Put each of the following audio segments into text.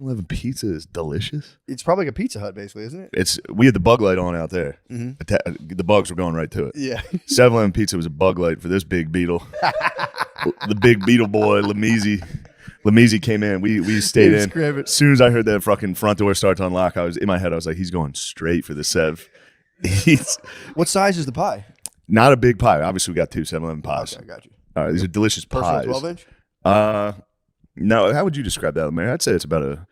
7-Eleven pizza is delicious. It's probably like a Pizza Hut, basically, isn't it? We had the bug light on out there. Mm-hmm. The bugs were going right to it. Yeah. 7-Eleven pizza was a bug light for this big beetle. The big beetle boy, Lamisi. Lamisi came in. We stayed in. As soon as I heard that fucking front door start to unlock, I was in my head. I was like, he's going straight for the Sev. What size is the pie? Not a big pie. Obviously, we got 2 7-Eleven pies. Okay, I got you. All right, these are delicious pies. Personal 12-inch? No. How would you describe that, Mary? I'd say it's about a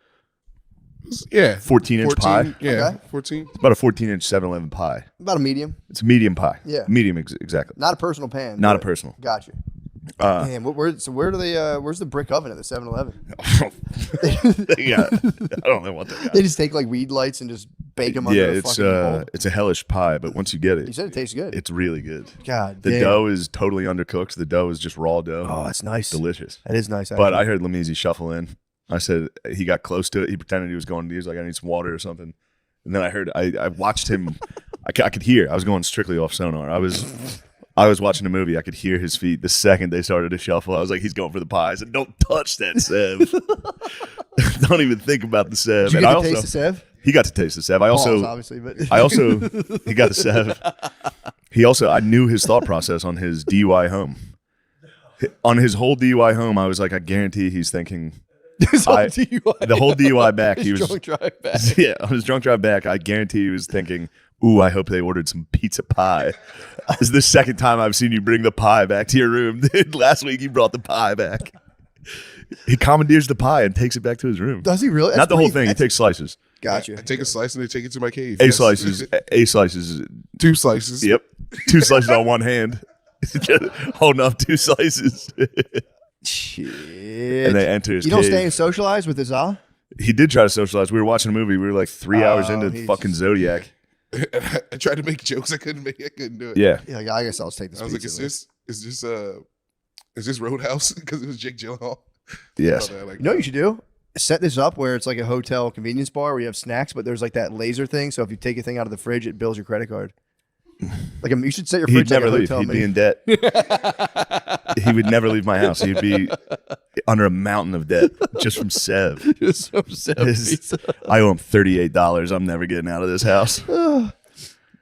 14-inch pie. Yeah, Okay. 14. It's about a 14-inch 7-Eleven pie. About a medium. It's a medium pie. Yeah. Medium, exactly. Not a personal pan. Not a personal. Got you. Man, where do they? Where's the brick oven at the 7-Eleven? Yeah, I don't know what they got. They just take like weed lights and just bake them under a fucking bowl. It's a hellish pie, but once you get it, You said it tastes good. it's really good. God The damn. dough is totally undercooked. The dough is just raw dough. Oh, that's nice. Delicious. That is nice. But actually. I heard Lamisi shuffle in. I said he got close to it. He pretended he was going to use like I need some water or something. And then I heard I watched him. I could hear. I was going strictly off sonar. I was watching a movie. I could hear his feet the second they started to shuffle. I was like, he's going for the pie. I said, don't touch that Sev. Don't even think about the Sev. Did you get to taste the Sev? He got to taste the Sev. Balls, obviously, but He got the Sev. I knew his thought process on his DUI home. On his whole DUI home, I was like, I guarantee he's thinking. The whole DUI back, he was drunk drive back. Yeah, on his drunk drive back, I guarantee he was thinking, ooh, I hope they ordered some pizza pie. This is the second time I've seen you bring the pie back to your room. Last week you brought the pie back. He commandeers the pie and takes it back to his room. Does he really? Not the whole thing. He takes slices. Gotcha. I take a slice and they take it to my cave. A slices. 2 slices. Yep. 2 slices on one hand. Holding up 2 slices. Shit. And they enter his You don't cave. stay and socialize with Azal? He did try to socialize. We were watching a movie. We were like 3 hours into he's- fucking Zodiac. I tried to make jokes. I couldn't do it. Yeah. Yeah, I guess I'll take this. I was like, pizza is this Roadhouse? Because it was Jake Gyllenhaal. Yes. I like You know what you should do? Set this up where it's like a hotel convenience bar where you have snacks, but there's like that laser thing. So if you take a thing out of the fridge, it bills your credit card. Like you should set your fridge He'd never like a leave. hotel He'd be menu. in debt. He would never leave my house. He'd be under a mountain of debt just from Sev. Just some Sev pizza. I owe him $38. I'm never getting out of this house.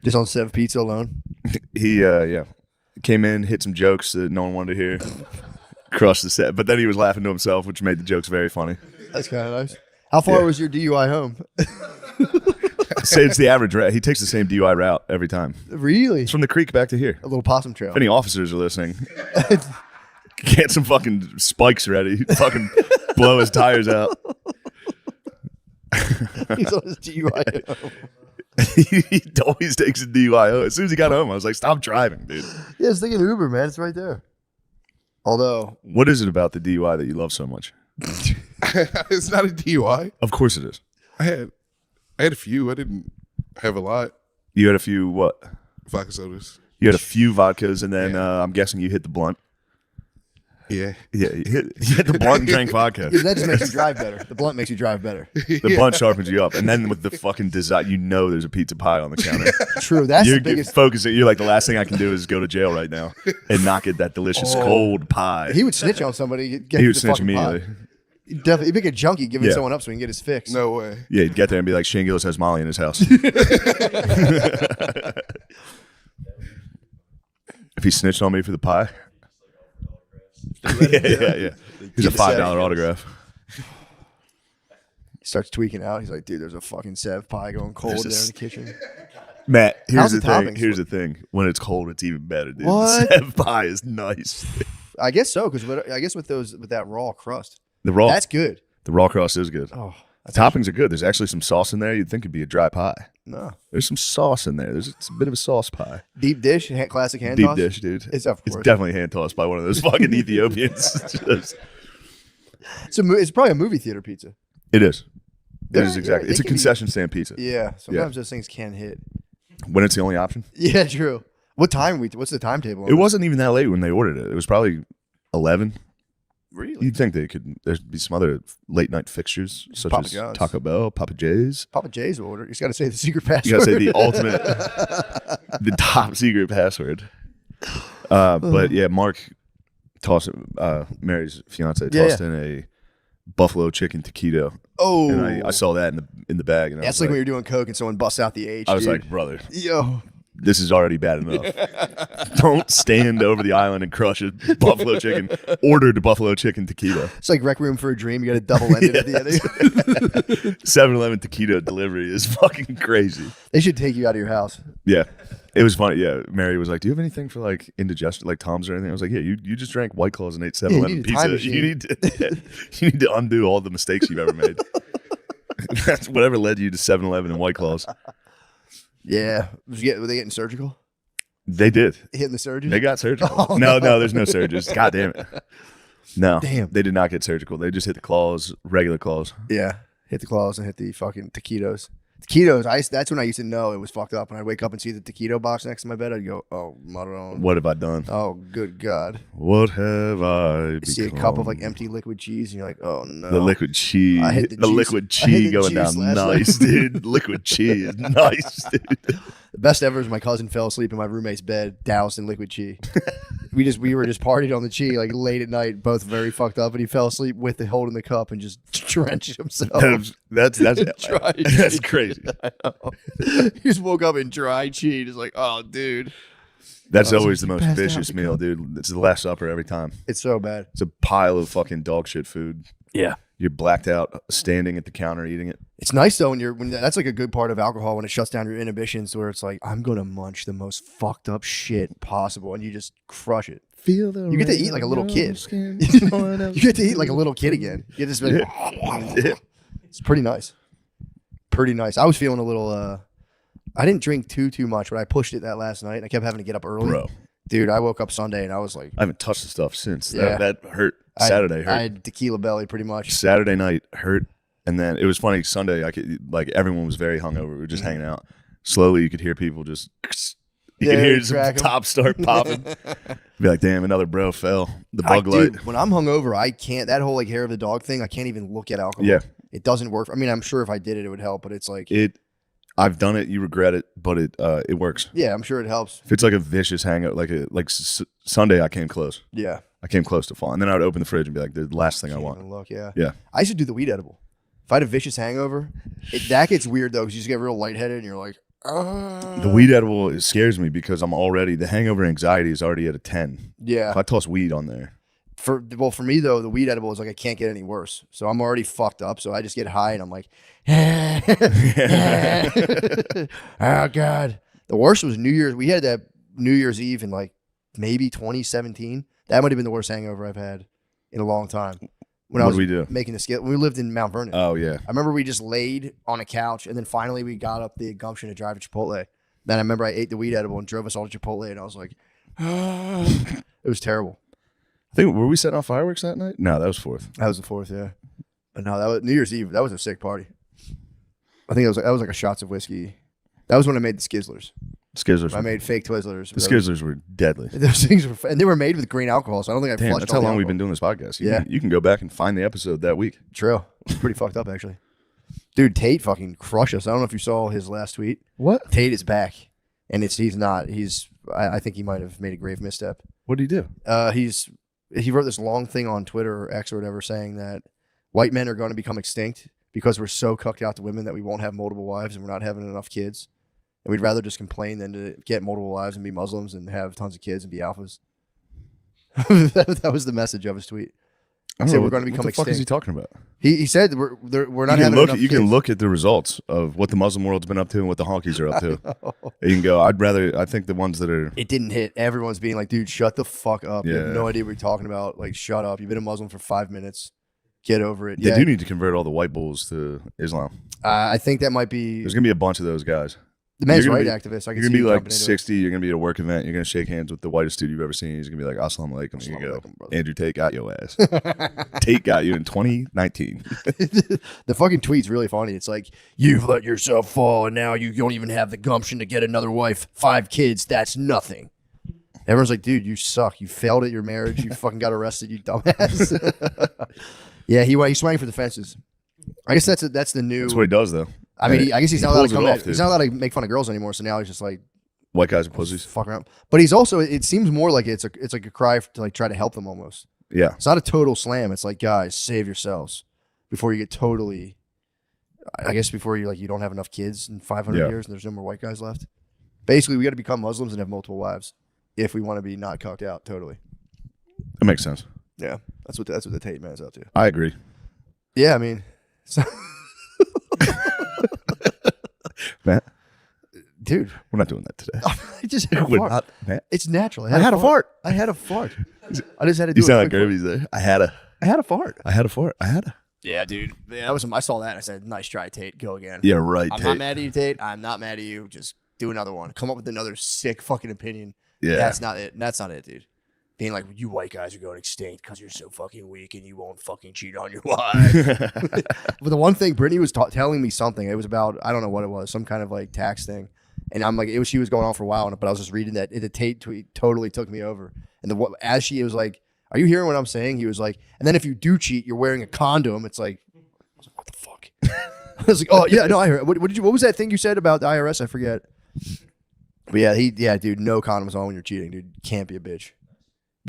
Just on Sev pizza alone. He came in, hit some jokes that no one wanted to hear, crushed the set. But then he was laughing to himself, which made the jokes very funny. That's kind of nice. How far was your DUI home? Say it's the average route. He takes the same DUI route every time. Really? It's from the creek back to here. A little possum trail. If any officers are listening, get some fucking spikes ready. Fucking blow his tires out. He's on his DUI home. He always takes a DUI home. As soon as he got home, I was like, stop driving, dude. Yeah, it's thinking Uber, man. It's right there. Although, What is it about the DUI that you love so much? It's not a DUI. Of course it is. I had a few. I didn't have a lot. You had a few what? Vodka sodas. You had a few vodkas, and then I'm guessing you hit the blunt. Yeah. Yeah, you hit the blunt and drank vodka. that just makes you drive better. The blunt makes you drive better. The blunt sharpens you up, and then with the fucking design, there's a pizza pie on the counter. True. That's You're the biggest. focusing. You're like, the last thing I can do is go to jail right now and not get that delicious cold pie. He would snitch on somebody. Get He would the snitch fucking pie. immediately. He'd definitely, he'd make a junkie giving Yeah. someone up so he can get his fix. No way. Yeah, he'd get there and be like, Shane Gillis has Molly in his house. If he snitched on me for the pie. Yeah. He's a $5 autograph. He starts tweaking out. He's like, dude, there's a fucking Sev pie going cold there in the kitchen. Matt, How's here's the the thing. toppings? Here's the thing. When it's cold, it's even better, dude. What? The Sev pie is nice. I guess so, because I guess with that raw crust, The raw that's good. The raw crust is good. Oh, The toppings are good. There's actually some sauce in there. You'd think it'd be a dry pie. no. There's some sauce in there. It's a bit of a sauce pie. Deep dish, classic hand Deep toss? dish, dude. It's of It's course. definitely hand tossed by one of those fucking Ethiopians. It's probably a movie theater pizza. It is. It Yeah, is exactly. they It's a can be- concession stand pizza. Yeah, sometimes those things can hit. When it's the only option. Yeah, true. What's the timetable? on It this? wasn't even that late when they ordered it. It was probably 11. Really? You'd think there'd be some other late night fixtures such Papa as John's. Taco Bell, Papa J's. Papa J's will order. You just got to say the secret password. You gotta say the ultimate, the top secret password. But yeah, Mark Mary's fiance, tossed in buffalo chicken taquito. Oh, And I saw that in the bag. And that's like when you're doing coke and someone busts out the H. I was dude. like, brother, yo, this is already bad enough. Don't stand over the island and crush a buffalo chicken. Order the buffalo chicken taquito. it's like Rec Room for a Dream. You got a double ended at the end. 7-Eleven taquito delivery is fucking crazy. They should take you out of your house. Yeah. It was funny. Yeah. Mary was like, do you have anything for like indigestion, like Tom's or anything? I was like, yeah, you just drank White Claws and ate 7-Eleven need a time pizza. machine. You need to undo all the mistakes you've ever made. That's whatever led you to 7-Eleven and White Claws. Yeah, were they getting surgical? They did. Hitting the surgeons? They got surgical. Oh, no, there's no surgeons. God damn it. No. Damn. They did not get surgical. They just hit the claws, regular claws. Yeah, hit the claws and hit the fucking taquitos. Taquitos, that's when I used to know it was fucked up. When I'd wake up and see the taquito box next to my bed, I'd go, oh, Maron. What have I done? Oh, good God. What have I You see a cup of like empty liquid cheese, and you're like, oh, no. The liquid cheese. I hit the juice. Liquid I hit cheese the going juice down last nice, night. dude. Liquid cheese. Nice, dude. The best ever is my cousin fell asleep in my roommate's bed, doused in liquid chi. we were just partying on the chi like late at night, both very fucked up, and he fell asleep with the holding the cup and just drenched himself. That's Dry that's chi. crazy. I know. He just woke up in dry chi, just like, oh, dude. That's I was always like, the "You most passed out vicious the meal, cup." dude. It's the Last Supper every time. It's so bad. It's a pile of fucking dog shit food. Yeah. You're blacked out, standing at the counter eating it. It's nice though when that's like a good part of alcohol when it shuts down your inhibitions, where it's like I'm gonna munch the most fucked up shit possible, and you just crush it. Feel the You get to rain eat like a on little your kid. skin. You get to eat like a little kid again. You get this. Yeah. It's pretty nice. Pretty nice. I was feeling a little. I didn't drink too much, but I pushed it that last night. I kept having to get up early. Bro, Dude, I woke up Sunday and I was like, I haven't touched the stuff since. Yeah. That hurt. Saturday hurt. I had tequila belly pretty much. Saturday night hurt, and then it was funny. Sunday, I could like everyone was very hungover. We were just hanging out. Slowly, you could hear people just. You Yeah, could hear some crack 'em. top start popping. Be like, damn, another bro fell. The bug light. Dude, when I'm hungover, I can't. That whole like hair of the dog thing, I can't even look at alcohol. Yeah. It doesn't work. I mean, I'm sure if I did it, it would help, but it's like, I've done it. You regret it, but it works. yeah, I'm sure it helps. If it's like a vicious hangout, Sunday, I came close. Yeah. I came close to falling. And then I would open the fridge and be like, the last thing I Can't want. even look, yeah. Yeah. I used to do the weed edible. If I had a vicious hangover, that gets weird though, because you just get real lightheaded and you're like, The weed edible it scares me because the hangover anxiety is already at a 10. yeah. If I toss weed on there. For me though, the weed edible is like I can't get any worse. So I'm already fucked up. So I just get high and I'm like, oh God. The worst was New Year's. We had that New Year's Eve in like maybe 2017. That might have been the worst hangover I've had in a long time. When I What was did we do? making the skit, when we lived in Mount Vernon. Oh, yeah. I remember we just laid on a couch and then finally we got up the gumption to drive to Chipotle. Then I remember I ate the weed edible and drove us all to Chipotle and I was like, it was terrible. Were we setting off fireworks that night? No, that was 4th. That was the 4th, yeah. But no, that was New Year's Eve. That was a sick party. I think that was like a shots of whiskey. That was when I made the Skizzlers. Skizzlers. I made fake Twizzlers. The Skizzlers were deadly. Those things were, and they were made with green alcohol, so I don't think I Damn, flushed that's all how the long we've alcohol. been doing this podcast. Yeah. You can go back and find the episode that week. True. It's pretty fucked up, actually. Dude, Tate fucking crushed us. I don't know if you saw his last tweet. What? Tate is back, and he's not. I think he might have made a grave misstep. What did he do? He wrote this long thing on Twitter or X or whatever saying that white men are going to become extinct because we're so cucked out to women that we won't have multiple wives and we're not having enough kids. And we'd rather just complain than to get multiple wives and be Muslims and have tons of kids and be alphas. that was the message of his tweet. I He don't said know we're going to what become the fuck is he extinct. talking about? He said we're not You having enough you can kids. look at the results of what the Muslim world's been up to and what the honkies are up to. And you can go, I think the ones that are It didn't hit. Everyone's being like, dude, shut the fuck up. You have Yeah. no idea what you're talking about. Like, shut up. You've been a Muslim for 5 minutes. Get over it. they Yeah. do need to convert all the white bulls to Islam. I think that might be There's gonna be a bunch of those guys. the men's you're right gonna activists. I You're can gonna see be you like jumping into it. 60. You're gonna be at a work event. You're gonna shake hands with the whitest dude you've ever seen. He's gonna be like, "Assalamu alaikum." Here you go. Assalamu alaikum, brother. Andrew Tate got your ass. Tate got you in 2019. The fucking tweet's really funny. It's like, you've let yourself fall and now you don't even have the gumption to get another wife. 5 kids, that's nothing. Everyone's like, dude, you suck. You failed at your marriage. You fucking got arrested, you dumbass. Yeah, he swang for the fences. I guess that's the new. That's what he does, though. I mean, I guess he's not allowed pulls to it come off, at, he's dude. not allowed to make fun of girls anymore. So now he's just like White guys are pussies. fuck around. But he's also. It seems more like it's like a cry to like try to help them almost. Yeah. It's not a total slam. It's like, guys, save yourselves. before you get totally. I guess before you don't have enough kids in 500 years and there's no more white guys left. Basically, we got to become Muslims and have multiple wives if we want to be not cucked out totally. That makes sense. Yeah, that's what the Tate man's up to. I agree. Yeah, I mean, Matt, dude, we're not doing that today. I just had a We're fart. not, Matt. It's natural. I had a fart. I had a fart. I just had to do. You sound like quick fart. Kirby's there. I had a fart. I had a. Yeah, dude. Yeah, I saw that. And I said, "Nice try, Tate. Go again." Yeah, right. I'm not mad at you, Tate. I'm not mad at you. Just do another one. Come up with another sick fucking opinion. Yeah. That's not it. That's not it, dude. Being like, you white guys are going extinct because you're so fucking weak and you won't fucking cheat on your wife. But the one thing, Brittany was telling me something. It was about, I don't know what it was, some kind of like tax thing. And I'm like, she was going on for a while, but I was just reading that. The Tate tweet totally took me over. And as she was like, are you hearing what I'm saying? He was like, and then if you do cheat, you're wearing a condom. It's like, I was like, what the fuck? I was like, oh, yeah, no, I heard. What was that thing you said about the IRS? I forget. But yeah, dude, no condoms on when you're cheating, dude. You can't be a bitch.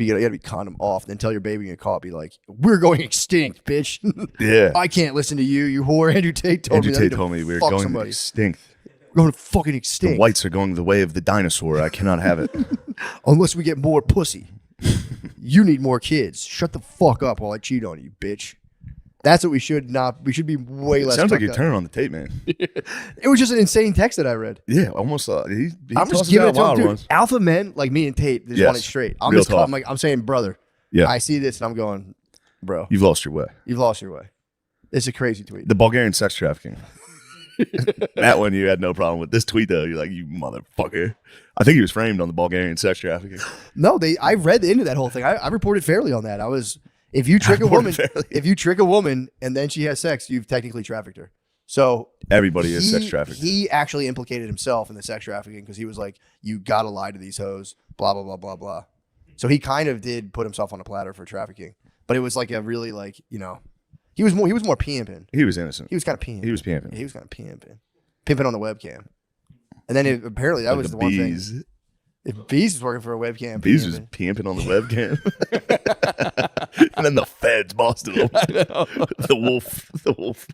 You gotta be condom off. Then tell your baby you get caught. Be like, we're going extinct, bitch. Yeah. I can't listen to you, you whore. Andrew Tate told me. Andrew Tate told me we were going extinct. We're going to fucking extinct. The whites are going the way of the dinosaur. I cannot have it. Unless we get more pussy. You need more kids. Shut the fuck up while I cheat on you, bitch. That's what we should not. We should be way less. Sounds like you're turning on the Tate man. It was just an insane text that I read. Yeah, almost. He I'm just giving it to him, dude. Alpha men like me and Tate just want it straight. I'm Real just talk. I'm saying, brother. Yeah, I see this and I'm going, bro. you've lost your way. You've lost your way. It's a crazy tweet. The Bulgarian sex trafficking. That one you had no problem with. This tweet though, you're like, you motherfucker. I think he was framed on the Bulgarian sex trafficking. No, I read into that whole thing. I reported fairly on that. If you trick a woman and then she has sex, you've technically trafficked her. So everybody is sex trafficked. He actually implicated himself in the sex trafficking because he was like, you gotta lie to these hoes, blah blah blah blah blah. So he kind of did put himself on a platter for trafficking, but it was like a really like, he was more pimping. He was innocent. He was kind of pimping. He was pimping. He was kind of pimping on the webcam. And then apparently that like was the one thing. If Bees was working for a webcam, Bees was pimping on the webcam, and then the feds busted him. The wolf.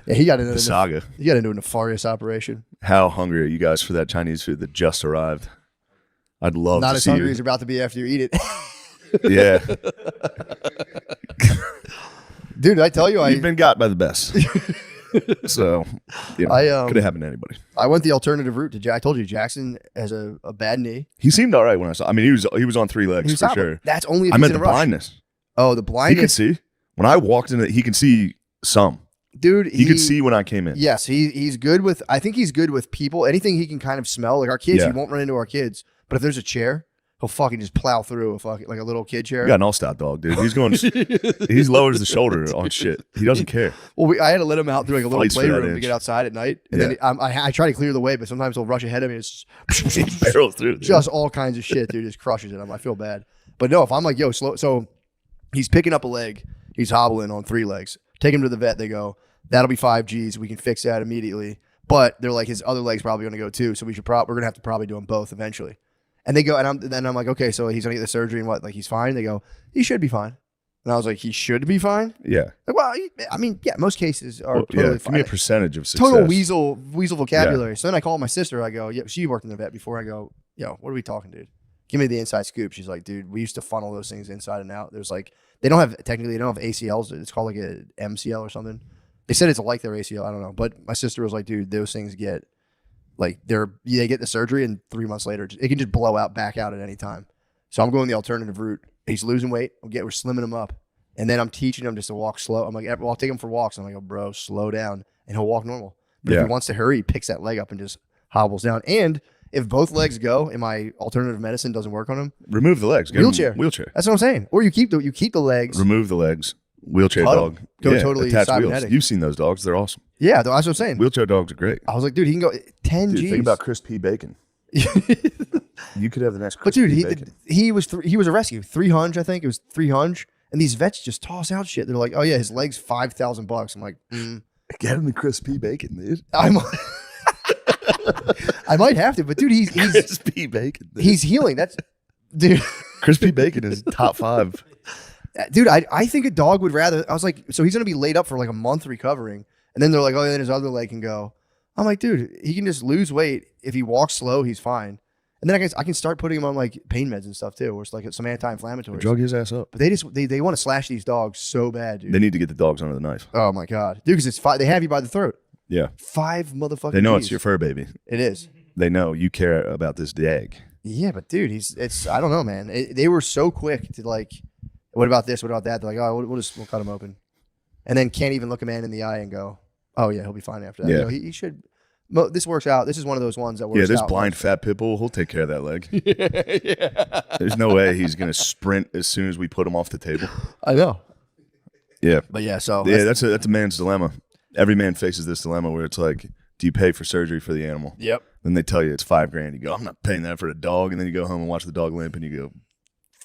Yeah, he got into the saga. He got into a nefarious operation. How hungry are you guys for that Chinese food that just arrived? I'd love not to as see hungry you. as you're about to be after you eat it. Yeah, dude, I tell you, you've been got by the best. So, could have happened to anybody. I went the alternative route to Jack. I told you, Jackson has a bad knee. He seemed all right when I saw. I mean, he was on 3 legs for sure. That's only if I he's meant in the a rush. blindness. Oh, the blindness. He could see when I walked in. He can see some. Dude, he could see when I came in. Yes, he's good with. I think he's good with people. Anything he can kind of smell, like our kids. Yeah. He won't run into our kids. But if there's a chair, he'll fucking just plow through like a little kid chair. You got an all-stout dog, dude. He's going. He lowers the shoulder on shit. He doesn't care. Well, I had to let him out through like a little Fights for playroom that to inch. get outside at night, and then I try to clear the way, but sometimes he'll rush ahead of me. It's He barrels through. Dude. just all kinds of shit, dude. Just crushes it. I feel bad, but no, if I'm like, yo, slow. So he's picking up a leg. He's hobbling on 3 legs. Take him to the vet. They go, that'll be 5 G's. We can fix that immediately. But they're like, his other leg's probably going to go too. So we're going to have to probably do them both eventually. And they go, and I'm like, okay, so he's going to get the surgery and what? Like, he's fine? They go, he should be fine. And I was like, he should be fine? Yeah. Like, well, I mean, yeah, most cases are totally Give fine. me a percentage of success. Total weasel vocabulary. So then I called my sister. I go, yeah, she worked in the vet before. I go, yo, what are we talking, dude? Give me the inside scoop. She's like, dude, we used to funnel those things inside and out. There's like, they don't have ACLs. It's called like a MCL or something. They said it's like their ACL. I don't know. But my sister was like, dude, those things get like they get the surgery and 3 months later it can just blow out back out at any time. So I'm going the alternative route. He's losing weight. We're slimming him up, and then I'm teaching him just to walk slow. I'm like, well, I'll take him for walks. I'm like, oh, bro, slow down, and he'll walk normal. But if he wants to hurry, he picks that leg up and just hobbles down. And if both legs go and my alternative medicine doesn't work on him, remove the legs. Wheelchair. Wheelchair. That's what I'm saying. Or you keep the legs. Remove the legs. Wheelchair Huddle. dog. Go totally attached cybernetic. wheels. You've seen those dogs. They're awesome. Yeah, that's what I'm saying. Wheelchair dogs are great. I was like, dude, he can go 10 G's. Think about Chris P. Bacon. You could have the next Chris But dude, P. Bacon. he was a rescue. 300, I think it was 300. And these vets just toss out shit. They're like, oh yeah, his leg's $5,000. I'm like, Get him the Chris P. Bacon, dude. I might have to, but dude, he's Chris P. Bacon. Dude. he's healing. That's dude. Chris P. Bacon is top 5. Dude, I think a dog would rather. I was like, so he's gonna be laid up for like a month recovering, and then they're like, oh, then his other leg can go. I'm like, dude, he can just lose weight if he walks slow. He's fine, and then I can start putting him on like pain meds and stuff too, or it's like some anti-inflammatories. Drug his ass up. But they want to slash these dogs so bad, dude. They need to get the dogs under the knife. Oh my god, dude, because it's 5. They have you by the throat. Yeah. 5 motherfucking. They know Gs. it's your fur baby. It is. They know you care about this dag. Yeah, but dude, it's I don't know, man. They were so quick to like, what about this? What about that? They're like, oh, we'll cut him open, and then can't even look a man in the eye and go, oh yeah, he'll be fine after that. Yeah. You know, he should. This works out. This is one of those ones that works out. Yeah, this blind fat pit bull, he'll take care of that leg. Yeah. There's no way he's gonna sprint as soon as we put him off the table. I know. Yeah. But yeah, so Yeah, that's a man's dilemma. Every man faces this dilemma where it's like, do you pay for surgery for the animal? Yep. Then they tell you it's $5,000. You go, I'm not paying that for a dog. And then you go home and watch the dog limp, and you go,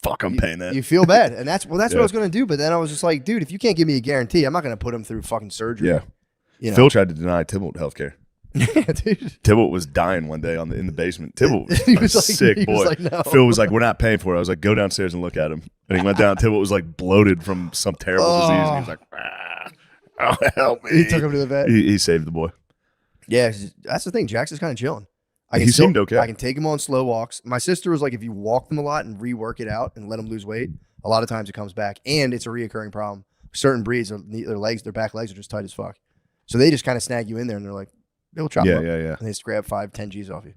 fuck, I'm paying that. You feel bad, and that's what I was gonna do. But then I was just like, dude, if you can't give me a guarantee, I'm not gonna put him through fucking surgery. Yeah. You know? Phil tried to deny Tybalt healthcare. Yeah, dude. Tybalt was dying one day in the basement. Tybalt was, He was a like- sick he boy. was like, no. Phil was like, we're not paying for it. I was like, go downstairs and look at him. And he went down. Tybalt was like bloated from some terrible disease. And he was like, oh, help me. He took him to the vet. He saved the boy. Yeah, that's the thing. Jax is kind of chilling. He seemed okay. I can take him on slow walks. My sister was like, if you walk them a lot and rework it out and let them lose weight, a lot of times it comes back, and it's a reoccurring problem. Certain breeds, their back legs are just tight as fuck. So they just kind of snag you in there, and they're like, they'll chop Yeah, them up, yeah, yeah. and they just grab 5-10 G's off you.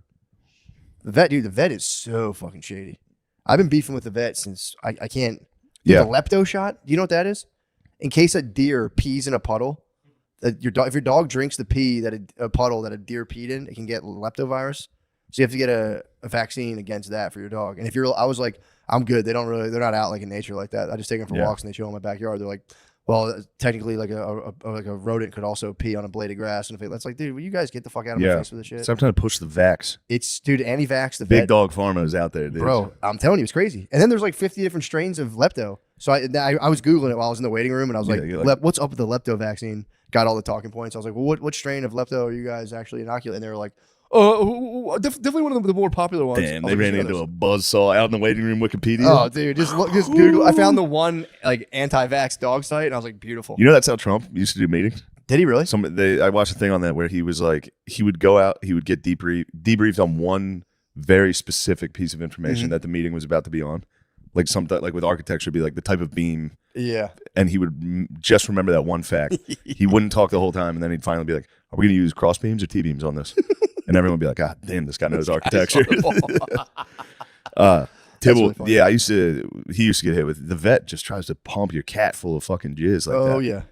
The vet is so fucking shady. I've been beefing with the vet since I can't. Yeah. The lepto shot. Do you know what that is? In case a deer pees in a puddle, if your dog drinks the pee that a puddle that a deer peed in, it can get leptovirus. So you have to get a vaccine against that for your dog. And I was like, I'm good. They're not out like in nature like that. I just take them for walks and they chill in my backyard. They're like, well, technically, like a rodent could also pee on a blade of grass. And if that's like, dude, will you guys get the fuck out of my face with this shit? So I'm trying to push the vax. It's, dude, anti-vax, the Big vet, dog pharma is out there, dude. bro. I'm telling you, it's crazy. And then there's like 50 different strains of lepto. So I was Googling it while I was in the waiting room, and I was like, you're like, what's up with the lepto vaccine? Got all the talking points. I was like, well, what strain of lepto are you guys actually inoculating? And they were like, definitely one of the more popular ones. Damn, they ran into a buzzsaw out in the waiting room Wikipedia. Oh, dude, just Google. I found the one like anti-vax dog site, and I was like, beautiful. You know that's how Trump used to do meetings? Did he really? I watched a thing on that where he was like, he would go out, he would get debriefed on one very specific piece of information that the meeting was about to be on. Like something like with architecture, be like the type of beam. Yeah. And he would just remember that one fact. He wouldn't talk the whole time, and then he'd finally be like, "Are we going to use cross beams or T beams on this?" And everyone would be like, "God damn, this guy knows architecture." Tybalt, really yeah, he used to get hit with. The vet just tries to pump your cat full of fucking jizz like that. Oh yeah.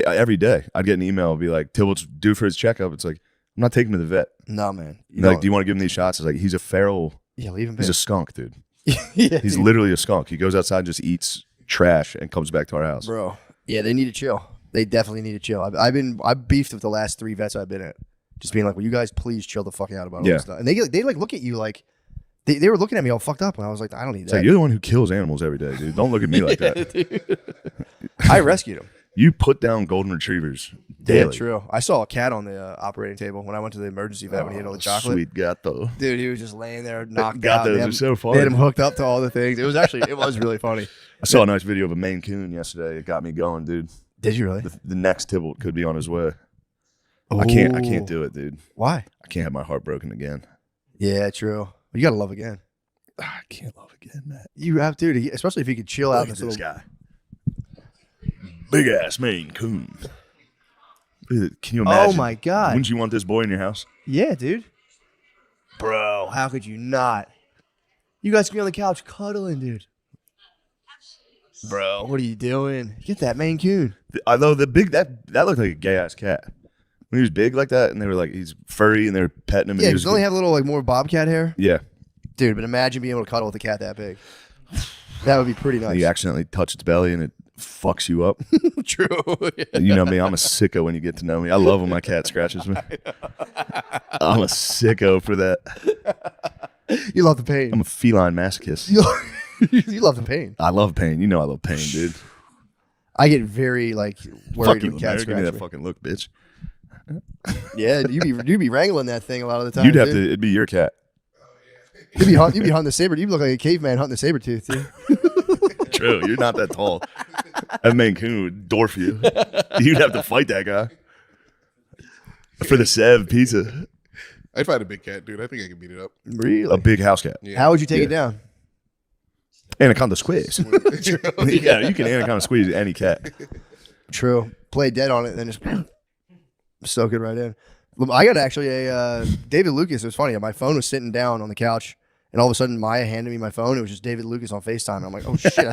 Every day I'd get an email, be like, "Tybalt's due for his checkup." It's like, I'm not taking him to the vet. No, man. They're like, do you want to give him these shots? It's like, he's a feral. Yeah, leave him. He's a skunk, dude. Yeah, He's dude. literally a skunk. He goes outside, just eats trash, and comes back to our house. Bro. Yeah, they need to chill. They definitely need to chill. I've beefed with the last 3 vets I've been at, just being like, "Will you guys please chill the fuck out about all this stuff?" And they like look at you like they were looking at me all fucked up, and I was like, "I don't need It's that." like, you're the one who kills animals every day, dude. Don't look at me like that. I rescued him. You put down golden retrievers Yeah, daily. true. I saw a cat on the operating table when I went to the emergency vet when he had all the chocolate. Sweet gato. Dude, he was just laying there knocked Got out. those They are had- so They funny. had him hooked up to all the things. It was really funny. I saw a nice video of a Maine Coon yesterday. It got me going, dude. Did you really? The next Tybalt could be on his way. I can't do it, dude. Why? I can't have my heart broken again. Yeah, true. You gotta love again. I can't love again, Matt. You have to, especially if you could chill out Look in at this this little. guy. Big ass Maine Coon. Can you imagine? Oh my god. Wouldn't you want this boy in your house? Yeah, dude. Bro, how could you not? You guys can be on the couch cuddling, dude. Bro, what are you doing? Get that Maine Coon. Although that looked like a gay ass cat. When he was big like that, and they were like, he's furry, and they were petting him. And Yeah, he does was it only have a little like more bobcat hair? yeah. Dude, but imagine being able to cuddle with a cat that big. That would be pretty nice. You accidentally touch its belly, and it fucks you up. True. You know me, I'm a sicko when you get to know me. I love when my cat scratches me. I'm a sicko for that. You love the pain. I'm a feline masochist. You love the pain. I love pain. You know I love pain, dude. I get very like worried Fuck you, when cats America. Give me scratch that me. fucking look, bitch. Yeah, you'd be wrangling that thing a lot of the time. You'd have dude. to. It'd be your cat. You'd be hunting the saber. You'd look like a caveman hunting the saber tooth, dude. true. You're not that tall. That Maine Coon would dwarf you. You'd have to fight that guy for the Sev pizza. I'd fight a big cat, dude. I think I could beat it up. Really? A big house cat. Yeah. How would you take it down? Anaconda squeeze. You can anaconda squeeze any cat. True. Play dead on it, then just soak it right in. I got actually a David Lucas. It was funny. My phone was sitting down on the couch, and all of a sudden Maya handed me my phone. It was just David Lucas on FaceTime. And I'm like, oh shit! I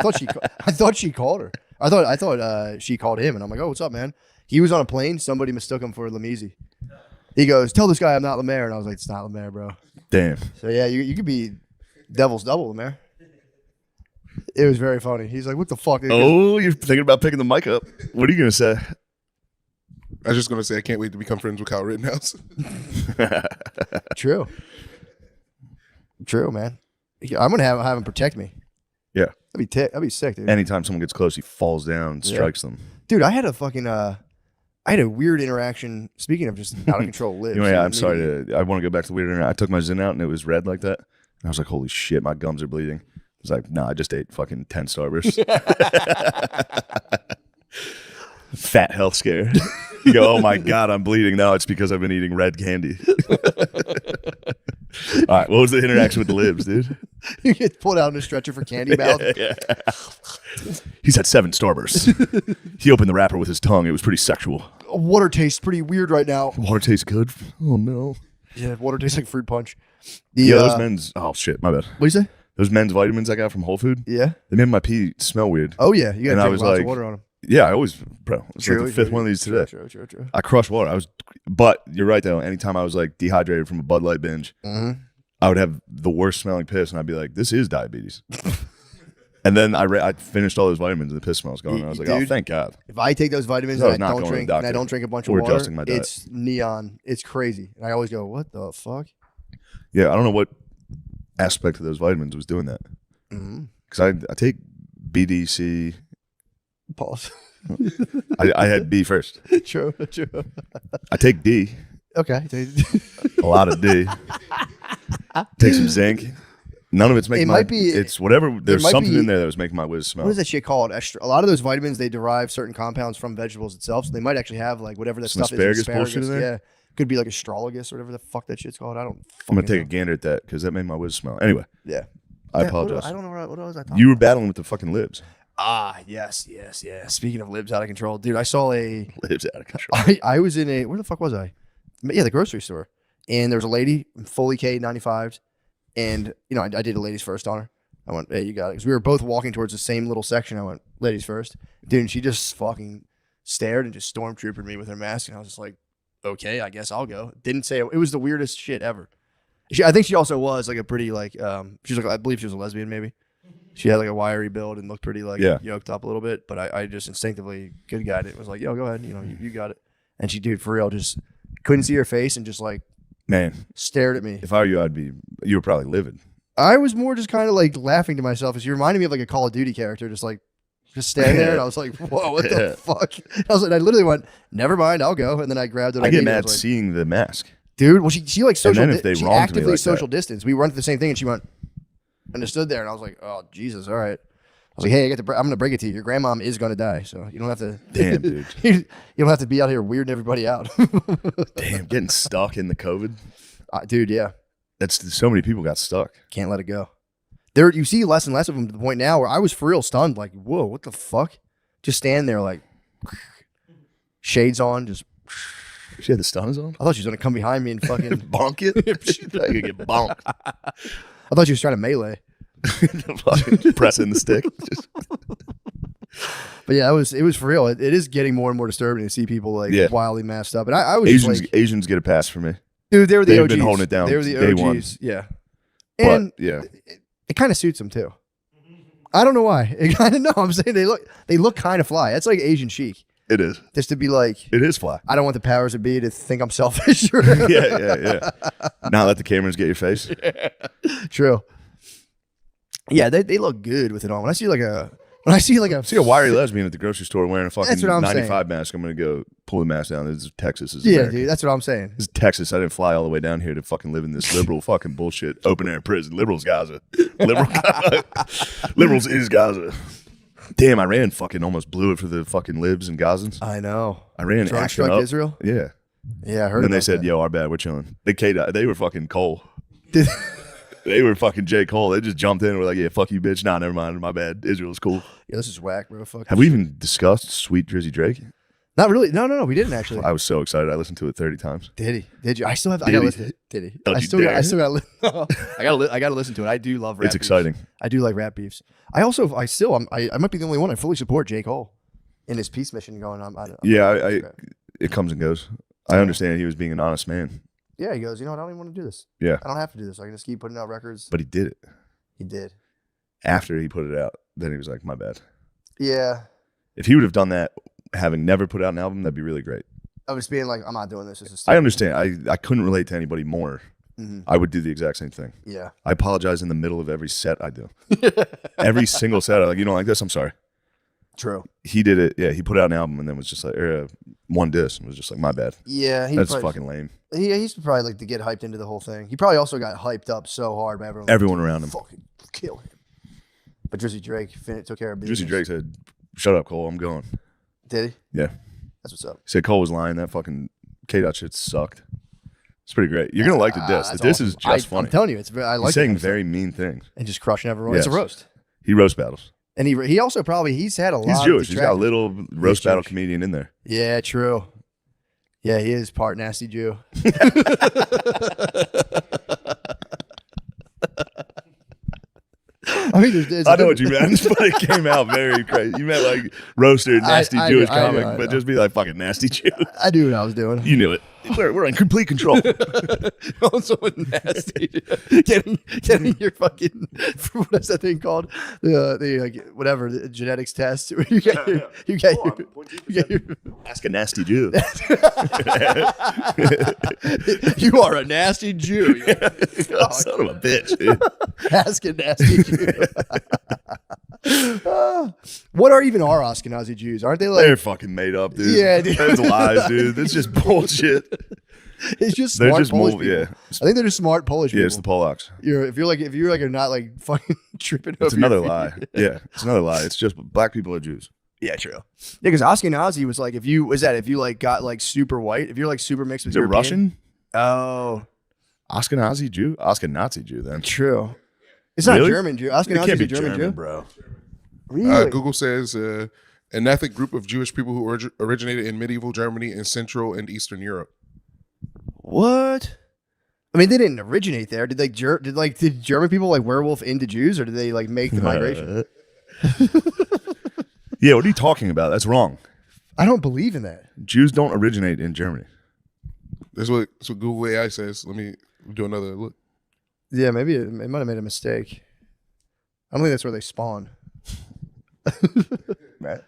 thought she called her. I thought she called him, and I'm like, oh, what's up, man? He was on a plane. Somebody mistook him for Lamese. He goes, tell this guy I'm not Lemaire, and I was like, it's not Lemaire, bro. Damn. So yeah, you could be devil's double, Lemaire. It was very funny. He's like, what the fuck? Oh, you're thinking about picking the mic up. What are you gonna say? I was just gonna say I can't wait to become friends with Kyle Rittenhouse. True, man. I'm gonna have him protect me. Yeah, that'd be sick, dude. anytime someone gets close, he falls down and strikes them. Dude, I had a fucking I had a weird interaction. Speaking of just out of control lives. Anyway, I'm sorry I want to go back to the weird internet. I took my Zyn out and it was red like that. And I was like, holy shit, my gums are bleeding. I was like, nah, I just ate fucking 10 Starbursts. Fat health scare. You go, oh my God, I'm bleeding. No, it's because I've been eating red candy. All right, what was the interaction with the libs, dude? You get pulled out in a stretcher for candy mouth. Yeah. He's had 7 Starbursts. He opened the wrapper with his tongue. It was pretty sexual. Water tastes pretty weird right now. Water tastes good. Oh no. Yeah, water tastes like fruit punch. Those men's. Oh shit, my bad. What do you say? Those men's vitamins I got from Whole Food. Yeah. They made my pee smell weird. Oh yeah, you got And to I drink was lots like, of water on them. Yeah, I always, bro. It's like the 5th one of these today. True. I crushed water. But you're right though. Anytime I was like dehydrated from a Bud Light binge, I would have the worst smelling piss, and I'd be like, "This is diabetes." And then I finished all those vitamins, and the piss smell's gone. And I was like, Dude, "Oh, thank God." If I take those vitamins I was and not I going to the don't doctor drink a bunch of or water, adjusting my diet. it's neon. It's crazy. And I always go, "What the fuck?" Yeah, I don't know what aspect of those vitamins was doing that. Because I take BDC. Pause. I had B first. True. I take D. Okay. A lot of D. Take some zinc. None of it's making it's whatever. There's something in there that was making my whiz smell. What is that shit called? Extra. A lot of those vitamins, they derive certain compounds from vegetables itself, so they might actually have like whatever that Some stuff asparagus is. bullshit in there? Yeah. Could be like astragalus or whatever the fuck that shit's called. I don't. I'm gonna fucking take a know. gander at that because that made my whiz smell. Anyway, Yeah. I Yeah, apologize. I don't know what was I talking You were battling with the fucking libs. Yes. Speaking of libs out of control, dude, I saw a. Libs out of control. I was in a. Where the fuck was I? Yeah, the grocery store, and there was a lady fully K95s, and I did a ladies first on her. I went, hey, you got it, because we were both walking towards the same little section. I went, ladies first, dude. And she just fucking stared and just stormtroopered me with her mask, and I was just like, okay, I guess I'll go. Didn't say it was the weirdest shit ever. I think she also was like a pretty she's like, I believe she was a lesbian maybe. She had like a wiry build and looked pretty yoked up a little bit, but I just instinctively good guy it was like, yo, go ahead, you got it. And she, dude, for real, just couldn't see her face and just like Man, stared at me. if I were you, you were probably livid. I was more just kind of like laughing to myself as you reminded me of like a Call of Duty character, just standing there, and I was like, whoa, what the fuck? I literally went, never mind, I'll go, and then I grabbed it. I get mad seeing the mask. Dude, well, she like social. And then if they she wronged me actively like social distance. We run through the same thing, and she went and I stood there, and I was like, "Oh Jesus, all right." I was like, "Hey, I'm gonna break it to you. Your grandmom is gonna die, so you don't have to." Damn, dude. you don't have to be out here weirding everybody out. Damn, getting stuck in the COVID. Dude, yeah, That's so many people got stuck. can't let it go. There, you see less and less of them to the point now where I was for real stunned. Like, whoa, what the fuck? Just stand there, like shades on, just. She had the stunners on. I thought she was gonna come behind me and fucking. Bonk it. I could get bonked. I thought she was trying to melee. Fucking pressing the stick. But yeah, it was for real. It is getting more and more disturbing to see people like wildly masked up. And I was Asians, just like, Asians get a pass for me. dude, they were the They've OGs. been holding it down They were the day OGs. one. Yeah. But And yeah, it kind of suits them too. I don't know why. It kind of no. I'm saying they look kind of fly. That's like Asian chic. it is. Just to be like, It is fly. I don't want the powers that be to think I'm selfish. Yeah. Not let the cameras get your face. True. Yeah, they look good with it on. When I see See a wiry lesbian at the grocery store wearing a fucking That's what I'm 95 saying. mask. I'm gonna go pull the mask down. This is Texas. This is yeah, America. dude, that's what I'm saying. This is Texas. I didn't fly all the way down here to fucking live in this liberal fucking bullshit open air prison. Liberals Gaza. Liberals is Gaza. Damn, Iran fucking almost blew it for the fucking libs and Gazans. I know. Iran Drone acting struck up. Israel? Yeah. Yeah, I heard And then they about said, that. "Yo, our bad, we're chilling." They were fucking Cole. Did- They were fucking J. Cole. They just jumped in and were like, "Yeah, fuck you, bitch. Nah, never mind. My bad. Israel's cool." Yeah, this is whack, bro. Fuck. Have we even discussed Sweet Drizzy Drake? Not really. No, we didn't actually. I was so excited. I listened to it 30 times. Did he? Did you? I still have. I Did gotta he? listen. Did he? Don't I you still got. I dare. still got. I gotta listen to it. I do love rap. It's beefs. exciting. I do like rap beefs. I might be the only one. I fully support J. Cole in his peace mission going on. Yeah, it comes and goes. I understand he was being an honest man. Yeah, he goes, you know what? I don't even want to do this. Yeah. I don't have to do this. I can just keep putting out records. But he did it. He did. After he put it out, then he was like, "My bad." Yeah. If he would have done that, having never put out an album, that'd be really great. I was being like, I'm not doing this. This is I understand. I couldn't relate to anybody more. Mhm. I would do the exact same thing. Yeah. I apologize in the middle of every set I do. Every single set, I'm like, "You don't like this? I'm sorry." True. He did it. Yeah, he put out an album and then was just like, one diss and was just like, "My bad." Yeah. That's fucking lame. He used to probably like to get hyped into the whole thing. He probably also got hyped up so hard by everyone. Everyone around him. Fucking kill him. But Drizzy Drake took care of business. Drizzy Drake said, "Shut up, Cole. I'm going." Did he? Yeah. That's what's up. He said Cole was lying. That fucking K-Dot shit sucked. It's pretty great. You're gonna like the diss. The That's diss awesome. is just funny. I'm telling you, I like He's saying it. very mean things. And just crushing everyone. Yes. It's a roast. He roast battles. And he also he's had a lot. He's of Jewish. He's got a detractors. little roast battle Jewish. comedian in there. Yeah, true. Yeah, he is part nasty Jew. I mean, I know what you meant, but it came out very crazy. You meant like roaster, nasty I Jewish know, I know, comic, I but know. just be like fucking nasty Jew. I knew what I was doing. You knew it. We're in complete control. Also nasty. getting your fucking what is that thing called? The like, whatever the genetics test. You get your Ask a nasty Jew. you are a nasty Jew. Son of a bitch, dude. Ask a nasty Jew. What are even our Ashkenazi Jews? Aren't they like? They're fucking made up, dude. Yeah, dude. That's lies, dude. That's just bullshit. It's just They're smart just Polish more, people. yeah. I think they're just smart Polish Yeah, people. it's the Polacks. If you're not like fucking tripping It's over another your lie. feet. Yeah, it's another lie. It's just black people are Jews. Yeah, true. Yeah, because Ashkenazi was like if you like got like super white, if you're like super mixed with Is it European- Russian? Oh, Ashkenazi Jew? Ashkenazi Jew, then. true. It's not Really? German Jew. It Ashkenazi can't is be a German Jew. bro. Really? Google says an ethnic group of Jewish people who originated in medieval Germany and Central and Eastern Europe. What? I mean, they didn't originate there. Did German people like werewolf into Jews, or did they like make the migration? Yeah, what are you talking about? That's wrong. I don't believe in that. Jews don't originate in Germany. That's what Google AI says. Let me do another look. Yeah, maybe it might have made a mistake. I don't think that's where they spawn. Matt.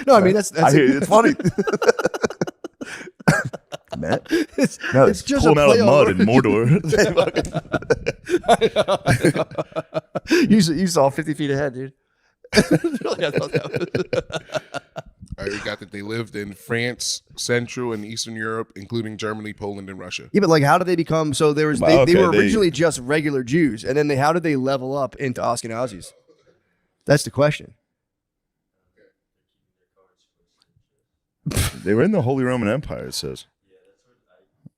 No, I mean that's I hear you. It's funny. Matt. No, it's just pulling a out play of on mud in Mordor. you saw 50 feet ahead, dude. I got that they lived in France, Central and Eastern Europe, including Germany, Poland, and Russia. Yeah, but like, how did they become? So there was Wow, they were okay, originally just regular Jews, and then how did they level up into Ashkenazis? That's the question. They were in the Holy Roman Empire, it says.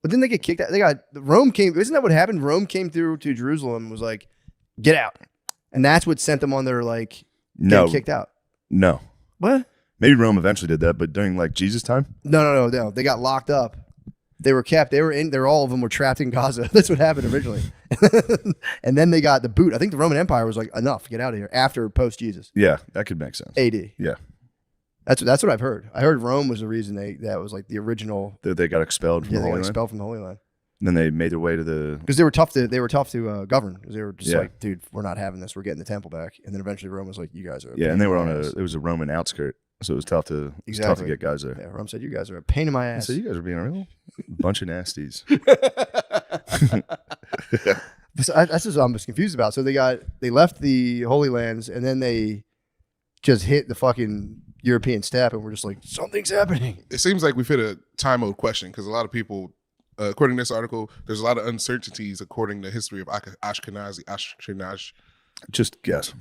But then they get kicked out. Rome came. Isn't that what happened? Rome came through to Jerusalem and was like, "Get out," and that's what sent them on their like No. getting kicked out. No. What? Maybe Rome eventually did that, but during like Jesus' time? No. They got locked up. They were kept. They were in there. All of them were trapped in Gaza. That's what happened originally. And then they got the boot. I think the Roman Empire was like, enough, get out of here. After post Jesus, Yeah, that could make sense. AD. Yeah. That's what I've heard. I heard Rome was the reason that was like the original. They got expelled from Yeah, the they got Holy Land. expelled from the Holy Land And then they made their way to the... because they were tough to govern. Because they were just Yeah. like, dude, we're not having this. We're getting the temple back. And then eventually Rome was like, you guys are. A Yeah, pain and they in were my on ass. it was a Roman outskirt, so it was tough to Exactly. get guys there. Yeah, Rome said, you guys are a pain in my ass. So you guys are being a real bunch of nasties. So that's what I'm just confused about. So they left the Holy Lands and then they just hit the fucking European steppe and we're just like, something's happening. It seems like we've hit a time mode question because a lot of people, according to this article, there's a lot of uncertainties according to history of Ashkenazi. Just guess.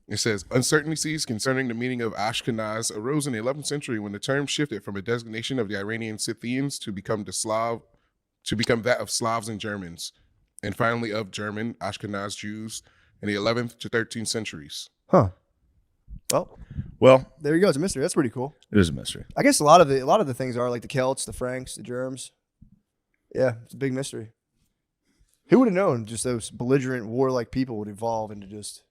It says uncertainties concerning the meaning of Ashkenaz arose in the 11th century when the term shifted from a designation of the Iranian Scythians to become that of Slavs and Germans, and finally of German Ashkenaz Jews in the 11th to 13th centuries. Huh. Well, There you go. It's a mystery. That's pretty cool. it is a mystery. I guess a lot of the things are like the Celts, the Franks, the Germs. Yeah, it's a big mystery. Who would have known just those belligerent, warlike people would evolve into just...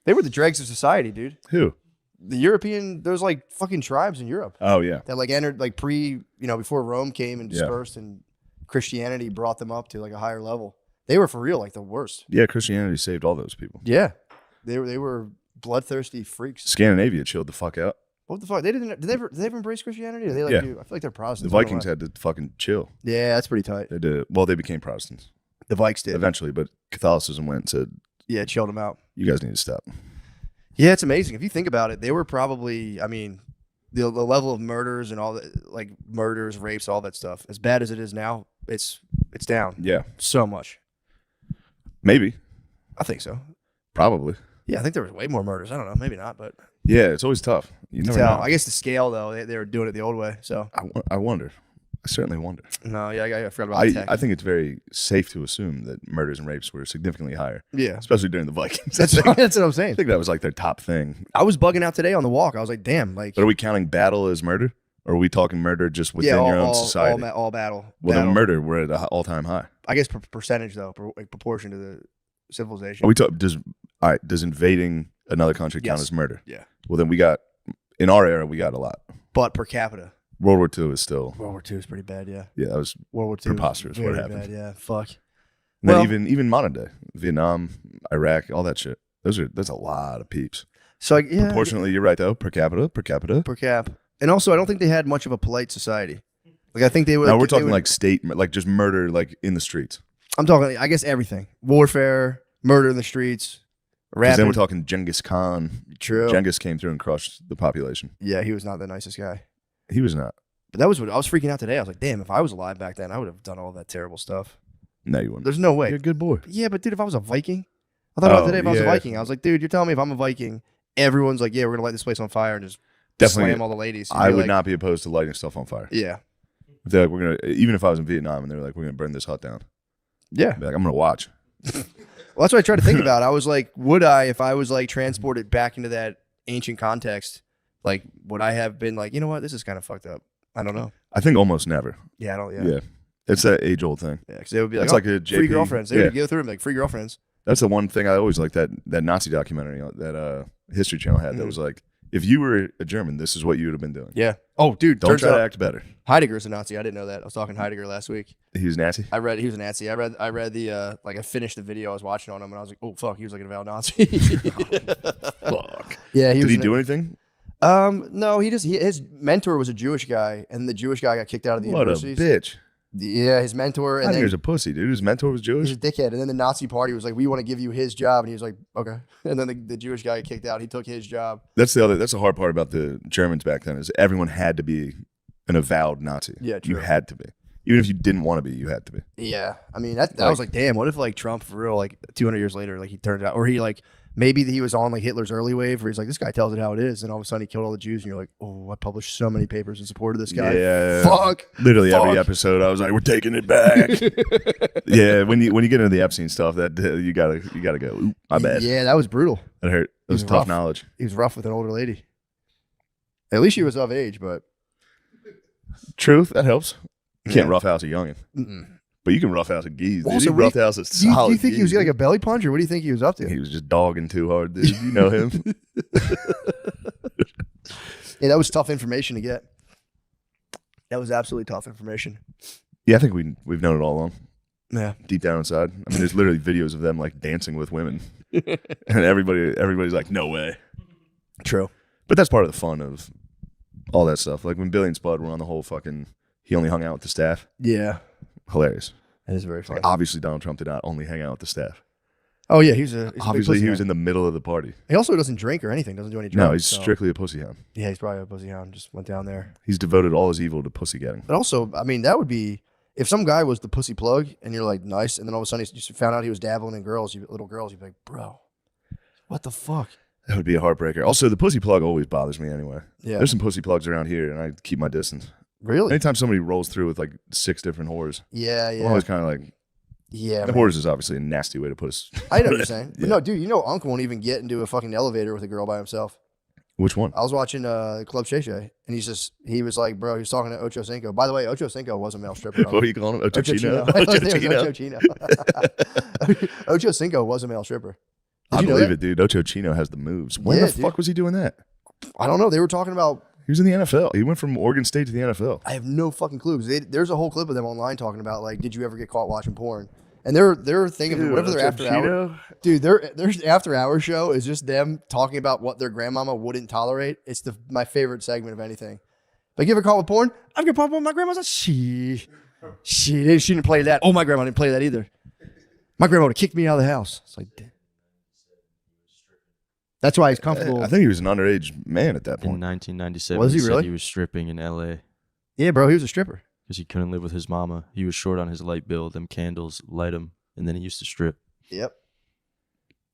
They were the dregs of society, dude. Who? The European, there's like fucking tribes in Europe Oh yeah. that like entered like before Rome came and dispersed and Christianity brought them up to like a higher level. They were for real like the worst. Yeah, Christianity saved all those people. Yeah. They were bloodthirsty freaks. Scandinavia chilled the fuck out. What the fuck? Did they ever embrace Christianity? Or they like Yeah. do? I feel like they're The Protestants. I don't know Vikings why. had to fucking chill. Yeah, that's pretty tight. They did. Well, they became Protestants The Vikes did. eventually, but Catholicism went and said, Yeah, chilled them out. "You guys need to stop." Yeah, it's amazing. If you think about it, they were probably, I mean, the level of murders and all that, like murders, rapes, all that stuff, as bad as it is now, it's down Yeah, so much. maybe, I think so. probably. Yeah, I think there was way more murders. I don't know, maybe not, but Yeah, it's always tough. You never know. I guess the scale though, they were doing it the old way. So I wonder. I certainly wonder. no, yeah, I forgot about the tech. I think it's very safe to assume that murders and rapes were significantly higher, Yeah, especially during the Vikings. that's I think, that's what I'm I saying. think that was like their top thing. I was bugging out today on the walk. I was like, damn, like But are we counting battle as murder? Or are we talking murder just within your own society? all battle. Well, battle. then murder, we're at an all-time high. I guess percentage though, like proportion to the civilization. Are we talking? Does invading another country count Yes. as murder? Yeah, Well, then we got in our era we got a lot. but per capita, World War II is still World War II is pretty bad. Yeah, that was World War II was preposterous what very happened. bad, yeah, fuck. And then Well- even modern day Vietnam, Iraq, all that shit. That's a lot of peeps. So yeah, Proportionately, you're right though. Per capita. per cap, and also I don't think they had much of a polite society. Like I think they would. Now we're they talking would- like state, like just murder, like in the streets. I'm talking. I guess everything: warfare, murder in the streets, Because rapping. then we're talking Genghis Khan. True. Genghis came through and crushed the population. Yeah, he was not the nicest guy. He was not. But that was what I was freaking out today. I was like, damn, if I was alive back then, I would have done all that terrible stuff. No, you wouldn't. There's no way. You're a good boy. Yeah, but dude, if I was a Viking, I thought about Oh, today if I was a yeah. Viking. I was like, dude, you're telling me if I'm a Viking, everyone's like, yeah, we're gonna light this place on fire and just Definitely. slam all the ladies. And I be would like, not be opposed to lighting stuff on fire. Yeah, If they're like, we're gonna, even if I was in Vietnam and they were like, we're gonna burn this hut down. yeah. I'd be like, I'm gonna watch. Well, that's what I tried to think about. I was like, would I, if I was like transported back into that ancient context, like, would I have been like, you know what, this is kind of fucked up? I don't know. I think almost never. Yeah, I don't. Yeah. It's that age old thing. Yeah, because they would be like, That's oh, like a JP. free girlfriends. They Yeah. would go through and be like, free girlfriends. That's the one thing I always liked, that Nazi documentary that History Channel had that was like, if you were a German, this is what you would have been doing. Yeah. Oh, dude, Don't turns try to out act better. Heidegger's a Nazi. I didn't know that. I was talking to Heidegger last week. He was Nazi. He was a Nazi. I read the like I finished the video I was watching on him and I was like, oh fuck, he was like an avowed Nazi. Fuck. Yeah, Did he do anything? No, his mentor was a Jewish guy, and the Jewish guy got kicked out of the What a universities. bitch. Yeah, his mentor, and then Heidegger's a pussy, dude. His mentor was he's Jewish. a dickhead. And then the Nazi party was like, we want to give you his job, and he was like, okay. And then the Jewish guy got kicked out. He took his job. That's the hard part about the Germans back then is everyone had to be an avowed Nazi. Yeah, You true. had to be. Even if you didn't want to be, you had to be. Yeah, I mean I was like, damn, what if like Trump for real, like 200 years later, like he turned out, or he like maybe he was on like Hitler's early wave, where he's like, this guy tells it how it is, and all of a sudden he killed all the Jews, and you're like, oh, I published so many papers in support of this guy. Yeah. Fuck. Literally Fuck. every episode, I was like, "We're taking it back." Yeah, when you get into the Epstein stuff, that you gotta go. Oop, my bad. Yeah, that was brutal. That hurt. That was was tough rough. knowledge. He was rough with an older lady. At least she was of age, but Truth, that helps. You can't Yeah. roughhouse a youngin, but you can roughhouse a geese. Dude. Also, He what do roughhouse a do you solid think he was geese, like a belly punch, or what do you think he was up to? dude. He was just dogging too hard, dude. You know him. Yeah, that was tough information to get. That was absolutely tough information. Yeah, I think we've known it all along, Yeah. deep down inside. I mean, there's literally videos of them like dancing with women, and everybody's like, "No way." True. But that's part of the fun of all that stuff. Like when Billy and Spud were on the whole fucking, he only hung out with the staff. Yeah. Hilarious. That is very funny. Like, obviously, Donald Trump did not only hang out with the staff. Oh yeah, he's a big Obviously, pussy he was hound. in the middle of the party. He also doesn't drink or anything. Doesn't do any drugs. No, he's so- strictly a pussy hound. Yeah, he's probably a pussy hound. Just went down there. He's devoted all his evil to pussy getting. But also, I mean, that would be if some guy was the pussy plug, and you're like nice, and then all of a sudden you just found out he was dabbling in little girls. You'd be like, bro, what the fuck? That would be a heartbreaker. Also, the pussy plug always bothers me anyway. Yeah. There's some pussy plugs around here, and I keep my distance. Really? Anytime somebody rolls through with like 6 different whores, Yeah, I'm yeah. always kind of like, Yeah, the man. whores is obviously a nasty way to put us. I know what you're saying. Yeah. But no, dude, you know Unc won't even get into a fucking elevator with a girl by himself. Which one? I was watching Club Shay Shay, and he was like, bro, he was talking to Ocho Cinco. By the way, Ocho Cinco was a male stripper. What are you calling him? Ocho Ochachino? Chino. I thought it was Ochachino? Ocho Chino. Ocho Cinco was a male stripper. Did I you know believe that? it, dude. Ochachino has the moves. When Yeah, the dude. fuck was he doing that? I don't know. They were talking about. He was in the NFL. He went from Oregon State to the NFL. I have no fucking clue. 'Cause there's a whole clip of them online talking about like, did you ever get caught watching porn? And their thing of whatever their after hour, dude, their after hour show is just them talking about what their grandmama wouldn't tolerate. It's my favorite segment of anything. Like, you ever caught with porn? I've got porn with my grandma's like, she didn't play that. Oh, my grandma didn't play that either. My grandma would have kicked me out of the house. It's like, that's why he's comfortable. I think he was an underage man at that In point. 1997, Was he said really? he was stripping in L.A. Yeah, bro, he was a stripper. because he couldn't live with his mama. He was short on his light bill. Them candles light him, and then he used to strip. Yep.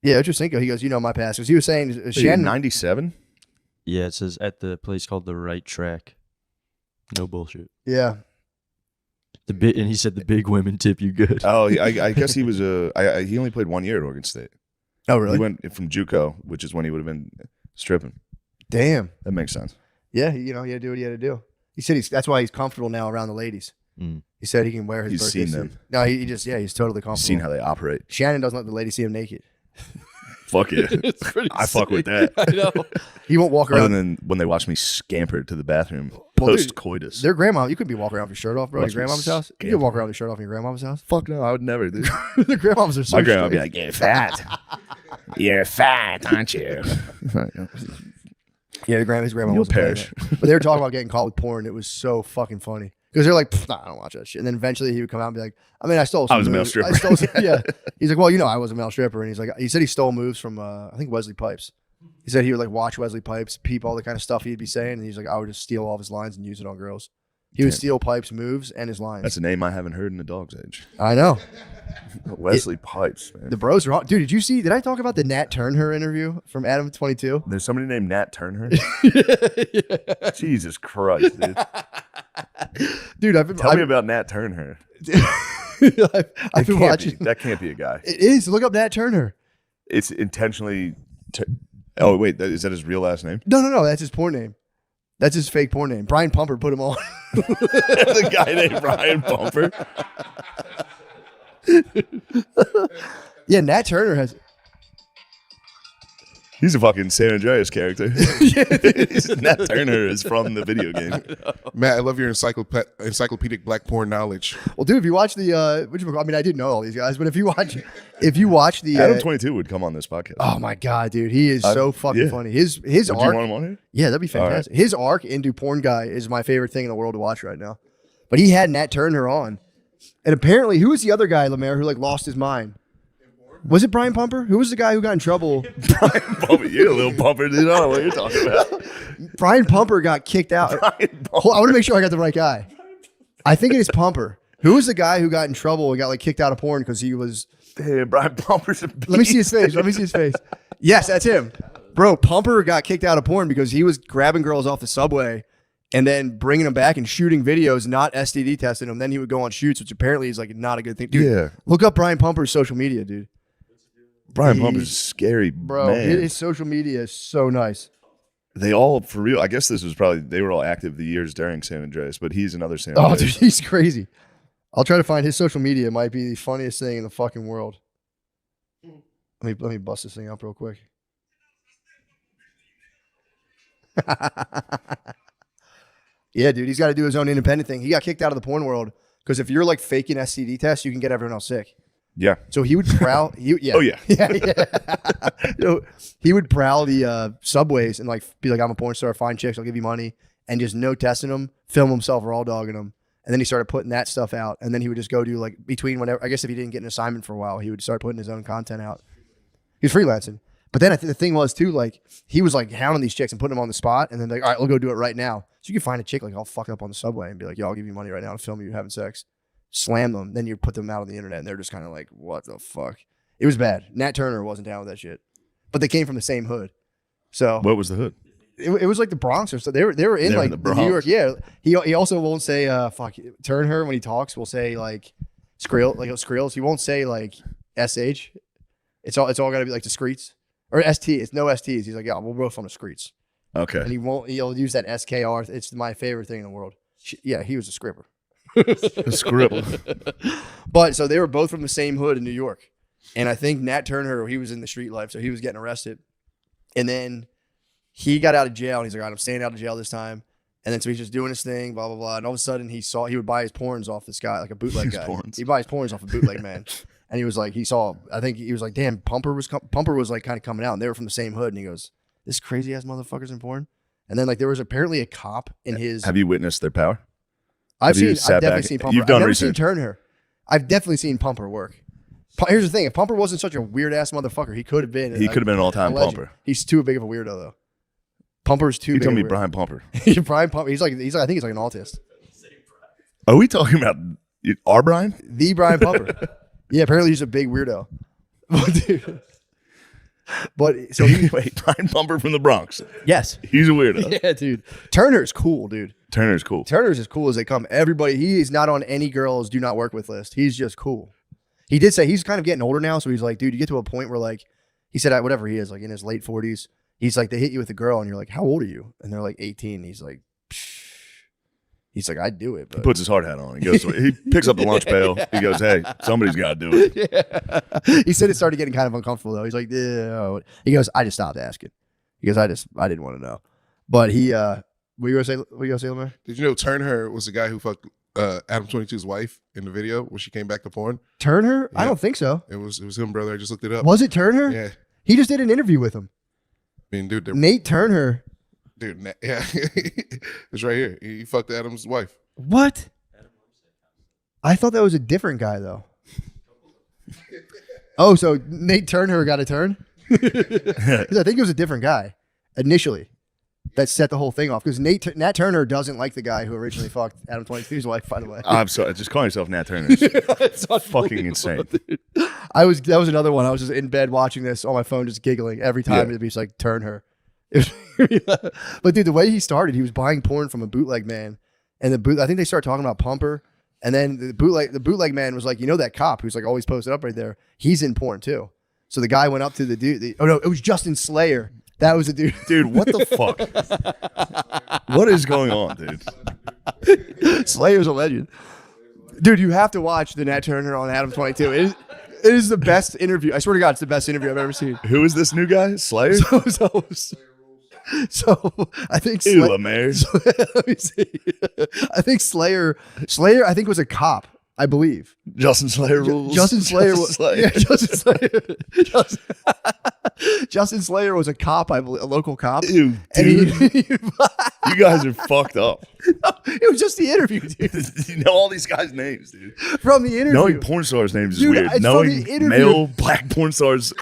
Yeah, Ocho Cinco, he goes, you know my past. Because he was saying, Shannon. 97? Yeah, it says at the place called the Right Track. No bullshit. Yeah. And he said the big women tip you good. Oh, I guess he was he only played 1 year at Oregon State. Oh, really? He went from JUCO, which is when he would have been stripping. Damn. That makes sense. Yeah, he had to do what he had to do. He said that's why he's comfortable now around the ladies. Mm. He said he can wear his He's birthday seen suit. them. No, he's totally comfortable. Seen how they operate. Shannon doesn't let the ladies see him naked. Fuck yeah. It's pretty I fuck with sick. that. I know. He won't walk Other around. than when they watch me scamper to the bathroom Well, dude, post coitus. Their grandma, you couldn't be walking around with your shirt off, bro. Your Watch me grandmama's house. You scamper. can walk around with your shirt off in your grandmama's house. Fuck no, I would never, dude. The grandmamas are so My grandma would be straight. like, "You're fat. You're fat, aren't you?" Yeah, his grandma You'll wasn't playing perish. that. But they were talking about getting caught with porn. It was so fucking funny. Because they're like, nah, I don't watch that shit. And then eventually he would come out and be like, I mean, I stole some I was a male moves. stripper. I stole some, yeah. He's like, well, I was a male stripper. And he's like, he said he stole moves from, I think, Wesley Pipes. He said he would like watch Wesley Pipes, peep all the kind of stuff he'd be saying. And he's like, I would just steal all of his lines and use it on girls. He would Damn. steal Pipes' moves and his lines. That's a name I haven't heard in a dog's age. I know. Wesley Pipes, man. The bros are all, dude, did I talk about the Nat Turner interview from Adam 22? There's somebody named Nat Turner. Jesus Christ, dude. Dude, I've been, Tell me about Nat Turner. I've been watching. That can't be a guy. It is. Look up Nat Turner. It's intentionally. Oh wait, is that his real last name? No. That's his porn name. That's his fake porn name. Brian Pumper put him on. The guy named Brian Bumper. Yeah, Nat Turner has. He's a fucking San Andreas character. Nat Turner is from the video game. Matt, I love your encyclopedic black porn knowledge. Well, dude, if you watch the, I mean, I didn't know all these guys, but if you watch the, Adam 22 would come on this podcast. oh my god, dude, he is so fucking yeah. funny. His Would you arc, want him on here? yeah, that'd be All right. fantastic. His arc into porn guy is my favorite thing in the world to watch right now. But he had Nat Turner on, and apparently, who was the other guy, Lemaire, who like lost his mind? Was it Brian Pumper? Who was the guy who got in trouble? Brian Bumper. You're a little bumper, dude. I don't know what you're talking about. Brian Pumper got kicked out. Brian Hold on, I want to make sure I got the right guy. I think it is Pumper. Who was the guy who got in trouble and got like kicked out of porn because he was? Damn, Brian Bumper's a beast. Let me see his face. Let me see his face. Yes, that's him, bro. Pumper got kicked out of porn because he was grabbing girls off the subway and then bringing them back and shooting videos, not STD testing them. Then he would go on shoots, which apparently is like not a good thing. Dude, Yeah. look up Brian Pumper's social media, dude. Brian Bumper's a scary Bro, man. his social media is so nice. They all, for real, I guess this was probably, they were all active the years during San Andreas, but he's another San Oh, Andreas. dude, he's crazy. I'll try to find his social media. It might be the funniest thing in the fucking world. Let me bust this thing up real quick. Yeah, dude, he's got to do his own independent thing. He got kicked out of the porn world because if you're like faking STD tests, you can get everyone else sick. Yeah. So he would prowl. Yeah. Oh, yeah. yeah. So he would prowl the subways and like be like, "I'm a porn star. Find chicks. I'll give you money." And just no testing them. Film himself raw dogging them. And then he started putting that stuff out. And then he would just go do like between whenever. I guess if he didn't get an assignment for a while, he would start putting his own content out. He was freelancing. But then I think the thing was too, like he was like hounding these chicks and putting them on the spot. And then like, all right, we'll go do it right now. So you could find a chick like all fucked up on the subway and be like, "Yo, I'll give you money right now to film you having sex." Slam them. Then you put them out on the internet and they're just kind of like, what the fuck? It was bad. Nat Turner wasn't down with that shit. But they came from the same hood. So What was the hood? it was like the Bronx or so. They were in They were like in the the New Bronx. York. Yeah. He also won't say turn her when he talks. Will say like skrills. He won't say like sh. It's all got to be like discreets or st. It's no STs. He's like, yeah, we're both on the streets. Okay. And he'll use that skr. It's my favorite thing in the world. Yeah, he was a scribber. The scribble. But so they were both from the same hood in New York. And I think Nat Turner, he was in the street life, so he was getting arrested. And then he got out of jail, and he's like, all right, I'm staying out of jail this time. And then so he's just doing his thing, blah, blah, blah. And all of a sudden he would buy his porns off this guy, like a bootleg His guy. porns. He'd buy his porns off a bootleg man. And he was like, I think he was like, damn, Pumper was like kind of coming out, and they were from the same hood. And he goes, this crazy ass motherfucker's in porn. And then like there was apparently a cop in his. Have you witnessed their power? I've you definitely back- seen Pumper. you've done I've never research. seen Turner. I've definitely seen Pumper work. Here's the thing: if Pumper wasn't such a weird ass motherfucker, he could have been. He could have been an all-time a legend. pumper. He's too big of a weirdo though. Pumper's too. You big told of me a weirdo. Brian Pumper. Brian Pumper. He's like I think he's like an autist. Are we talking about our Brian? The Brian Pumper. Yeah, apparently he's a big weirdo. Dude. But so he, Wait, Brian Pumper from the Bronx. yes, He's a weirdo. yeah, dude. Turner's cool, dude. Turner's cool. Turner's as cool as they come. Everybody, he is not on any girls do not work with list. He's just cool. He did say he's kind of getting older now, so he's like, dude, you get to a point where like he said whatever he is, like in his late 40s, he's like they hit you with a girl and you're like, how old are you? And they're like 18. He's like, psh. He's like, I'd do it, He but puts his hard hat on. He goes. He picks up the lunch pail. He goes, "Hey, somebody's got to do it." yeah. He said it started getting kind of uncomfortable though. He's like, yeah. He goes, I just stopped asking. He goes, I didn't want to know. But he what you gonna say, Lemire? Did you know Turner was the guy who fucked Adam 22's wife in the video when she came back to porn? Turner? I Yeah. don't think so. It was him, brother. I just looked it up. Was it Turner? Yeah. He just did an interview with him. I mean, dude, Nate Turner. yeah. It's right here. He fucked Adam's wife. What? I thought that was a different guy though. Oh, so Nate Turner got a turn? 'Cause I think it was a different guy initially that set the whole thing off. Because Nat Turner doesn't like the guy who originally fucked Adam 22's wife, by the way. I'm sorry. Just calling yourself Nat Turner is It's fucking insane. that was another one. I was just in bed watching this on my phone, just giggling every time. Yeah. It'd be just like turn her. But dude, the way he started, he was buying porn from a bootleg man, and I think they started talking about Pumper, and then the bootleg man was like, you know that cop who's like always posted up right there, he's in porn too. So the guy went up to the dude. Oh no, it was Justin Slayer. That was the dude. Dude, what the fuck? What is going on, dude? Slayer's a legend. Dude, you have to watch the Nat Turner on Adam 22. It is the best interview. I swear to God, it's the best interview I've ever seen. Who is this new guy? Slayer? So I think Ew, Lemaire. let me see. I think Slayer, I think was a cop, I believe. Justin Slayer rules. Justin Slayer Justin was Slayer. yeah, Justin Slayer. Justin Slayer was a cop, I believe, a local cop. Ew, And dude. he, You guys are fucked up. it was just the interview, dude. You know all these guys' names, dude. From the interview. Knowing porn stars' names is Dude, weird. it's from Knowing the interview. male black porn stars,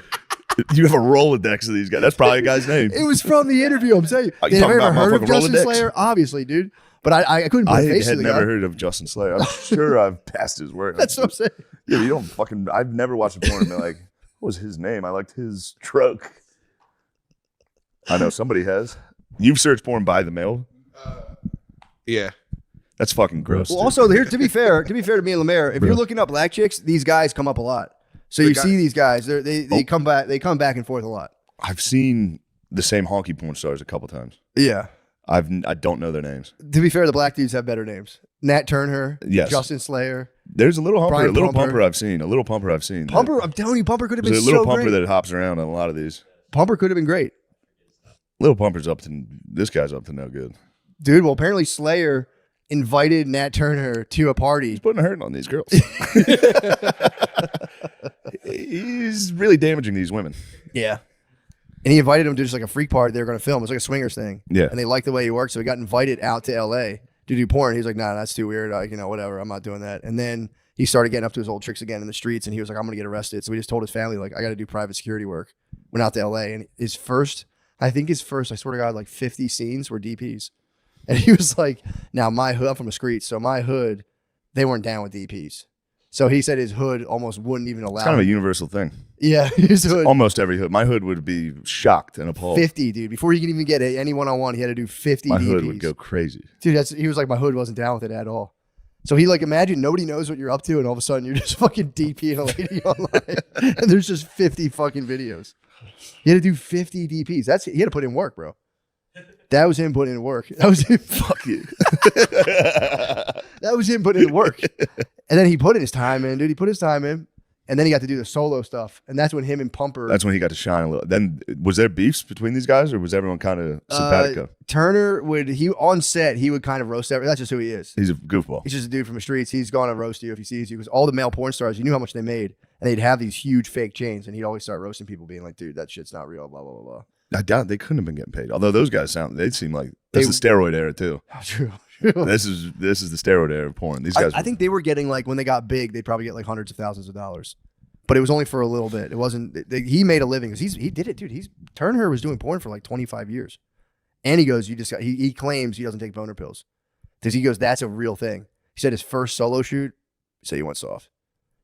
you have a Rolodex of these guys. That's probably a guy's name. It was from the interview. I'm saying. Are you They talking never about heard of motherfucking Justin Rolodex? Slayer, obviously, dude. But I couldn't put I a face to had the never guy. heard of Justin Slayer. I'm sure I've passed his word. That's what I'm saying. Yeah, you don't fucking. I've never watched a porn and been like, what was his name? I liked his truck. I know somebody has. You've searched porn by the mail. Yeah. That's fucking gross. Well, dude. also here to be fair to me and Lemaire, if you're looking up black chicks, these guys come up a lot. So you see these guys, they come back and forth a lot. I've seen the same honky porn stars a couple times. Yeah. I don't know their names. To be fair, the black dudes have better names. Nat Turner, Yes. Justin Slayer, There's a little humper, Brian a little Pumper. pumper I've seen. A little pumper I've seen. Pumper. I'm telling you, Pumper could have been There's a little so pumper great. that hops around on a lot of these. Pumper could have been great, Little pumper's up to this guy's up to no good. dude. Well, apparently Slayer invited Nat Turner to a party. He's putting a hurt on these girls. He's really damaging these women. Yeah. And he invited him to just like a freak party they were going to film. It was like a swingers thing. Yeah. And they liked the way he worked, so he got invited out to L.A. to do porn. He's like, nah, that's too weird. Like, whatever. I'm not doing that. And then he started getting up to his old tricks again in the streets, and he was like, I'm going to get arrested. So he just told his family, like, I got to do private security work. Went out to L.A. And his first, I swear to God, like 50 scenes were DPs. And he was like, now my hood, I'm from the streets, so my hood, they weren't down with DPs. So he said his hood almost wouldn't even allow It's kind of a him. universal thing. Yeah, his hood. Almost every hood. My hood would be shocked and appalled. 50, dude. Before he could even get any one-on-one, he had to do 50 My DPs. hood would go crazy. Dude, he was like, my hood wasn't down with it at all. So he like, imagine nobody knows what you're up to, and all of a sudden you're just fucking DPing a lady online, and there's just 50 fucking videos. He had to do 50 DPs. He had to put in work, bro. That was him putting in work. That was him. Fuck you. That was him putting in work. And then he put his time in, dude. He put his time in. And then he got to do the solo stuff. And that's when him and Pumper. That's when he got to shine a little. Then was there beefs between these guys, or was everyone kind of simpatico? Turner on set, he would kind of roast everyone. That's just who he is. He's a goofball. He's just a dude from the streets. He's going to roast you if he sees you. Because all the male porn stars, you knew how much they made. And they'd have these huge fake chains. And he'd always start roasting people, being like, dude, that shit's not real, blah, blah, blah, blah. I doubt they couldn't have been getting paid. Although those guys they seem like that's the steroid era too. True. This is the steroid era of porn. These guys. I think they were getting like, when they got big, they'd probably get like hundreds of thousands of dollars. But it was only for a little bit. It wasn't. He made a living because he did it, dude. Turner was doing porn for like 25 years, and he goes, he claims he doesn't take boner pills because he goes, that's a real thing. He said his first solo shoot, he went soft.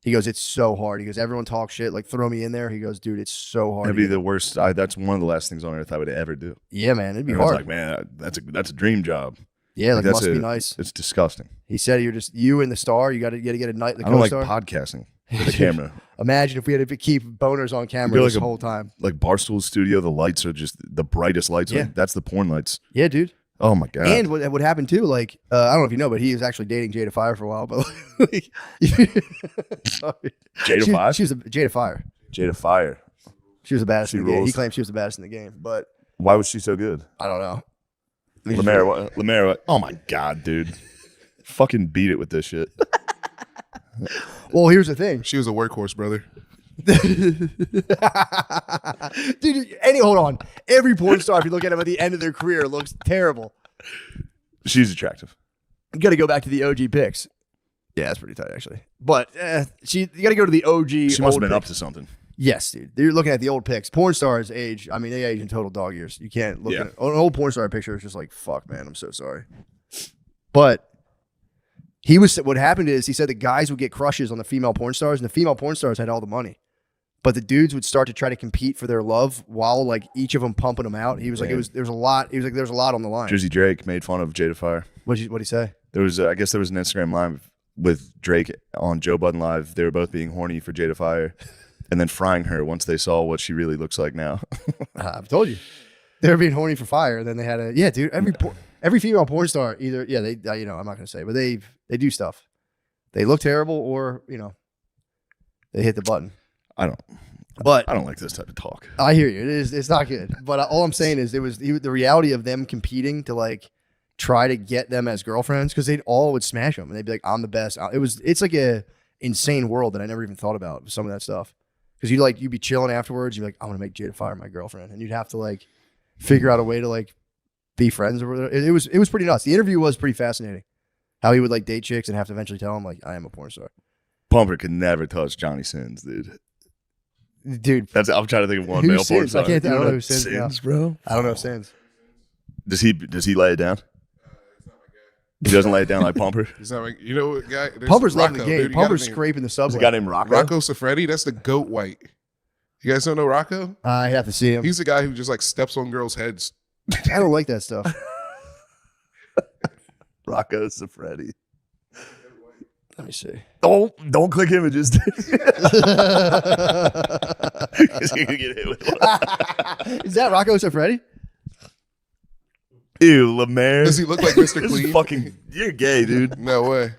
He goes, it's so hard. He goes, everyone talks shit, like throw me in there. He goes, dude, it's so hard. That'd be the worst. That's one of the last things on earth I would ever do. Yeah, man, it'd be Everyone's hard. like, man, that's a dream job. Yeah, like that's must be nice. It's disgusting. He said you and the star. You got to get a night. The I don't like co-star. podcasting with the camera. Imagine if we had to keep boners on camera You're this like whole time. Like Barstool Studio, the lights are just the brightest lights. Yeah. That's the porn lights. Yeah, dude. Oh my god! And what happened too? Like I don't know if you know, but he was actually dating Jada Fire for a while. But like, Jada Fire? She was Jada Fire. Jada Fire. She was the baddest She in the game. He rules. claimed she was the baddest in the game, but Why was she so good? I don't know. Lemaire. Oh my god, dude! Fucking beat it with this shit. Well, here's the thing, She was a workhorse, brother. dude. Hold on. Every porn star, if you look at them at the end of their career, looks terrible. She's attractive. You got to go back to the OG pics. Yeah, that's pretty tight actually. But you got to go to the OG. She must have been up to something. Yes, dude. You're looking at the old pics. Porn stars age. I mean, they age in total dog years. You can't look at an old porn star picture. It's just like, fuck, man. I'm so sorry. But what happened is he said the guys would get crushes on the female porn stars, and the female porn stars had all the money. But the dudes would start to try to compete for their love while like each of them pumping them out. He was like, there's a lot. He was like, there's a lot on the line. Jersey Drake made fun of Jada Fire. What'd he say? There was, I guess, there was an Instagram live with Drake on Joe Budden Live. They were both being horny for Jada Fire, and then frying her once they saw what she really looks like now. I've told you, they were being horny for fire. Then they had dude. Every female porn star either they I'm not gonna say, but they do stuff. They look terrible, or they hit the button. I don't like this type of talk. I hear you. It's not good. But all I'm saying is the reality of them competing to like try to get them as girlfriends, because they'd all would smash them and they'd be like, I'm the best. It's like a insane world that I never even thought about, some of that stuff. Because you'd be chilling afterwards, you'd be like, I'm gonna make Jada Fire my girlfriend, and you'd have to like figure out a way to like be friends or whatever. It was pretty nuts. The interview was pretty fascinating. How he would like date chicks and have to eventually tell them like, I am a porn star. Pumper could never touch Johnny Sins, dude. Dude, I'm trying to think of one who male porn Sins? star. I don't know who Sins, Sins, bro. I don't know Sins. Does he lay it down? He doesn't lay it down like Pumper. He's not like, you know what, guy? There's Pumper's loving the Rocco, game. dude. You gotta Pumper's name- scraping the There's a subway. guy named Rocco. Rocco Siffredi. That's the goat white. You guys don't know Rocco? I have to see him. He's the guy who just like steps on girls' heads. I don't like that stuff. Rocco Siffredi. Let me see. Don't click images. 'Cause you're gonna get hit with one. Is that Rocco Siffredi? Ew, Lemaire. Does he look like Mr. This is Clean? fucking. You're gay, dude. No way.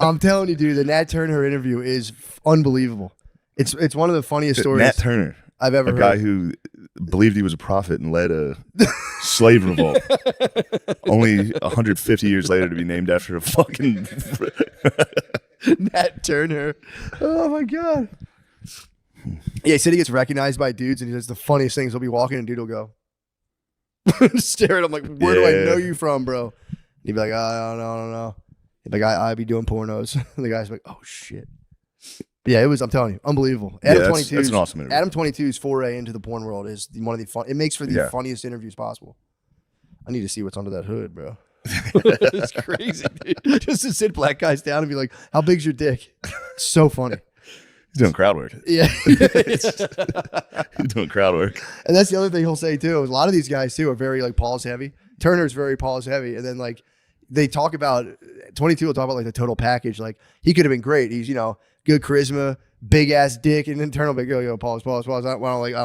I'm telling you, dude, the Nat Turner interview is unbelievable. It's one of the funniest stories Nat Turner, I've ever a heard. guy who believed he was a prophet and led a slave revolt. Only 150 years later to be named after a fucking. Nat Turner. Oh my god. Yeah, he said he gets recognized by dudes, and he does the funniest things. He'll be walking, and dude will go stare at him like, "Where do I Yeah. know you from, bro?" And he'd be like, I don't know." He'd be like, I be doing pornos. And the guy's like, "Oh shit." Yeah, it was. I'm telling you, unbelievable. Yeah, Adam that's 22. an awesome interview. Adam 22's foray into the porn world is one of the fun. It makes for the Yeah. funniest interviews possible. I need to see what's under that hood, bro. It's crazy, dude. Just to sit black guys down and be like, "How big's your dick?" So funny. He's doing crowd work. Yeah. He's doing crowd work. And that's the other thing he'll say too. A lot of these guys too are very like pause heavy. Turner's very pause heavy, and then like they talk about 22 will talk about like the total package. Like he could have been great. He's good charisma, big ass dick, and then Turner will be like, yo, pause. I don't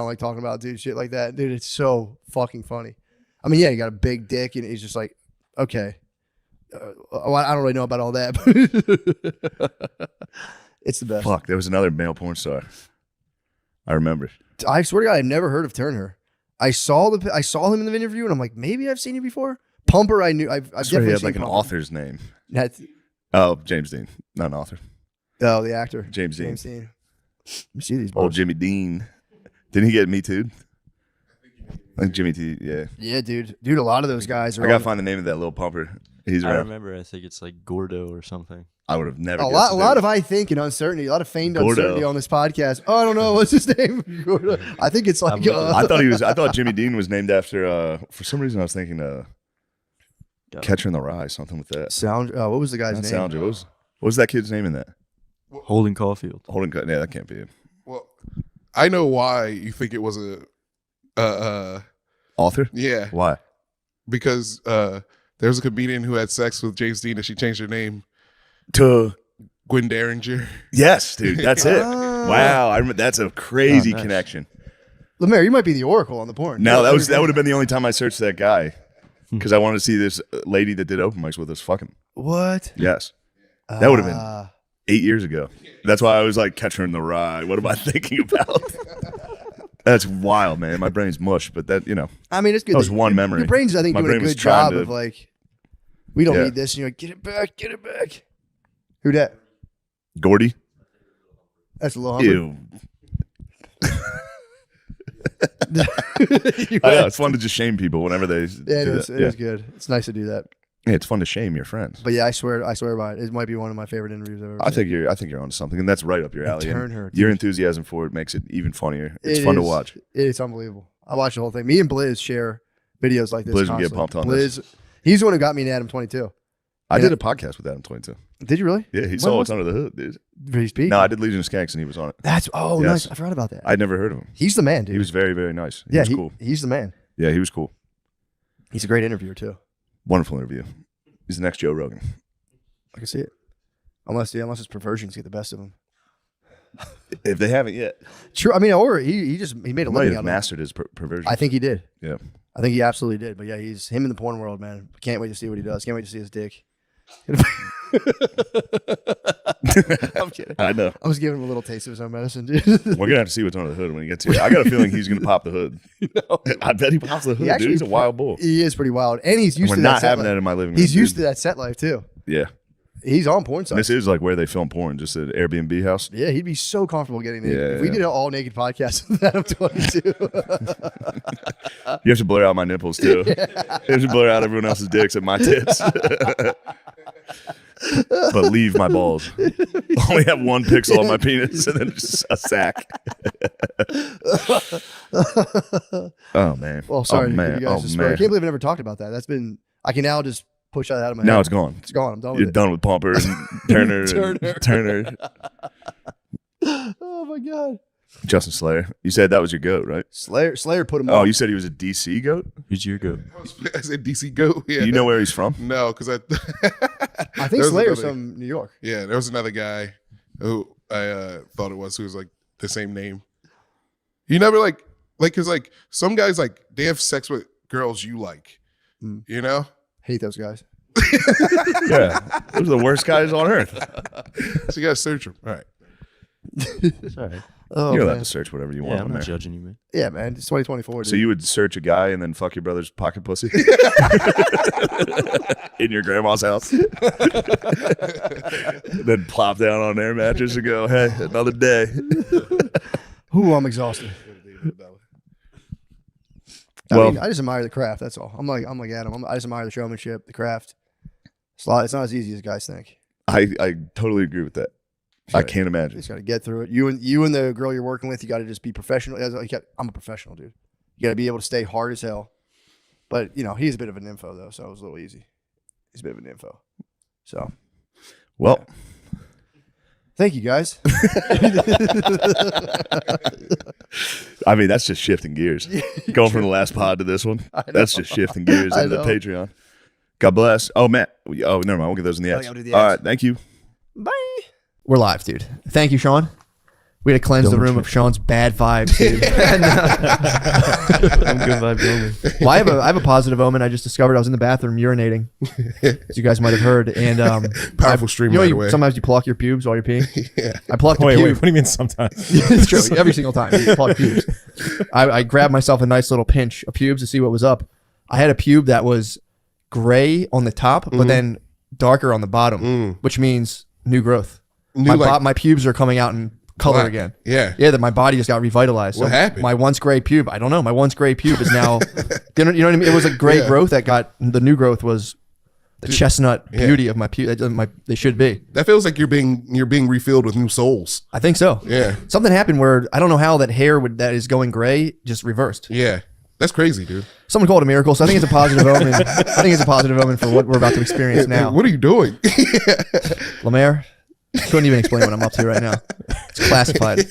like talking about dude shit like that, dude. It's so fucking funny. I mean, yeah, you got a big dick, and he's just like, okay, I don't really know about all that, but it's the best. Fuck, there was another male porn star. I remember. I swear to God, I've never heard of Turner. I saw him in the interview, and I'm like, maybe I've seen him before. Pumper, I knew. I've I swear definitely he had seen like an Pumper. author's name. That's, Oh, James Dean, not an author. oh, the actor. James Dean. Let me see these. Old Boys. Jimmy Dean. Didn't he get Me Too? I think Jimmy T. Yeah. Yeah, dude. A lot of those guys are. I gotta find the name of that little pumper. He's I around. remember. I think it's like Gordo or something. I would have never. A guessed lot it. of I think and uncertainty, a lot of feigned Gordo. uncertainty on this podcast. Oh, I don't know what's his name. Gordo. I think it's like I thought Jimmy Dean was named after. For some reason, I was thinking Catcher in the Rye, something with that. Sound. What was the guy's Not name? Sounder. What was that kid's name in that? Holden Caulfield. Holden. Yeah, that can't be it. Well, I know why you think it was a Author? yeah, Why? because there was a comedian who had sex with James Dean and she changed her name, To Gwen Derringer. yes, dude. That's it. Ah. Wow, I remember. That's a crazy Oh, nice. connection. Lemaire, you might be the oracle on the porn. No, that would have been the only time I searched that guy because I wanted to see this lady that did open mics with us. Fucking What? yes, that would have been Ah. 8 years ago. That's why I was like, Catcher in the Rye. What am I thinking about? That's wild, man. My brain's mush, but that I mean, it's good. That was one memory. Your brain's, I think, My doing a brain was good job trying to- of like, we don't Yeah. need this. And you're like, get it back. Who that? Gordy. That's a little humble. Ew. I know, it's fun to just shame people whenever they Yeah, it do is. that. It is good. It's nice to do that. Yeah, it's fun to shame your friends. But yeah, I swear by it. It might be one of my favorite interviews I've ever I seen. think you're onto something, and that's right up your alley. and Turn her, your dude. enthusiasm for it makes it even funnier. It's It fun to is. watch. It's unbelievable. I watch the whole thing. Me and Blizz share videos like this. Blizz would get constantly. pumped on Blizz, he's the one who got me into Adam 22. I Yeah. did a podcast with Adam 22. Did you really? Yeah, he When saw was what's under the hood, dude. Did he speak? No, I did Legion of Skanks, and he was on it. That's Yes. nice. I forgot about that. I'd never heard of him. He's the man, dude. He was very, very nice. He yeah, was cool. he's the man. Yeah, he was cool. He's a great interviewer too. Wonderful interview. He's the next Joe Rogan. I can see it. Unless his perversions get the best of him. If they haven't yet, True. I mean, or he made a he might living have out of it. mastered his perversion. I think he did. Yeah. I think he absolutely did. But yeah, he's him in the porn world, man. Can't wait to see what he does. Can't wait to see his dick. I'm kidding. I know. I was giving him a little taste of his own medicine, dude. We're gonna have to see what's under the hood when he gets here. I got a feeling he's gonna pop the hood. I bet he pops the hood, actually dude. He's a wild bull. He is pretty wild, and he's used We're to not that set having life. that in my living room. He's used dude. to that set life too. Yeah. He's on porn And sites. this is like where they film porn, just an Airbnb house. Yeah, he'd be so comfortable getting naked. Yeah, If we yeah. did an all naked podcast with Adam 22. You have to blur out my nipples too. You have to blur out everyone else's dicks and my tits. But leave my balls. Only have one pixel on my penis and then just a sack. Oh man. Well, sorry Oh to man. give you guys Oh a spur. I man. can't believe I never talked about that. That's been. I can now just push that out of my Now head. it's gone. It's gone. I'm done with You're it. done with Pumper and Turner. and Turner. Oh my god. Justin Slayer. You said that was your goat, right? Slayer put him Oh, on. you said he was a DC goat? Who's your goat? I said DC Go. Yeah. Do you know where he's from? No, because I there think was Slayer's another- from New York. Yeah, there was another guy who I thought it was who was like the same name. You never like because like some guys like they have sex with girls you like, Mm. you know. Hate those guys. Yeah. Those are the worst guys on earth. So you gotta search them. All right. It's all right. Oh, You're allowed man. to search whatever you Yeah, want I'm on not there. judging you, man. Yeah, man. It's 2024. So dude. you would search a guy and then fuck your brother's pocket pussy in your grandma's house, then plop down on their mattress and go, "Hey, another day." Ooh, I'm exhausted. Well- I just admire the craft. That's all. I'm like Adam. I just admire the showmanship, the craft. It's not as easy as guys think. I totally agree with that. I can't You imagine. just got to get through it. You and the girl you're working with, you got to just be professional. I'm a professional, dude. You got to be able to stay hard as hell. But he's a bit of an info though, so it was a little easy. he's a bit of an info. So, Well, thank you guys. I mean, that's just shifting gears. Going from the last pod to this one. That's just shifting gears I into the know. Patreon. God bless. Oh, Matt. Oh, never mind. We'll get those in the ads. I'll do the All ads. right. Thank you. Bye. We're live, dude. Thank you, Sean. We had to cleanse the room of Sean's bad vibes, dude. I'm good vibes only. Well, I have a positive omen. I just discovered I was in the bathroom urinating, as you guys might have heard. And Powerful stream, you know, by the way. sometimes you pluck your pubes while you're peeing. Yeah. I plucked a Wait, pube. what do you mean sometimes? It's true. Every single time you pluck pubes. I grabbed myself a nice little pinch of pubes to see what was up. I had a pube that was gray on the top, but then darker on the bottom, which means new growth. New, like, My pubes are coming out in color black. again. Yeah. Yeah, that my body just got revitalized. What happened? My once gray pube, I don't know. My once gray pube is now, you know what I mean? It was a gray Yeah. growth that got, the new growth was the chestnut beauty of my pube. They should be. That feels like you're being refilled with new souls. I think so. Yeah. Something happened where I don't know how that hair that is going gray just reversed. Yeah. That's crazy, dude. Someone called it a miracle, so I think it's a positive omen. I think it's a positive omen for what we're about to experience Hey, now. what are you doing? Lemaire, couldn't even explain what I'm up to right now. It's classified,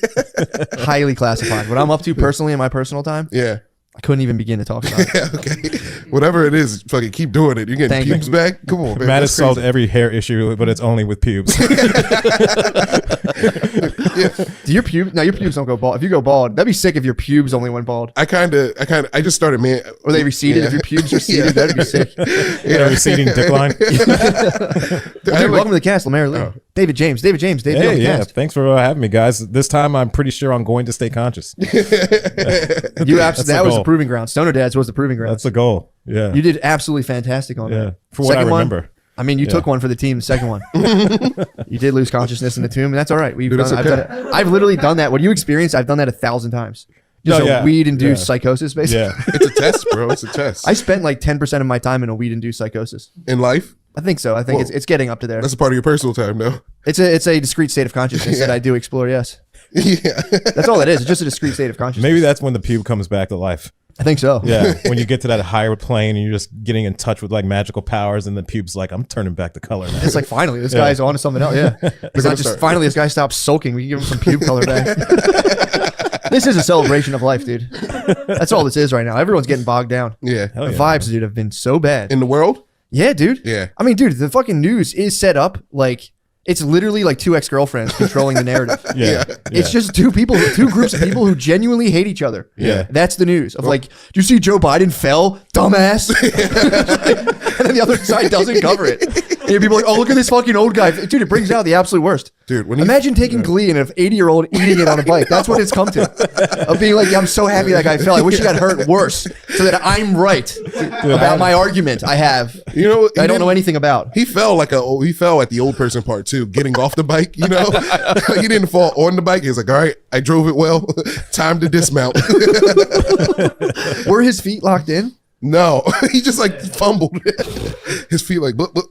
highly classified. What I'm up to personally in my personal time, Yeah. I couldn't even begin to talk about it. Yeah, okay. Whatever it is, fucking keep doing it. You're getting Thank you. pubes back? Come on, man. Matt has That's solved crazy. every hair issue, but it's only with pubes. Do your pubes? No, your pubes don't go bald. If you go bald, that'd be sick if your pubes only went bald. I just started, man. Or they receded. Yeah. If your pubes receded, Yeah. that'd be sick. Yeah, receding dick line. Dude, welcome to the cast, Lemaire Lee. David James. David on Hey, the yeah. cast. Thanks for having me, guys. This time, I'm pretty sure I'm going to stay conscious. That the was the goal. proving ground. Stoner Dads was the proving ground. That's the goal. Yeah. You did absolutely fantastic on Yeah. that. For what I Second one, remember. I mean, you took one for the team. The second one, you did lose consciousness in the tomb, and that's all right. that's I've done it. I've literally done that. What you experienced, I've done that 1,000 times. Just Oh, a yeah. weed-induced Yeah. psychosis, basically. Yeah. It's a test, bro. It's a test. I spent like 10% of my time in a weed-induced psychosis. In life, I think so. I think Whoa. it's getting up to there. that's a part of your personal time, though. It's a discrete state of consciousness that I do explore. Yes, Yeah. that's all it is. It's just a discrete state of consciousness. Maybe that's when the pube comes back to life. I think so. Yeah. When you get to that higher plane and you're just getting in touch with like magical powers, and the pube's like, I'm turning back the color now. It's like finally this guy's on to something else. Yeah, it's not just start. finally this guy stops sulking. We can give him some pube color back. This is a celebration of life, dude. That's all this is right now. Everyone's getting bogged down. Yeah. Hell The yeah. vibes, dude, have been so bad. In the world? Yeah, dude. Yeah. I mean, dude, the fucking news is set up like it's literally like two ex-girlfriends controlling the narrative. Yeah. It's just two groups of people who genuinely hate each other. Yeah. That's the news of like, do you see Joe Biden fell, dumbass? And then the other side doesn't cover it. And people are like, oh, look at this fucking old guy. Dude, it brings out the absolute worst. Dude, when you- imagine taking glee in an 80-year-old eating it on a bike. That's what it's come to. Of being like, yeah, I'm so happy that guy fell. I wish he got hurt worse so that I'm right about my argument I have. You know, I don't know anything about. He fell at the old person part too, getting off the bike. You know, he didn't fall on the bike. He's like, all right, I drove it well. Time to dismount. Were his feet locked in? No, he just like fumbled. His feet like, blip, blip.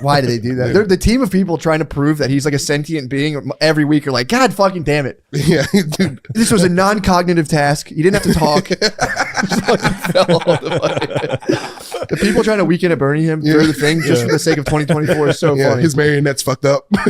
Why do they do that? They're the team of people trying to prove that he's like a sentient being every week are like, God fucking damn it. Yeah, dude. This was a non-cognitive task. You didn't have to talk. Just fucking fell off the fucking- The people trying to weekend at Bernie him through the thing just for the sake of 2024 is so Yeah, funny. his marionette's fucked up. But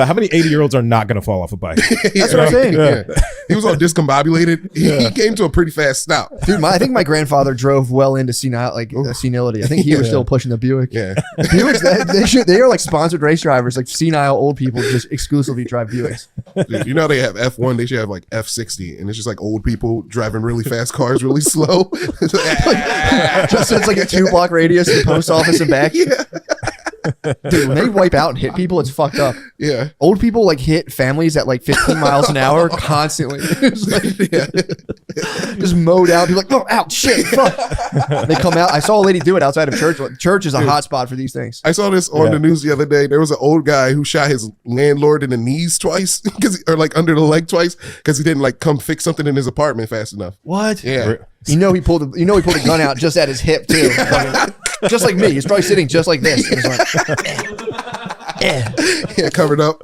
how many 80-year-olds are not going to fall off a bike? That's what I'm saying. Yeah. He was all discombobulated. He came to a pretty fast stop. Dude, I think my grandfather drove well into senility. I think he was still pushing the Buick. Yeah. Buicks, they are like sponsored race drivers. Like senile old people just exclusively drive Buicks. Dude, you know they have F1, they should have like F60, and it's just like old people driving really fast cars really slow. Just so it's like a 2-block radius to the post office and back. Yeah. Dude, when they wipe out and hit people, it's fucked up. Yeah. Old people like hit families at like 15 miles an hour constantly. It's like, just mow down. People like, oh, ouch, shit, fuck. They come out. I saw a lady do it outside of church. Church is a hot spot for these things. I saw this on the news the other day. There was an old guy who shot his landlord in the knees twice, or like under the leg twice, because he didn't like come fix something in his apartment fast enough. What? Yeah. He pulled a gun out just at his hip too. Just like me. He's probably sitting just like this. And just like, Yeah, covered up.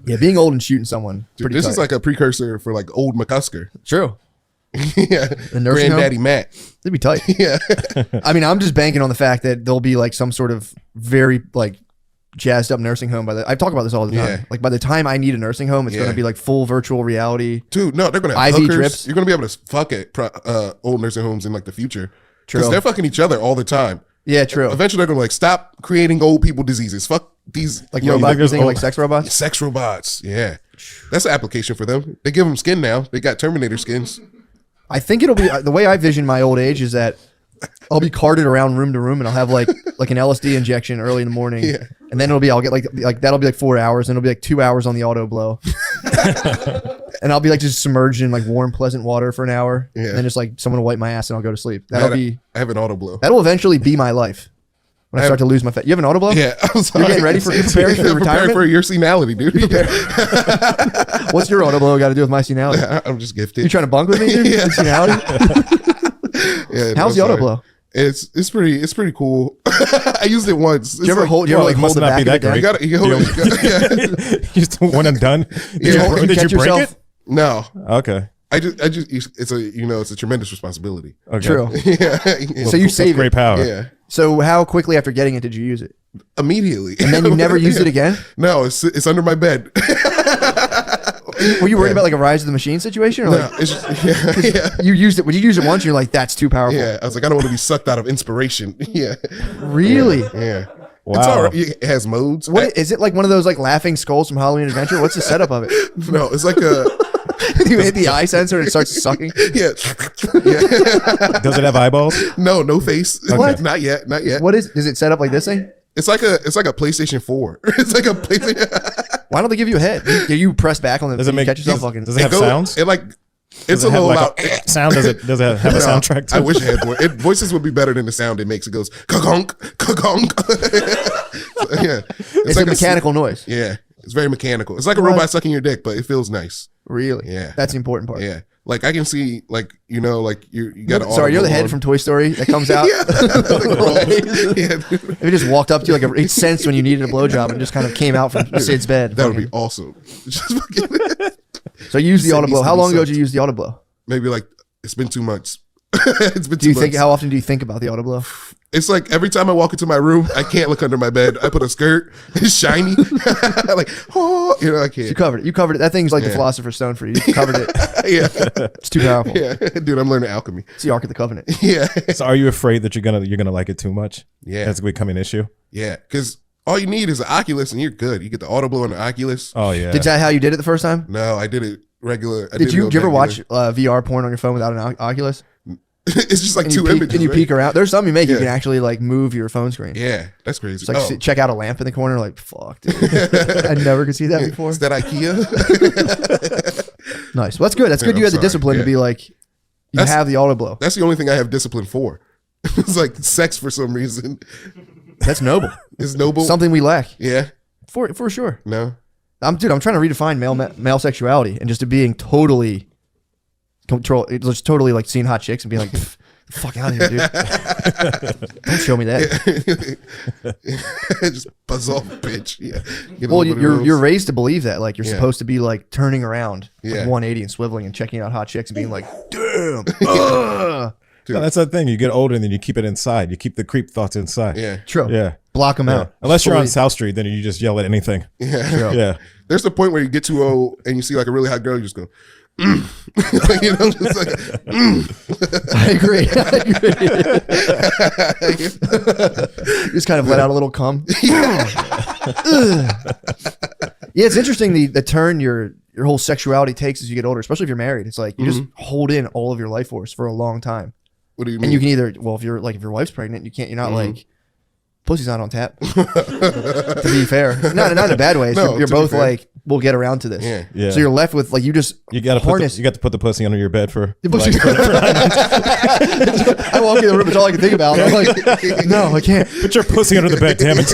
yeah, being old and shooting someone. Dude, Pretty this tight. is like a precursor for like old McCusker. True. Yeah, The nursing home? Granddaddy Matt. It'd be tight. Yeah, I mean, I'm just banking on the fact that there'll be like some sort of very like jazzed up nursing home I talk about this all the time. Yeah. Like by the time I need a nursing home, it's Yeah. going to be like full virtual reality. dude. No, they're gonna have IV hookers. drips. You're gonna be able to fuck at old nursing homes in like the future because True. they're fucking each other all the time. Yeah, true. Eventually, they're gonna like stop creating old people diseases. Fuck these Like Yo, robots, like you're there's thinking old- like sex robots. sex robots. Yeah, that's an application for them. They give them skin now. They got Terminator skins. I think it'll be the way I vision my old age is that I'll be carted around room to room and I'll have like an LSD injection early in the morning. Yeah. And then I'll get like that'll be like 4 hours and it'll be like 2 hours on the auto blow. And I'll be like just submerged in like warm, pleasant water for an hour. Yeah. And then just like someone will wipe my ass and I'll go to sleep. I have an auto blow. That'll eventually be my life. When I start to lose my fat. You have an auto blow? Yeah, I'm sorry. You're getting ready for you're preparing for your Preparing retirement? for your senility, dude. What's your auto blow got to do with my senility? I'm just gifted. You trying to bunk with me, dude? Yeah. Senility? Yeah, How's the auto blow? It's pretty cool. I used it once. Do you ever hold? You ever well, like it hold must the not back be of it that down? You got to. You hold it. Yeah. You just one and done. Did Yeah. you, did Catch you break yourself? it? No, Okay. I just it's a tremendous responsibility. Okay. True. Yeah. So you save Great it. power. Yeah. So how quickly after getting it did you use it? Immediately. And then you never used it again? No, it's under my bed. Were you worried about like a rise of the machine situation? Or No, like it's just, yeah. you used it? Would you use it once? And you're like, that's too powerful. Yeah, I was like, I don't want to be sucked out of inspiration. Yeah, Really? yeah. Wow. It's all right. It has modes. What is it like? One of those like laughing skulls from Halloween Adventure? What's the setup of it? No, it's like a You hit the eye sensor and it starts sucking. yeah. Yeah. Does it have eyeballs? No face. What? Not yet. Not yet. What is? Does it set up like this thing? It's like a PlayStation 4. It's like a PlayStation. Why don't they give you a head? Do you press back on the? Does it you make? catch yourself fucking? Does it have sounds? It like it's Does a it have little like loud. a sound? Does it have a No, soundtrack too? I wish it had more. Voices would be better than the sound it makes. It goes ka-gonk, ka-gonk. Yeah, It's like a mechanical noise. Yeah, it's very mechanical. It's like a What? robot sucking your dick, but it feels nice. Really? Yeah. That's the important part. Yeah, like I can see, like like you got. Sorry, you're the head from Toy Story that comes out. Yeah, dude. If it just walked up to you like it sensed when you needed a blowjob and just kind of came out from Sid's bed. that would be Fucking- awesome. Just fucking, So you used the Sid auto needs blow. to How be long ago sucked. did you use the auto blow? maybe like it's been 2 months. It's been Do you 2 think? months. How often do you think about the auto blow? It's like every time I walk into my room, I can't look under my bed. I put a skirt, it's shiny. Like, oh, I You can't. covered it. You covered it. That thing's like the Yeah. Philosopher's Stone for you. You covered it. Yeah, It's too powerful. yeah, dude, I'm learning alchemy. It's the Ark of the Covenant. Yeah, So are you afraid that you're gonna like it too much? Yeah. That's gonna become an issue. yeah, because all you need is an Oculus and you're good. You get the auto blow and the Oculus. Oh yeah. Did that how you did it the first time? No, I did it regular. Did you ever watch VR porn on your phone without an Oculus? It's just like And two you peek, images. and you right? peek around. There's some you make you Yeah. can actually like move your phone screen. Yeah, that's crazy. It's like Oh. check out a lamp in the corner. Like fuck, dude. I never could see that before. Is that IKEA? Nice. Well, that's good. That's good. Yeah, You I'm had the sorry. discipline to Yeah. be like, you That's- have the auto blow. That's the only thing I have discipline for. It's like sex for some reason. That's noble. It's noble. Something we lack Yeah. for sure. No. I'm trying to redefine male sexuality and just to being totally just totally like seeing hot chicks and being like, "Pff, the fuck out of here, dude. Don't show me that. Just buzz off, bitch. Yeah. Get a Well, little bit of you're those. raised to believe that like you're Yeah. supposed to be like turning around like Yeah. 180 and swiveling and checking out hot chicks and being like, damn. ugh." No, that's the thing. You get older and then you keep it inside. You keep the creep thoughts inside. Yeah. True. Yeah. Block them Yeah. out. Unless you're on Fully- South Street, then you just yell at anything. Yeah. Yeah. There's the point where you get too old and you see like a really hot girl, you just go, just like, I agree. Just kind of let out a little cum. Yeah, it's interesting the turn your whole sexuality takes as you get older, especially if you're married. It's like you just hold in all of your life force for a long time. What do you mean? And you can either, if your wife's pregnant, you're not like, pussy's not on tap. To be fair. Not in a bad way. No, You're to be both fair. like, we'll get around to this. Yeah. Yeah. So you're left with like, you just You got to harness. you got to put the pussy under your bed for. I walk in the room, it's all I can think about. I'm like, no, I can't. Put your pussy under the bed, damn it.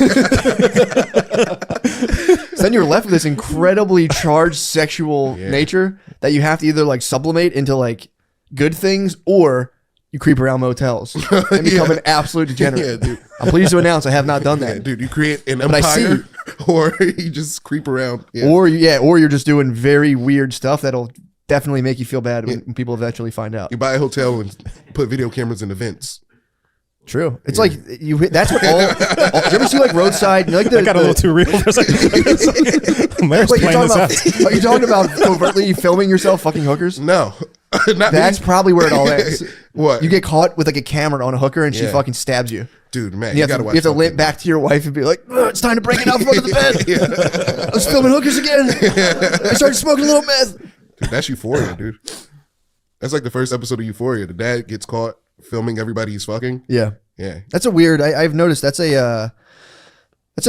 So then you're left with this incredibly charged sexual nature that you have to either like sublimate into like good things or you creep around motels and become an absolute degenerate. Yeah, dude. I'm pleased to announce I have not done that. Yeah, dude, you create an But I empire see- or you just creep around. Yeah. Or you're just doing very weird stuff that'll definitely make you feel bad when people eventually find out. You buy a hotel and put video cameras in the vents. True. It's like you hit. That's what all. You ever see like roadside? You know, like That got a little too real for a second. Mayor's Wait, playing this out. are you talking about covertly filming yourself fucking hookers? No, not That's me. probably where it all ends. What? You get caught with like a camera on a hooker and she Yeah. fucking stabs you. Dude, man, And you have to, watch you have to limp something. back to your wife and be like, "It's time to break it out from under the bed. I was filming hookers again. I started smoking a little meth." Dude, that's Euphoria, dude. That's like the first episode of Euphoria. The dad gets caught filming everybody he's fucking. Yeah. Yeah. That's a weird. I've noticed that's a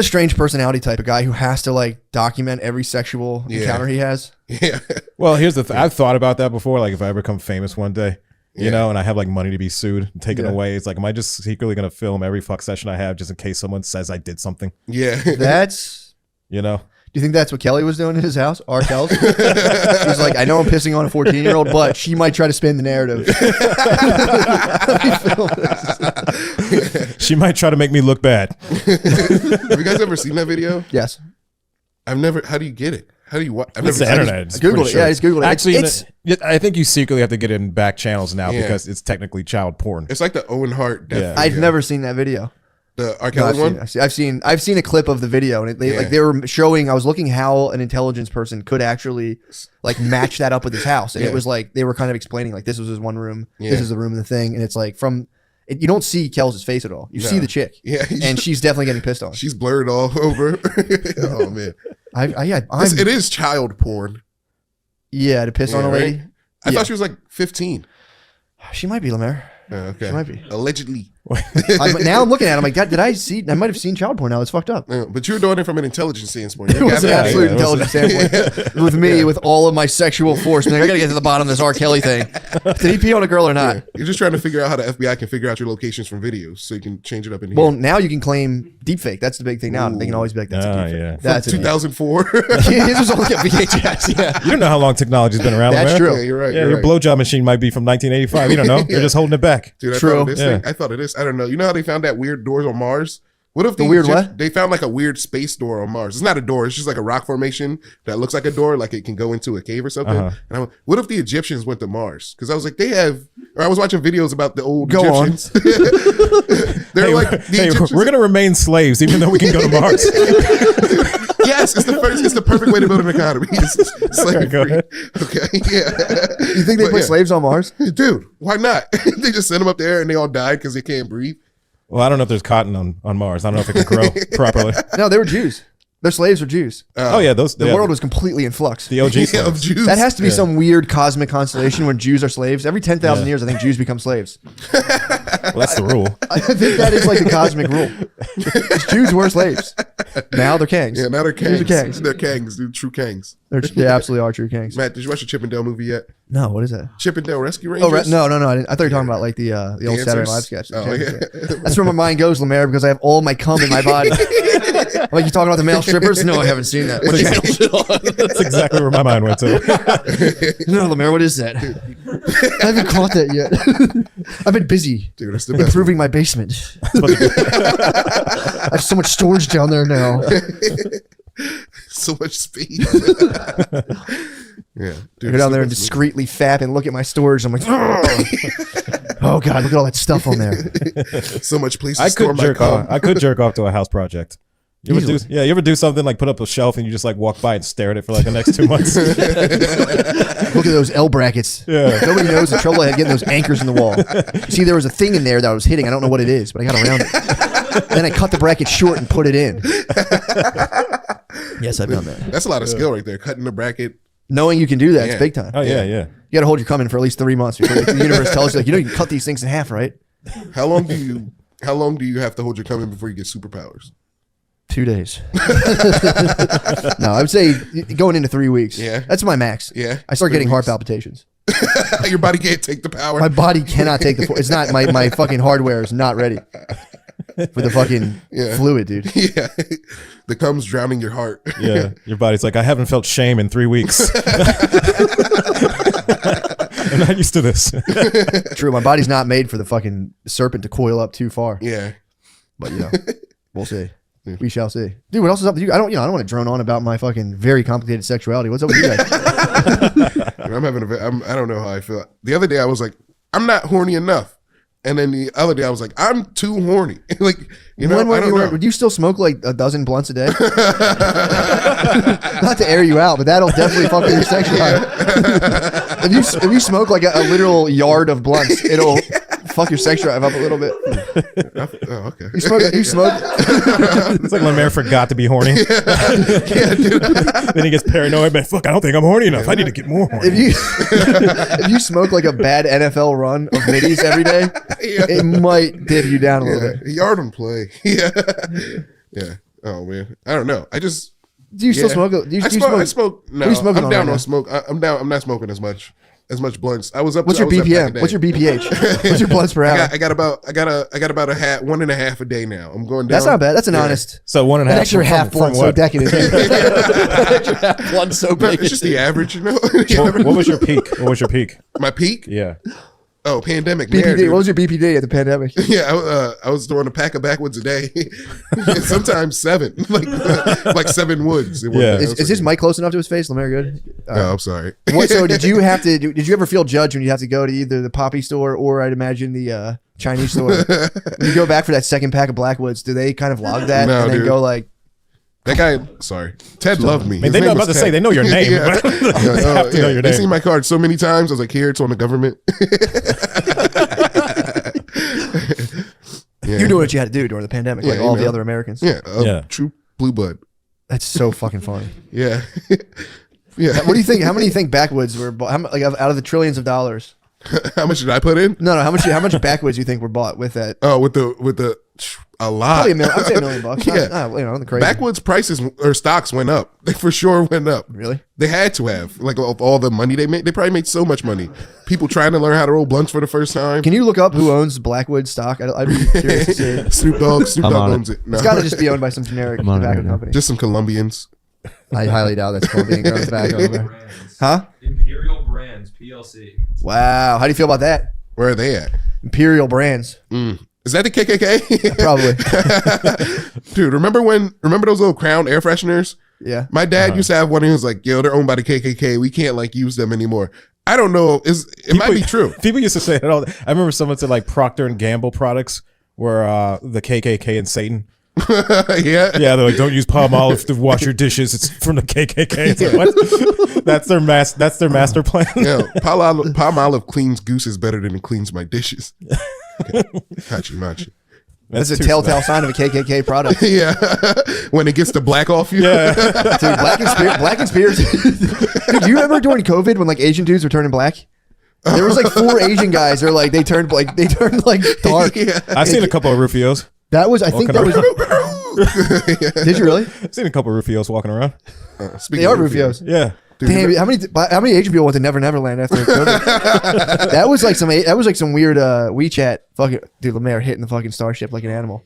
strange personality type. A guy who has to like document every sexual encounter he has. Yeah. Well, here's the thing. I've thought about that before. Like, if I ever become famous one day, you Yeah. know, and I have like money to be sued and taken Yeah. away, it's like, am I just secretly going to film every fuck session I have just in case someone says I did something? Yeah. That's. You know? Do you think that's what Kelly was doing in his house? R. Kelly's? She's like, I know I'm pissing on a 14-year-old, but she might try to spin the narrative. She might try to make me look bad. Have you guys ever seen that video? Yes. I've never. How do you get it? How do you what? I've It's the I just- internet. It's Googled pretty it. Yeah, I just Googled it. Actually, It's- I think you secretly have to get it in back channels now Yeah. because it's technically child porn. It's like the Owen Hart death. Yeah. I've video. never seen that video. The R. No, Kelly one. I've seen a clip of the video, and Yeah. like they were showing. I was looking how an intelligence person could actually like match that up with his house, and Yeah. it was like they were kind of explaining like this was his one room, Yeah. this is the room in the thing, and it's like you don't see Kels' face at all. You see No. the chick, Yeah. and she's definitely getting pissed on. She's blurred all over. Oh man, it is child porn. Yeah, to piss on a right? lady. I Yeah. thought she was like 15. She might be, Lemaire. Okay, She might be. allegedly. Now I'm looking at it. I'm like, did I see? I might have seen child porn now. It's fucked up. But you're doing it from an intelligence standpoint. It was an Yeah, absolute yeah, it was- intelligence standpoint. With me, with all of my sexual force. Like, I gotta get to the bottom of this R. Kelly thing. Did he pee on a girl or not? Yeah. You're just trying to figure out how the FBI can figure out your locations from videos, so you can change it up in here. Well, now you can claim deepfake. That's the big thing now. They can always be like, that's a Ah, deepfake. yeah. That's a deepfake. 2004. His was only a VHS. Yeah. You don't know how long technology's been around. That's Lemaire. true. Yeah, you're right. Yeah, you're your right. blowjob machine might be from 1985. You don't know. You're just holding it back. Dude, I True. thought of this Yeah. thing. I thought of this. I don't know. You know how they found that weird doors on Mars? What if The weird Egypt- what? They found like a weird space door on Mars. It's not a door. It's just like a rock formation that looks like a door, like it can go into a cave or something. Uh-huh. And I went, what if the Egyptians went to Mars? Because I was like, I was watching videos about the old Go on. Egyptians. They're Hey, like, the hey, Egyptians. we're gonna remain slaves even though we can go to Mars. Yes, it's the perfect way to build an economy. It's slavery. go ahead. Okay, yeah. You think they But put yeah. slaves on Mars? Dude, why not? They just sent them up there and they all died because they can't breathe. Well, I don't know if there's cotton on Mars. I don't know if it can grow properly. No, they were Jews. Their slaves were Jews. Oh yeah, those The world was completely in flux. the OG Yeah, slaves. of Jews. That has to be some weird cosmic constellation when Jews are slaves. Every 10,000 years, I think Jews become slaves. Well, that's the rule. I think that is like the cosmic rule. Jews were slaves. Now they're kings. Yeah, now they're Jews kangs. are kings. They're kangs, dude. True kangs. They absolutely are true kings. Matt, did you watch the Chip and Dale movie yet? No, what is that? Chip and Dale Rescue Rangers? Oh, no. I thought you were talking about like the old Answers? Saturday Night Live sketch. Oh, yeah. That's where my mind goes, Lemaire, because I have all my cum in my body. Like, you talking about the male strippers? No, I haven't seen that. What channel is it on? That's exactly where my mind went to. No, Lemaire, what is that? I haven't caught that yet. I've been busy Dude, that's the best. improving my basement. I have so much storage down there now. So much speed. Yeah. I Dude, go down there and it's the discreetly fap and look at my storage. I'm like, oh God, look at all that stuff on there. best. So much place to I store could my jerk cum. off. I could jerk off to a house project. You ever do, Easily. you ever do something like put up a shelf and you just like walk by and stare at it for like the next 2 months? Look at those L brackets. Yeah. Nobody knows the trouble I had getting those anchors in the wall. See, there was a thing in there that I was hitting. I don't know what it is, but I got around it. Then I cut the bracket short and put it in. Yes, I've done that. That's a lot of skill right there. Cutting the bracket. Knowing you can do that, Yeah. it's big time. Oh yeah, yeah. You got to hold your cum in for at least 3 months before the universe tells you, like, you can cut these things in half, right? How long do you have to hold your cum in before you get superpowers? 2 days. No, I would say going into 3 weeks. Yeah. That's my max. Yeah. I start 3 getting heart weeks. palpitations. Your body can't take the power. My body cannot take the. It's not my fucking hardware is not ready for the fucking Yeah. fluid, dude. Yeah. The cum's drowning your heart. Yeah, your body's like, I haven't felt shame in 3 weeks. I'm not used to this. True, my body's not made for the fucking serpent to coil up too far. Yeah. But we'll see. We shall see. Dude, what else is up with you? I don't want to drone on about my fucking very complicated sexuality. What's up with you guys? I'm having I don't know how I feel. The other day I was like, I'm not horny enough. And then the other day I was like, I'm too horny. Like, I don't know. Would you still smoke like a dozen blunts a day? Not to air you out, but that'll definitely fuck with your sex drive. If you smoke like a literal yard of blunts, it'll fuck your sex drive up a little bit. Oh, okay. You smoke. It's like Lemaire forgot to be horny. Yeah, dude. Then he gets paranoid, man. Fuck, I don't think I'm horny enough. I need to get more horny. If you smoke like a bad NFL run of middies every day, it might dip you down a little bit. Yard and play. Yeah. Yeah. Oh man. I don't know. Do you still smoke? I smoke. No, what are you smoking I'm down right on smoke. I'm down. I'm not smoking as much blunts. I was up. What's your BPM? What's your BPH? What's your blunts per hour? I got about a half, 1.5 a day now. I'm going down. That's not bad. That's an honest. So 1.5. An extra half blunt so decadent. An extra half blunt so big. It's just the average, you know. What was your peak? My peak? Yeah. Oh, pandemic. BPD. What was your BPD at the pandemic? Yeah, I was doing a pack of backwoods a day. Sometimes 7, like 7 woods. Yeah. Is his mic close enough to his face? Lemaire, good. No, I'm sorry. So did you ever feel judged when you have to go to either the poppy store or I'd imagine the Chinese store? When you go back for that second pack of Blackwoods, do they kind of log that No, and then dude. go like? That guy, sorry. Ted loved me. I mean, they know about to say they know your name. Yeah. They have to know your They name. seen my card so many times. I was like, here, it's on the government. Yeah. You're doing what you had to do during the pandemic, like Yeah, all you the know. other Americans. Yeah, Yeah. true blue blood. That's so fucking funny. Yeah. Yeah. What do you think? How many do you think backwoods were bought? Like out of the trillions of dollars? How much did I put in? No. How much backwoods do you think were bought with that? Oh, with the a lot. Probably I'd say $1 million. Yeah. Not crazy. Backwoods prices or stocks went up. They for sure went up. Really? They had to have. Like all the money they made. They probably made so much money. People trying to learn how to roll blunts for the first time. Can you look up who owns Blackwood stock? I'd be curious to see. Snoop Dogg I'm on owns it. No. It's got to just be owned by some generic I'm on it tobacco right now. company. Just some Colombians. I highly doubt that's Colombian grown tobacco. Brands. Huh? Imperial Brands PLC. Wow. How do you feel about that? Where are they at? Imperial Brands. Is that the KKK? Probably. Dude, remember those little Crown air fresheners? Yeah. My dad used to have one and he was like, yo, they're owned by the KKK. We can't like use them anymore. I don't know. It might be true. People used to say it all. I remember someone said like Procter and Gamble products were the KKK and Satan. Yeah. Yeah, they're like, don't use palm olive to wash your dishes. It's from the KKK. It's like, what? That's their master plan. Yeah. Palm olive cleans gooses better than it cleans my dishes. Okay. Hachi-machi. That's a too telltale sign of a KKK product. Yeah. When it gets to black off you. Yeah. Dude, black conspiracy. Dude, you remember during COVID when like Asian dudes were turning black? There was like 4 Asian guys. They're like they turned like dark. Yeah. I've seen a couple of Rufios. That was I think that was. Did you really? I've seen a couple of Rufios walking around. Speaking They are of Rufios. Yeah. Dude, Damn, how many Asian people went to Never Neverland after COVID? That was like some weird WeChat fucking dude. Lemaire hitting the fucking Starship like an animal.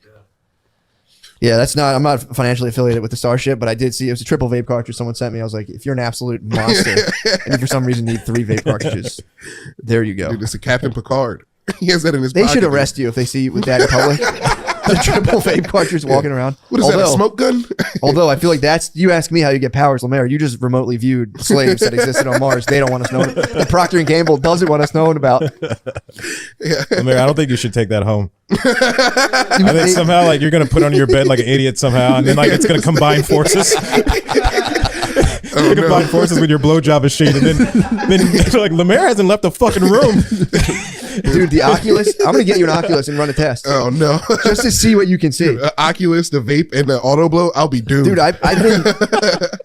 Yeah, I'm not financially affiliated with the Starship, but I did see it was a triple vape cartridge someone sent me. I was like, if you're an absolute monster and you for some reason need 3 vape cartridges, there you go. Dude, it's a Captain Picard. He has that in his They pocket. should arrest you if they see you with that in public. The triple vape cartridge walking around. What is that, a smoke gun? Although I feel like you ask me how you get powers, Lemaire. You just remotely viewed slaves that existed on Mars. They don't want us knowing. The Procter and Gamble doesn't want us knowing about. Lemaire, I don't think you should take that home. I think somehow like you're gonna put under your bed like an idiot somehow, and then like it's gonna combine forces. Combine forces with your blowjob machine, and then like Lemaire hasn't left the fucking room. Dude, the Oculus. I'm gonna get you an Oculus and run a test Oh no. just to see what you can see. Oculus, the vape, and the auto blow, I'll be doomed. Dude, I've been.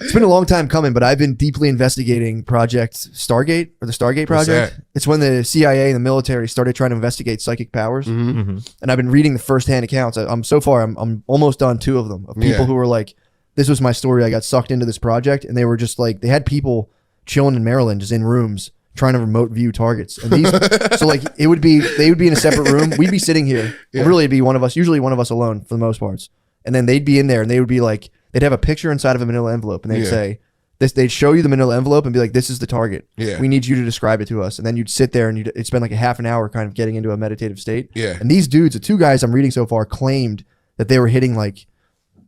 It's been a long time coming, but I've been deeply investigating Project Stargate or the Stargate What's Project. that? It's when the CIA and the military started trying to investigate psychic powers, Mm-hmm. and I've been reading the firsthand accounts. I'm so far, I'm almost done 2 of them of people Yeah. who were like, "This was my story. I got sucked into this project," and they were just like, they had people chilling in Maryland, just in rooms trying to remote view targets. And these, so like they would be in a separate room. We'd be sitting here. Yeah. Really, it'd be usually one of us alone for the most parts. And then they'd be in there and they would be like, they'd have a picture inside of a manila envelope and they'd Yeah. say this, they'd show you the manila envelope and be like, this is the target. Yeah. We need you to describe it to us. And then you'd sit there and you'd spend like a half an hour kind of getting into a meditative state. Yeah. And these dudes, the 2 guys I'm reading so far, claimed that they were hitting like,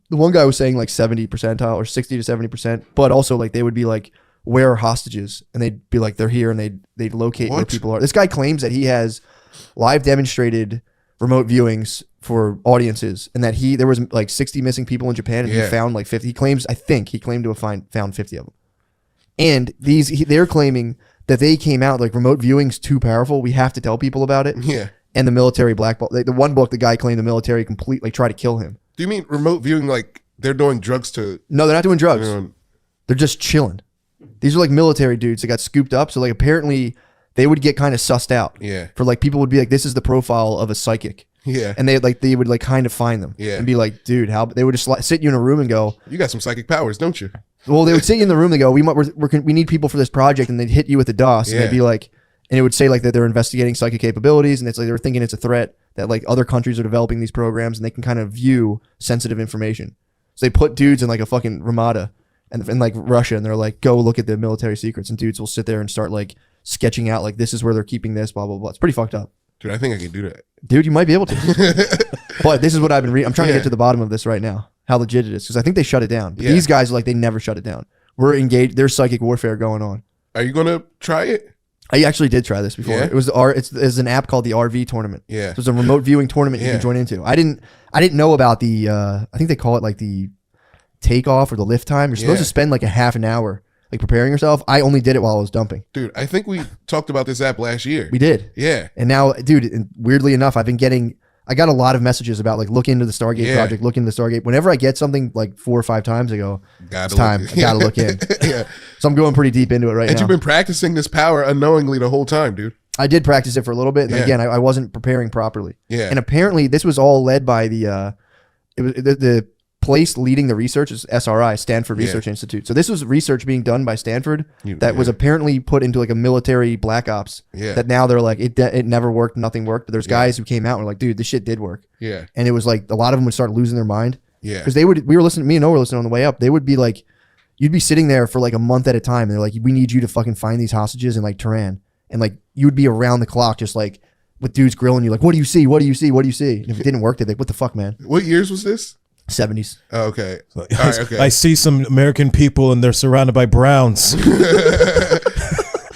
the one guy was saying like 70 percentile or 60 to 70%, but also like they would be like where are hostages, and they'd be like, they're here, and they'd locate where What? people are. This guy claims that he has live demonstrated remote viewings for audiences, and that there was like 60 missing people in Japan, and he found like 50. He claimed to have found 50 of them. And they're claiming that they came out like remote viewing's too powerful. We have to tell people about it. Yeah. And the military blackball. The one book, the guy claimed the military completely tried to kill him. Do you mean remote viewing like they're doing drugs to? No, they're not doing drugs. You know, They're just chilling. These are like military dudes that got scooped up. So like apparently they would get kind of sussed out. Yeah. For like people would be like, this is the profile of a psychic. Yeah. And they would like kind of find them. Yeah. And be like, dude, how they would just sit you in a room and go, You got some psychic powers, don't you? well, they would sit you in the room and go, we need people for this project, and they'd hit you with the DOS, and Yeah. they'd be like, and it would say like that they're investigating psychic capabilities, and it's like they were thinking it's a threat that like other countries are developing these programs, and they can kind of view sensitive information. So they put dudes in like a fucking Ramada and in like Russia, and they're like, go look at the military secrets, and dudes will sit there and start like sketching out like this is where they're keeping this, blah blah blah. It's pretty fucked up, Dude, I think I can do that. dude. You might be able to, but this is what I've been reading. I'm trying to get to the bottom of this right now, how legit it is, because I think they shut it down. But these guys are like, they never shut it down. We're engaged. There's psychic warfare going on. Are you gonna try it? I actually did try this before. Yeah? It was it's an app called the RV tournament. Yeah. So it's a remote viewing tournament you Yeah. can join into. I didn't know about the I think they call it like the takeoff or the lift time. You're supposed to spend like a half an hour like preparing yourself. I only did it while I was dumping. Dude, I think we talked about this app last year. We did. Yeah. And now, dude, and weirdly enough, I got a lot of messages about like look into the Stargate project, look into the Stargate. Whenever I get something like 4 or 5 times, I go, it's time. I gotta look in. Yeah. So I'm going pretty deep into it right And now. you've been practicing this power unnowingly the whole time, dude. I did practice it for a little bit, and Yeah. again, I wasn't preparing properly. Yeah. And apparently, this was all led by the place leading the research is SRI, Stanford Research Institute. So this was research being done by Stanford that was apparently put into like a military black ops. Yeah. That now they're like it never worked, nothing worked. But there's guys who came out and were like, dude, this shit did work. Yeah. And it was like a lot of them would start losing their mind. Yeah. Because me and Noah were listening on the way up. They would be like, you'd be sitting there for like a month at a time, and they're like, we need you to fucking find these hostages in like Tehran, and like you would be around the clock just like with dudes grilling you like, what do you see? What do you see? What do you see? And if it didn't work, they'd be like, what the fuck, man? What years was this? 70s. Oh, okay. All I, right, okay. I see some American people and they're surrounded by Browns.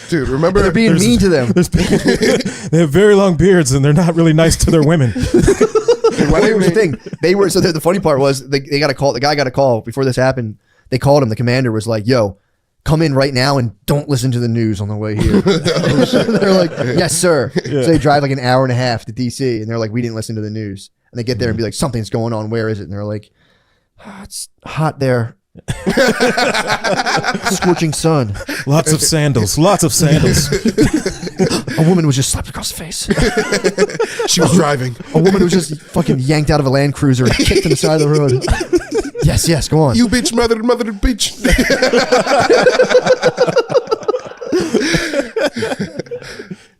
Dude, remember They're being mean to them. They have very long beards and they're not really nice to their women. Well, here's the thing. They were, so the funny part was they got a call. The guy got a call before this happened. They called him. The commander was like, yo, come in right now and don't listen to the news on the way here. They're like, yes, sir. So they drive like an hour and a half to DC, and they're like, we didn't listen to the news. And they get there and be like, something's going on. Where is it? And they're like, it's hot there. Scorching sun. Lots of sandals. Lots of sandals. A woman was just slapped across the face. she was driving. A woman was just fucking yanked out of a Land Cruiser and kicked on the side of the road. Yes, go on. You bitch, mother bitch.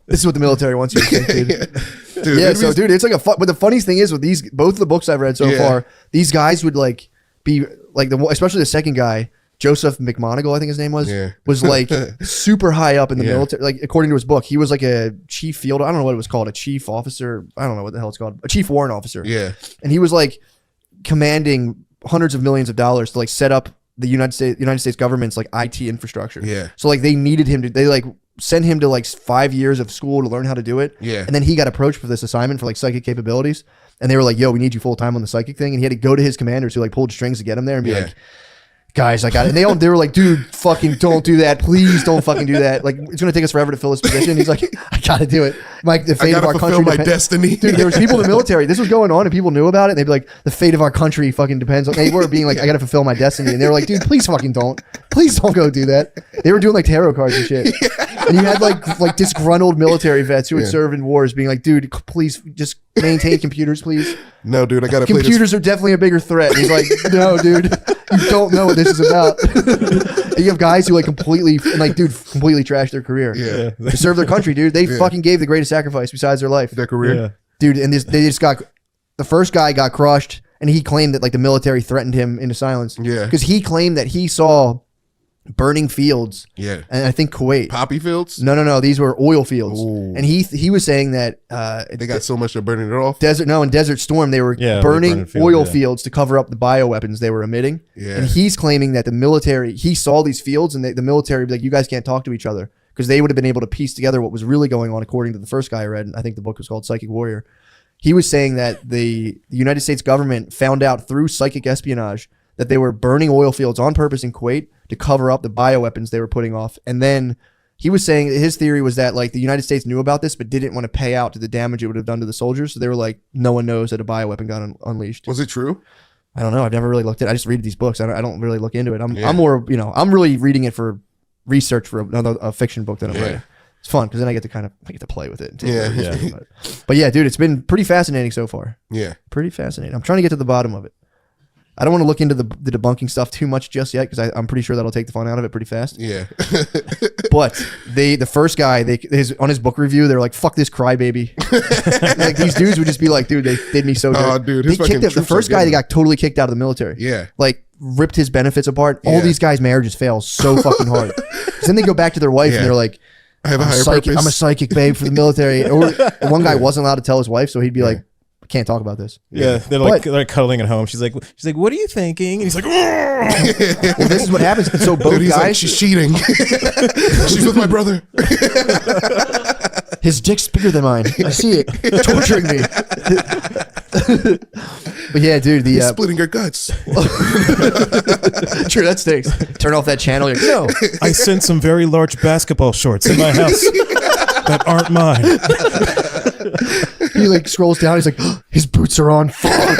This is what the military wants you to think, dude. Dude, Yeah, it so was- dude, it's like but the funniest thing is with both of the books I've read so far, these guys would like be like especially the second guy, Joseph McMonigal, I think his name was like super high up in the military. Like according to his book, he was like a chief field. I don't know what it was called, a chief officer. I don't know what the hell it's called, a chief warrant officer. Yeah. And he was like commanding hundreds of millions of dollars to like set up the United States government's like IT infrastructure. Yeah. So like they needed him to, they like sent him to like 5 years of school to learn how to do it. Yeah. And then he got approached for this assignment for like psychic capabilities. And they were like, yo, we need you full time on the psychic thing. And he had to go to his commanders who like pulled strings to get him there and be like, guys, I got it. And they were like, dude, fucking don't do that. Please don't fucking do that. Like, it's going to take us forever to fill this position. He's like, I got to do it. Like, the I fate of gotta our fulfill country. my destiny. Dude, there was people in the military. This was going on and people knew about it. And they'd be like, the fate of our country fucking depends on. They were being like, I got to fulfill my destiny. And they were like, dude, please fucking don't. Please don't go do that. They were doing like tarot cards and shit. And you had like disgruntled military vets who would serve in wars being like, dude, please just maintain computers, please. No, dude, I gotta play this. Computers are definitely a bigger threat. And he's like, no, dude, you don't know what this is about. And you have guys who like completely trash their career. Yeah. To serve their country, dude. They fucking gave the greatest sacrifice besides their life. Their career. Yeah. Dude, and they just got, the first guy got crushed and he claimed that like the military threatened him into silence. Yeah. Because he claimed that he saw burning fields. Yeah. And I think Kuwait. Poppy fields? No. These were oil fields. Ooh. And he was saying that They got so much they're burning it off. in Desert Storm, they were burning oil fields to cover up the bioweapons they were emitting. Yeah. And he's claiming that the military, he saw these fields and the military would be like, you guys can't talk to each other, because they would have been able to piece together what was really going on, according to the first guy I read. I think the book was called Psychic Warrior. He was saying that the United States government found out through psychic espionage that they were burning oil fields on purpose in Kuwait to cover up the bioweapons they were putting off. And then he was saying his theory was that like the United States knew about this but didn't want to pay out to the damage it would have done to the soldiers. So they were like, no one knows that a bioweapon got unleashed. Was it true? I don't know. I've never really looked at it. I just read these books. I don't really look into it. I'm more, I'm really reading it for research for a fiction book that I'm writing. It's fun because then I get to play with it. But yeah, dude, it's been pretty fascinating so far. Yeah. Pretty fascinating. I'm trying to get to the bottom of it. I don't want to look into the debunking stuff too much just yet because I'm pretty sure that'll take the fun out of it pretty fast. Yeah. But the first guy, on his book review, they're like, fuck this crybaby. Like these dudes would just be like, dude, they did me so good. Oh, dude. The first guy, they got totally kicked out of the military. Yeah. Like ripped his benefits apart. All these guys' marriages fail so fucking hard. Then they go back to their wife and they're like, I have a higher purpose. I'm a psychic babe for the military. Or one guy wasn't allowed to tell his wife, so he'd be like, I can't talk about this. Yeah, they're like cuddling at home. She's like, what are you thinking? And he's like, well, this is what happens. So both Dude, guys, like, she's cheating. She's with my brother. His dick's bigger than mine. I see it. Torturing me. But yeah, dude, He's splitting her guts. True, that stinks. Turn off that channel. You're like, no. I sent some very large basketball shorts in my house that aren't mine. He like scrolls down. He's like, oh, his boots are on. Fuck.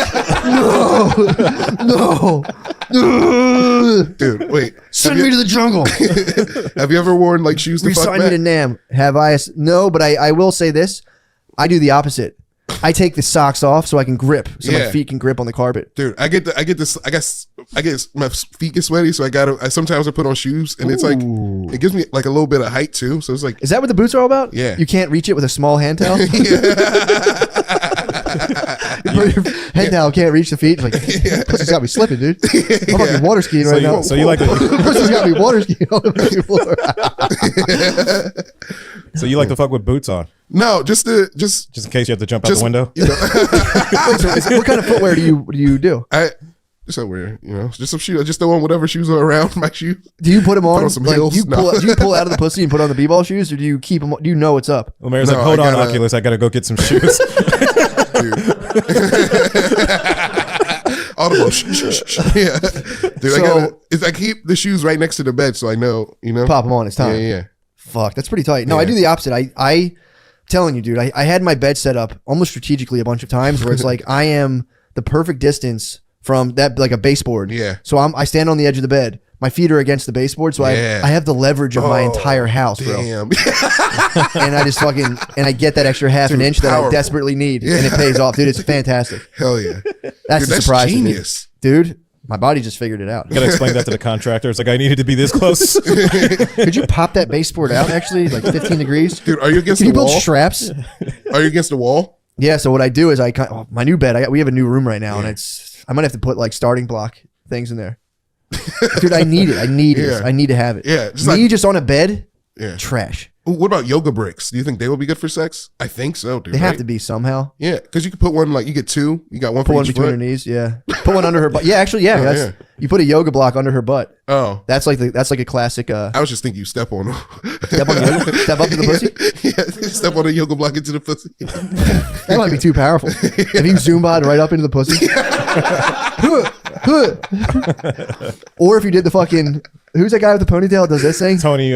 No. Dude, wait. Send me to the jungle. Have you ever worn like shoes to fuck Resign me to NAM. Have I? No, but I will say this. I do the opposite. I take the socks off so I can grip, so my feet can grip on the carpet. Dude, I get my feet get sweaty, so I sometimes I put on shoes, and it's like it gives me like a little bit of height too. So it's like, is that what the boots are all about? Yeah, you can't reach it with a small hand towel. Your hand towel can't reach the feet. Like, pussy's got me slipping, dude. I'm fucking water skiing right now. So you like pussy's got me water skiing on the floor. So you like to fuck with boots on? No, just in case you have to jump out the window. You know. Wait, so what kind of footwear do you do? Just somewhere, just some shoes. I just throw on whatever shoes are around my shoe. Do you put them on? Put on some like, heels? do you pull out of the pussy and put on the b-ball shoes, or do you keep them? Do you know what's up? Well, Mary's like, hold on, Oculus. I gotta go get some shoes. Audible. Yeah, dude. I keep the shoes right next to the bed, so I know. Pop them on. It's time. Yeah. Fuck, that's pretty tight. No, I do the opposite. I telling you, dude. I had my bed set up almost strategically a bunch of times, where it's like I am the perfect distance from that, like a baseboard. Yeah. So I stand on the edge of the bed. My feet are against the baseboard, so I have the leverage of my entire house, bro. Damn. And I just I get that extra half an inch that I desperately need, and it pays off, dude. It's fantastic. Hell yeah. That's the surprise, genius, dude. My body just figured it out. You gotta explain that to the contractor. It's like, I needed to be this close. Could you pop that baseboard out? Actually, like 15 degrees. Dude, are you against Can the you wall? build straps? Are you against the wall? Yeah. So what I do is my new bed. We have a new room right now, and I might have to put like starting block things in there. Dude, I need it. I need it. I need to have it. Yeah. Just on a bed. Yeah. Trash. What about yoga bricks? Do you think they will be good for sex? I think so, dude. They have to be somehow. Yeah, because you can put one, like, you get two. You got one Put for one each between foot. her knees. Yeah. Put one under her butt. Yeah, actually, yeah. You put a yoga block under her butt. Oh, that's like a classic. I was just thinking you step on them. Step on the yoga, step up to the pussy. Yeah, step on a yoga block into the pussy. That might be too powerful. If you Zumba'd right up into the pussy. Or if you did the fucking, who's that guy with the ponytail that does this thing? Tony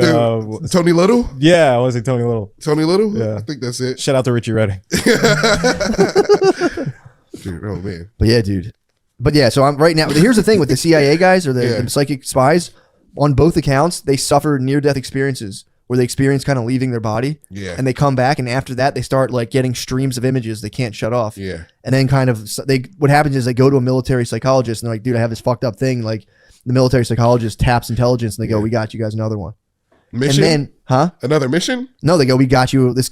Tony Little? Yeah, I was like Tony Little. Tony Little? Yeah. I think that's it. Shout out to Richie Redding. Dude, oh man. But yeah, dude. But yeah, so I'm right now. Here's the thing with the CIA guys or the psychic spies. On both accounts, they suffer near-death experiences where they experience kind of leaving their body. Yeah. And they come back, and after that, they start like getting streams of images they can't shut off. Yeah. And then kind of what happens is they go to a military psychologist and they're like, dude, I have this fucked up thing. Like the military psychologist taps intelligence and they go, we got you guys another one. Mission? And then, Another mission? No, they go, we got you. This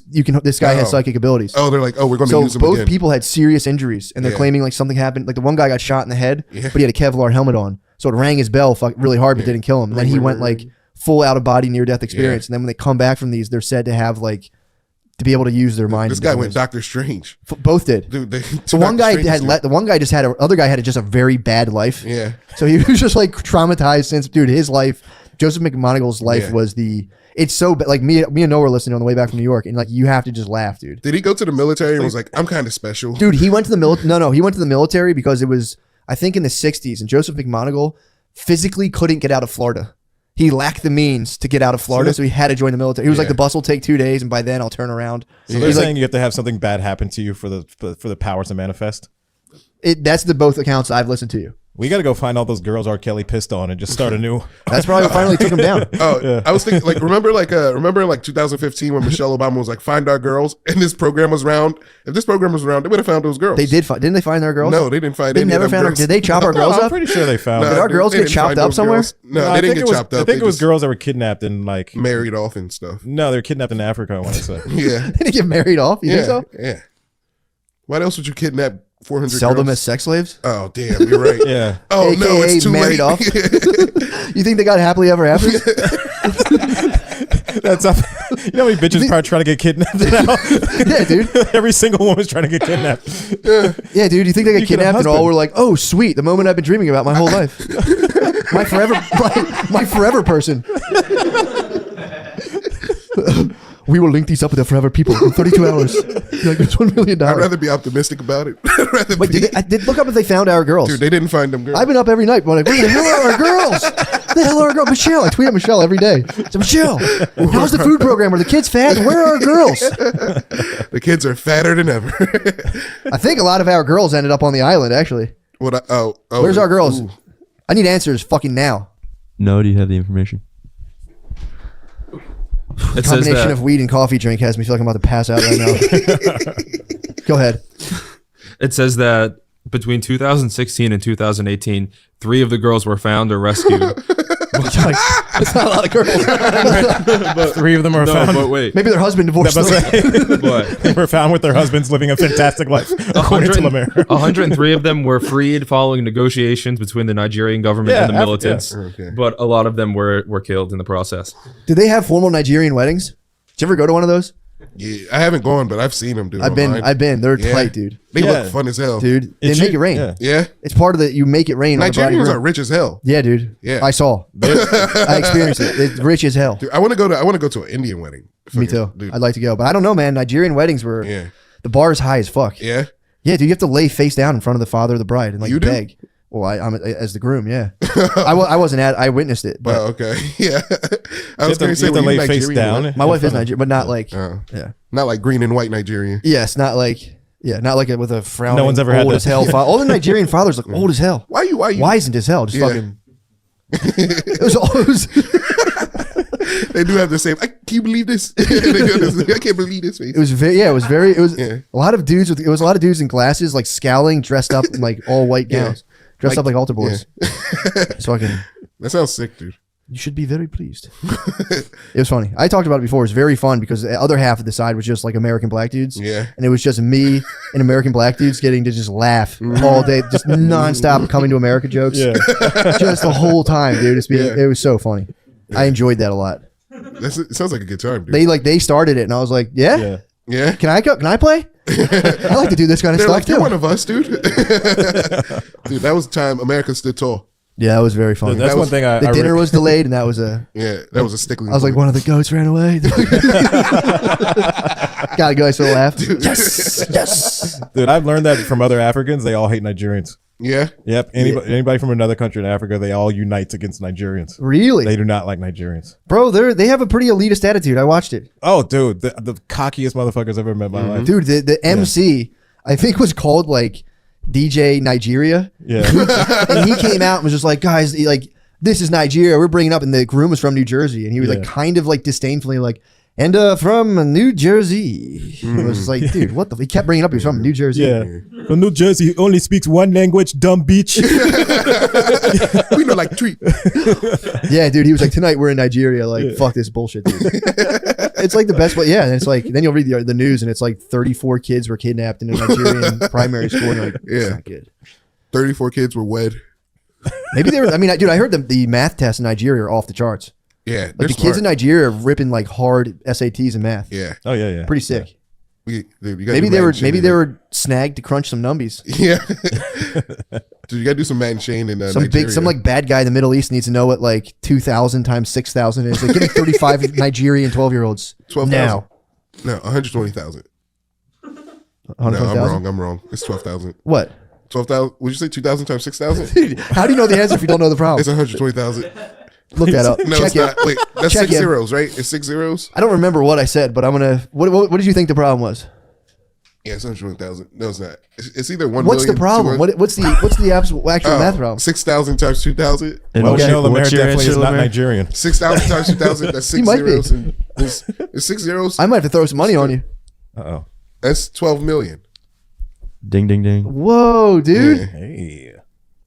guy has psychic abilities. Oh, they're like, oh, we're going to use him So both again. people had serious injuries, and they're claiming like something happened. Like the one guy got shot in the head, but he had a Kevlar helmet on. So it rang his bell really hard, but didn't kill him. And then he went like full out of body near death experience. And then when they come back from these, they're said to have like to be able to use their mind. This guy went Doctor Strange. Both did. Dude, the one guy the one guy just had other guy had just a very bad life. Yeah. So he was just like traumatized since, dude, his life, Joseph McMonagall's life was it's so bad. Like me and Noah were listening on the way back from New York, and like you have to just laugh, dude. Did he go to the military and was like, I'm kind of special? Dude, he went to the military. No, he went to the military because it was, I think, in the 60s, and Joseph McMonagall physically couldn't get out of Florida. He lacked the means to get out of Florida, so he had to join the military. He was like, the bus will take 2 days, and by then I'll turn around. So they're saying you have to have something bad happen to you for the powers to manifest? That's the both accounts I've listened to. We got to go find all those girls R. Kelly pissed on and just start a new. That's probably what finally took him down. I was thinking, like, remember in like 2015 when Michelle Obama was like, find our girls, and this program was around. If this program was around, they would have found those girls. They did. Didn't they find their girls? No, they didn't find. They any never of them found. girls. Did they chop our girls I'm up? pretty sure they found. Nah, Did our girls they get didn't chopped find up those somewhere? girls. No, I they didn't think get chopped up. I think They it was just girls that were kidnapped and like. married off and stuff. No, they were kidnapped in Africa, I want to say. Yeah, Did he get married off? You think so? yeah. What else would you kidnap 400 Sell them girls? as sex slaves? Oh, damn, you're right. Yeah. Oh, no, AKA it's too married late. off? You think they got happily ever after? That's up. You know how many bitches probably trying to get kidnapped now? Yeah, dude. Every single woman's trying to get kidnapped. Yeah, dude. You think they You get get a kidnapped and all husband. were like, "Oh, sweet, the moment I've been dreaming about my whole life, my forever person." We will link these up with the forever people in 32 hours. You're like, it's $1 million. I'd rather be optimistic about it. I'd rather Wait, be, I did look up if they found our girls. dude, they didn't find them girls. I've been up every night, going like, "Where the hell are our girls? The hell are our girls?" Michelle, I tweet at Michelle every day. So Michelle, how's the food program? Are the kids fat? Where are our girls? The kids are fatter than ever. I think a lot of our girls ended up on the island. Actually, where's our girls? Ooh. I need answers fucking now. No, do you have the information? It says Combination that of weed and coffee drink has me feel like I'm about to pass out right now. Go ahead. it says that between 2016 and 2018, 3 of the girls were found or rescued. That's not a lot of girls. But 3 of them are No, found. but wait. Maybe their husband divorced That's what I'm them. saying. But They were found with their husbands living a fantastic life, according to Lemaire. 103 of them were freed following negotiations between the Nigerian government and the Yeah, militants. Okay. But a lot of them were killed in the process. Did they have formal Nigerian weddings? Did you ever go to one of those? Yeah, I haven't gone, but I've seen them do. I've been. They're Yeah. tight, dude. They Yeah. look fun as hell, Dude, they It's make you- it rain. yeah. Yeah, It's part of the, you make it rain on the bride and Nigerians groom. are rich as hell. Yeah, dude. Yeah. I saw. I experienced it. It's rich as hell. Dude, I want to go to an Indian wedding. Me Fucking- too. Dude. I'd like to go, but I don't know, man. Nigerian weddings were Yeah. the bar is high as fuck. Yeah. Yeah, dude, you have to lay face down in front of the father of the bride and like You do? beg. Well, I'm as the groom. Yeah, I wasn't at. I witnessed it, but Oh, okay. Yeah. I You was going to say, have to were you lay face Nigerian down. wedding? my wife is Nigerian, but not like. Oh. Yeah. Not like green and white Nigerian. Yes, not like. Yeah, not like with a frowning. No one's ever had old that. as hell. All the Nigerian fathers look old as hell. Why you? Wizened as hell. Just Yeah. fucking. It was They do have the same. Can you believe this? They do this. I can't believe this face. It was very, yeah. It was Yeah. a lot of dudes with. It was a lot of dudes in glasses, like scowling, dressed up in like all white Yeah. gowns, dressed up like altar boys. So I can. That sounds sick, dude. You should be very pleased. It was funny. I talked about it before. It was very fun because the other half of the side was just like American black dudes. Yeah. And it was just me and American black dudes getting to just laugh all day, just nonstop coming to America jokes. Yeah. Just the whole time, dude. It was so funny. I enjoyed that a lot. It sounds like a good time, dude. They started it and I was like, yeah? Yeah. Yeah. Can I go? Can I play? I like to do this kind of They're stuff like, you're too. one of us, dude. Dude, that was the time America stood tall. Yeah, that was very funny. That's That one was- thing I The I dinner was delayed and that was a. Yeah, that was a stickling. I was like, point. one of the goats ran away. Got a guys to laugh. Yes, yes. Dude, I've learned that from other Africans. They all hate Nigerians. Yeah. Yep. Anybody from another country in Africa, they all unite against Nigerians. Really, They do not like Nigerians. bro? They have a pretty elitist attitude. I watched it, Oh, dude, the cockiest motherfuckers I've ever met in my life. dude. The MC I think was called like DJ Nigeria, Yeah. and he came out and was just like, guys, like this is Nigeria. We're bringing up, and the groom was from New Jersey, and he was like Yeah. kind of like disdainfully like. And from New Jersey, it was just like, dude, what the? He kept bringing up he was from New Jersey. Yeah. From New Jersey, he only speaks one language, dumb bitch. We know like treat. Yeah, dude. He was like, tonight we're in Nigeria. Like, fuck this bullshit, dude. It's like the best way. Yeah, and it's like then you'll read the news, and it's like 34 kids were kidnapped in a Nigerian primary school. And you're like, Yeah. that's not good. 34 kids were wed. Maybe they were. I mean, dude, I heard the math tests in Nigeria are off the charts. Yeah, Like the kids in Nigeria are ripping like hard SATs and math. Yeah. Oh yeah. Pretty sick. Dude, Maybe they were snagged to crunch some numbies. Yeah. Dude, you gotta do some Matt and Shane in Nigeria. Some like bad guy in the Middle East needs to know what like 2,000 times 6,000 is. Like, give me 35 Nigerian 12-year-olds 12,000. now. No, 120,000. No, 120,000? I'm wrong. It's 12,000. What? 12,000. Would you say 2,000 times 6,000? Dude, how do you know the answer if you don't know the problem? It's 120,000. Look that up. No, Check it's it. not. Wait, that's Check 6 it. zeros, right? It's 6 zeros? I don't remember what I said, but I'm gonna. What did you think the problem was? Yeah, it's 120,000. No, it's not. It's either 1 What's the million, problem? 200 What's the actual math problem? 6,000 times 2,000. And Well, what's we your- know Lemaire what's your definitely answer, is not Lemaire? Nigerian. 6,000 times 2,000. That's He 6 might be. zeros. And it's 6 zeros. I might have to throw some money on you. Uh-oh. That's 12 million. Ding ding ding. Whoa, dude! Yeah. Hey.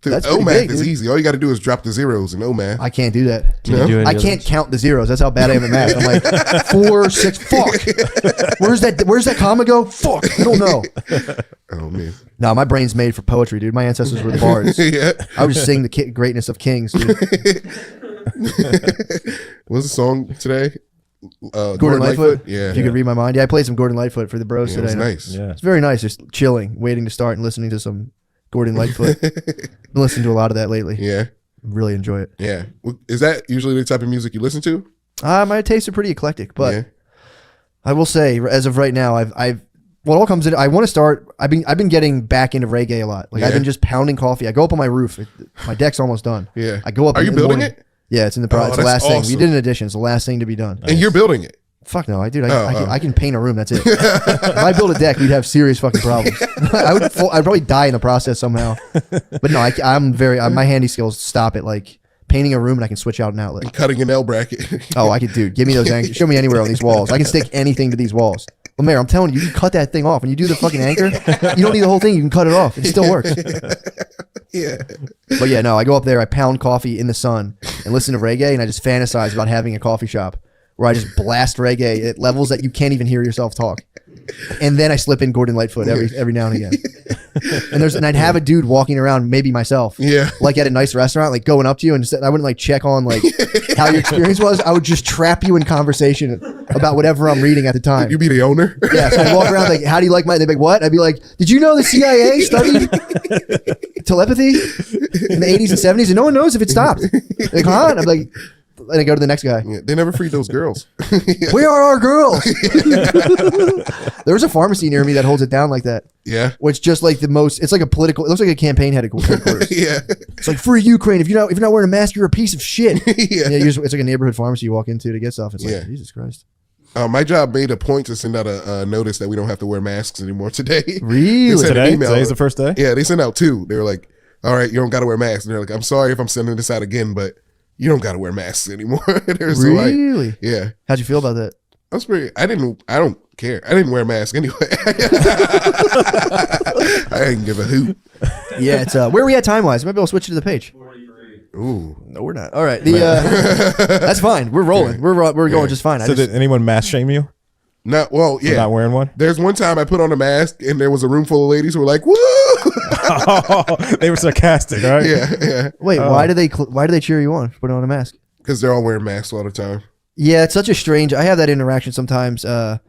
Dude, That's pretty OMath big, is dude. easy. All you got to do is drop the zeros in OMath. I can't do that. Can No? you do any I of can't those? count the zeros. That's how bad I am at math. I'm like 4, 6. Fuck. Where's that comma go? Fuck. I don't know. Oh man. No, my brain's made for poetry, dude. My ancestors were the bards. Yeah. I would just sing the greatness of kings, dude. What's the song today? Gordon Lightfoot. Yeah. If you could read my mind. Yeah, I played some Gordon Lightfoot for the bros Yeah, it today. was nice. Yeah. It's very nice, just chilling, waiting to start and listening to some Gordon Lightfoot. Been listening to a lot of that lately. Yeah. Really enjoy it. Yeah. Is that usually the type of music you listen to? My tastes are pretty eclectic, but Yeah. I will say, as of right now, I've what all comes in. I want to start. I've been getting back into reggae a lot. Like I've Yeah. been just pounding coffee. I go up on my roof. My deck's almost done. Yeah. I go up. Are you in the building morning. it? Yeah, it's in the Oh, it's the that's last thing. We awesome. did an addition. It's the last thing to be done. And you're building it. Fuck no, I Oh. I can paint a room. That's it. If I build a deck, we'd have serious fucking problems. I'd probably die in the process somehow. But no, I'm my handy skills stop at like painting a room, and I can switch out an outlet. Cutting an L bracket. Oh, I could, dude. Give me those anchors. Show me anywhere on these walls. I can stick anything to these walls. Lemaire, I'm telling you, you can cut that thing off. When you do the fucking anchor, you don't need the whole thing. You can cut it off. It still works. Yeah. But yeah, no, I go up there, I pound coffee in the sun and listen to reggae, and I just fantasize about having a coffee shop where I just blast reggae at levels that you can't even hear yourself talk. And then I slip in Gordon Lightfoot every now and again. And I'd have a dude walking around, maybe myself, Yeah. like at a nice restaurant, like going up to you, and I wouldn't like check on like how your experience was. I would just trap you in conversation about whatever I'm reading at the time. You be the owner? Yeah, so I'd walk around like, how do you like my? They'd be like, what? I'd be like, did you know the CIA studied telepathy in the 80s and 70s, and no one knows if it stopped? Like, huh? And I'm like, and I go to the next guy. Yeah, they never freed those girls. Where are our girls? There's a pharmacy near me that holds it down like that. Yeah. Which just like the most, it's like a political, it looks like a campaign headquarters. Yeah. It's like free Ukraine. If you're not wearing a mask, you're a piece of shit. Yeah. It's like a neighborhood pharmacy you walk into to get stuff. It's like, Yeah. Jesus Christ. My job made a point to send out a notice that we don't have to wear masks anymore today. Really? They sent an Today? email. Today's the first day? Yeah, they sent out 2. They were like, all right, you don't got to wear masks. And they're like, I'm sorry if I'm sending this out again, but you don't got to wear masks anymore. They're so like, Really? yeah. How'd you feel about that? That's pretty. I don't care. I didn't wear a mask anyway. I didn't give a hoot. Yeah, it's where are we at time wise? Maybe I'll switch it to the page. Ooh. No, we're not. All right, that's fine. We're rolling. We're going just fine. So did anyone mass shame you Not well, for yeah. not wearing one? There's one time I put on a mask and there was a room full of ladies who were like, "Woo!" They were sarcastic, right? Yeah. Wait, why do they cheer you on for putting on a mask? Because they're all wearing masks all the time. Yeah, it's such a strange. I have that interaction sometimes at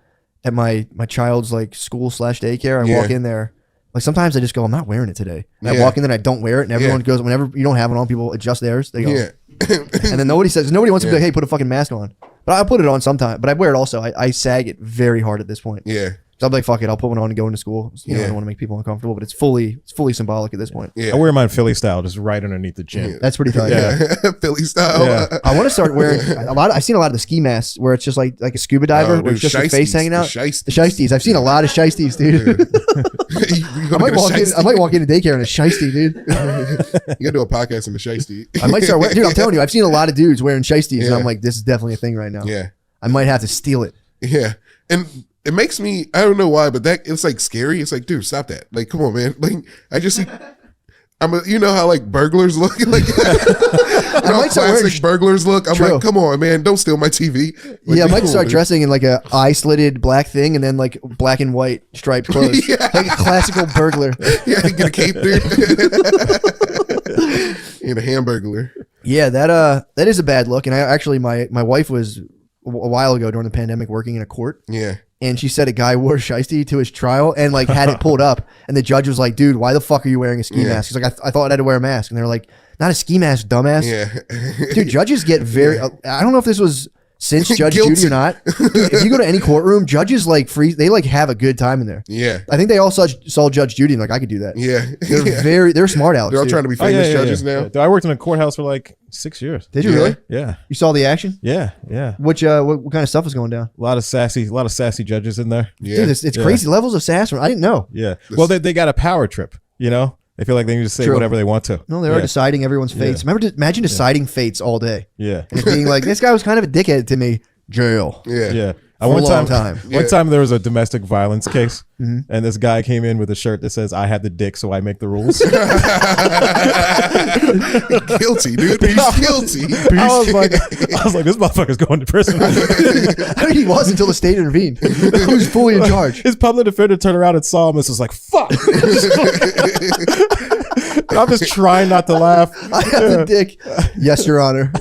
my child's like school / daycare. I Yeah. walk in there. Like sometimes I just go, I'm not wearing it today. And I Yeah. walk in there and I don't wear it, and everyone Yeah. goes, whenever you don't have it on, people adjust theirs. They go, Yeah. and then nobody wants to be Yeah. like, hey, put a fucking mask on. But I put it on sometime. But I wear it also. I sag it very hard at this point. Yeah. So I'm like, fuck it, I'll put one on and go into school. You know, I Yeah. don't want to make people uncomfortable, but it's fully symbolic at this point. Yeah. I wear mine Philly style, just right underneath the chin. That's pretty tight. Yeah. Philly style. Yeah. I want to start wearing a lot. I've seen a lot of the ski masks where it's just like a scuba diver, Oh, where it's dude, just your face shiesties, hanging out. the shiesties. The shiesties. I've seen a lot of shiesties, dude. You I might walk into daycare in a shiesty, dude. You gotta do a podcast in the shiesty. I might start wearing, dude. I'm telling you, I've seen a lot of dudes wearing shiesties, and Yeah. I'm like, this is definitely a thing right now. Yeah. I might have to steal it. Yeah. And it makes me, I don't know why, but that it's like scary. It's like, dude, stop that. Like, come on, man. Like, I just see, you know how like burglars look? Like, I might start wearing classic burglars look. I'm True. like, come on, man. Don't steal my TV. Like, Yeah, I be might cool, start man. dressing in like a eye slitted black thing, and then like black and white striped clothes, Yeah. like a classical burglar. Yeah, get a cape, dude. And a hamburglar. Yeah, that is a bad look. And I actually, my wife was a while ago during the pandemic working in a court. Yeah. And she said a guy wore shiesty to his trial and like had it pulled up. And the judge was like, dude, why the fuck are you wearing a ski mask? He's like, I thought I had to wear a mask. And they're like, not a ski mask, dumbass. Yeah. Dude, judges get very, I don't know if this was since Judge Judy or not. Dude, if you go to any courtroom, judges like they like have a good time in there. Yeah. I think they all saw Judge Judy and like, I could do that. Yeah. They're smart Alex. They're all dude. trying to be famous judges now. Yeah. I worked in a courthouse for like 6 years. Did you really? Yeah. You saw the action? Yeah. Yeah. What kind of stuff was going down? A lot of sassy judges in there. Yeah. Dude, it's crazy levels of sass. I didn't know. Yeah. Well, they got a power trip, you know? They feel like they can just say True. whatever they want to. No, they are deciding everyone's fates. Imagine deciding fates all day. Yeah. And being like, this guy was kind of a dickhead to me. Jail. Yeah. Yeah. For a long time. One time there was a domestic violence case, and this guy came in with a shirt that says, "I have the dick, so I make the rules." Guilty, dude. He's guilty. I was like, this motherfucker's going to prison. I mean, he was until the state intervened. Who's fully in charge? His public defender turned around and saw him and was like, "Fuck." And I'm just trying not to laugh. I have the dick. Yes, Your Honor.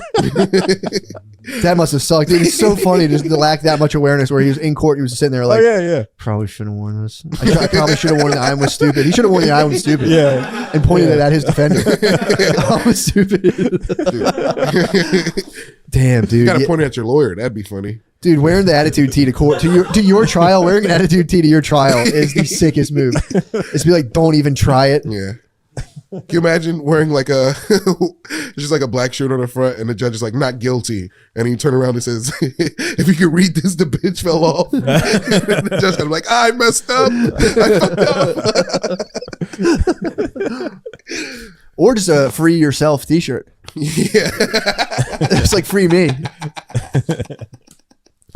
That must have sucked. Dude, it's so funny just to lack that much awareness where he was in court. He was sitting there like, yeah. probably shouldn't have worn this. I probably should have worn the I was stupid. He should have worn the I was stupid. Yeah. And pointed it at his defender. I was stupid. Damn, dude. You gotta point it at your lawyer. That'd be funny. Dude, wearing the attitude tee to court to your trial, wearing an attitude tee to your trial is the sickest move. It's be like, don't even try it. Yeah. Can you imagine wearing like a just like a black shirt on the front and the judge is like not guilty and he turn around and says if you could read this the bitch fell off and the judge kind of like I messed up I fucked up. Or just a free yourself t-shirt. Yeah. It's like free me.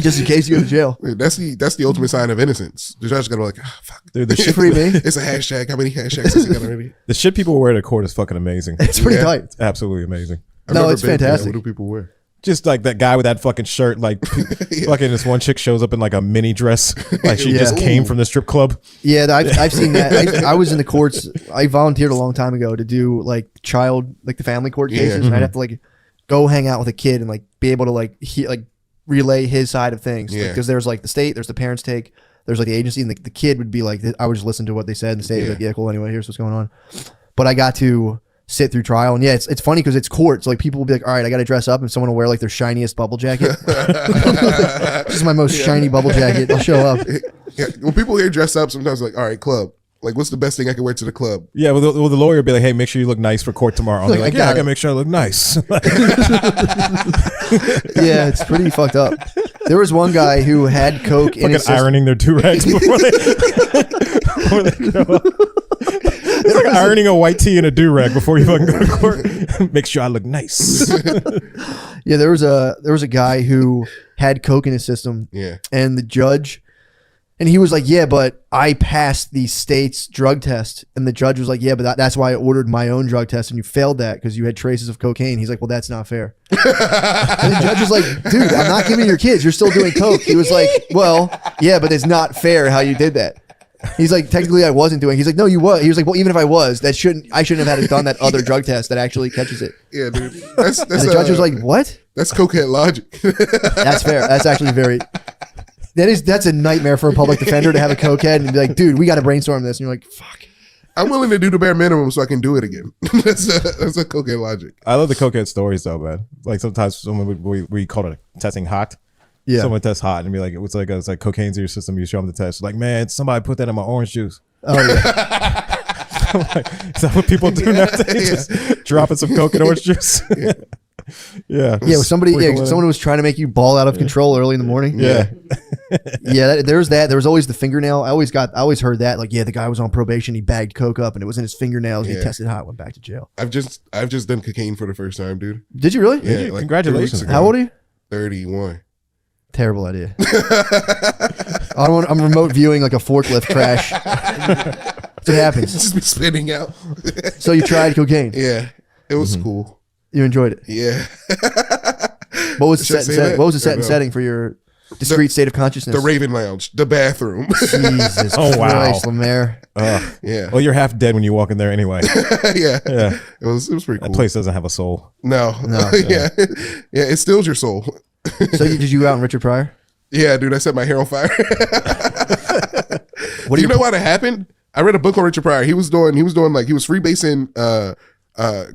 Just in case you go to jail. Dude, that's the ultimate sign of innocence. The judge gotta be like, oh, fuck. Dude, the shit, Free me. It's a hashtag. How many hashtags has he got already? the shit people wear to court is fucking amazing. It's pretty Yeah. tight. It's absolutely amazing. I've No, never it's been to that. fantastic. What do people wear? Just like that guy with that fucking shirt, like fucking this one chick shows up in like a mini dress, like she just came from the strip club. Yeah, I've seen that. I was in the courts. I volunteered a long time ago to do like the family court cases. And I'd have to like go hang out with a kid and like be able to like relay his side of things. Yeah. Because there's like the state, there's the parents' take, there's like the agency, and the kid would be like, I would just listen to what they said, and the state would be like, yeah, cool, anyway, here's what's going on. But I got to sit through trial, and yeah, it's funny because it's court. So like people will be like, all right, I got to dress up, and someone will wear like their shiniest bubble jacket. This is my most shiny bubble jacket. I'll show up. Yeah. When people hear dress up, sometimes like, all right, club. Like, what's the best thing I can wear to the club? Yeah, well, the lawyer would be like, "Hey, make sure you look nice for court tomorrow." And they're like, "Yeah, I gotta make sure I look nice." Yeah, it's pretty fucked up. There was one guy who had coke in Fucking his system. ironing their do-rags before they show up. It's like ironing a white tee and a do-rag before you fucking go to court. Make sure I look nice. Yeah, there was a guy who had coke in his system. Yeah. And the judge, and he was like, yeah, but I passed the state's drug test. And the judge was like, yeah, but that's why I ordered my own drug test, and you failed that because you had traces of cocaine. He's like, well, that's not fair. And the judge was like, dude, I'm not giving your kids. You're still doing coke. He was like, well, yeah, but it's not fair how you did that. He's like, technically I wasn't doing. He's like, no, you was. He was like, well, even if I was, I shouldn't have had to done that other drug test that actually catches it. Yeah, dude. That's And the judge was like, what? that's cokehead logic. That's fair. That's actually very. That's a nightmare for a public defender to have a cokehead and be like, dude, we got to brainstorm this. And you're like, fuck. I'm willing to do the bare minimum so I can do it again. That's a cokehead logic. I love the cokehead stories though, man. Like sometimes someone we call it testing hot. Yeah. Someone tests hot and be like, it's like cocaine's in your system. You show them the test. Like, man, somebody put that in my orange juice. Oh yeah. Like, is that what people do nowadays? Just dropping some coke in orange juice. Yeah. Yeah. Someone was trying to make you ball out of control early in the morning. Yeah. Yeah. There's that. There was always the fingernail. I always heard that. Like, yeah, the guy was on probation. He bagged coke up and it was in his fingernails. And Yeah. he tested hot. Went back to jail. I've just done cocaine for the first time, dude. Did you really? Yeah, like Congratulations. 3 weeks ago. How old are you? 31. Terrible idea. I'm remote viewing like a forklift crash. That's what happens. Just be spinning out. So you tried cocaine. Yeah, it was cool. You enjoyed it. Yeah. What was the Should I set and say setting? that? What was the set Or and no? setting for your discreet state of consciousness. The Raven Lounge, the bathroom. Jesus Oh, wow. Christ, Lemaire. Yeah. Well, you're half dead when you walk in there anyway. Yeah. Yeah. It was pretty cool. That place doesn't have a soul. No. Yeah. Yeah. It steals your soul. So did you go out in Richard Pryor? Yeah, dude. I set my hair on fire. What Do you know what happened? I read a book on Richard Pryor. He was freebasing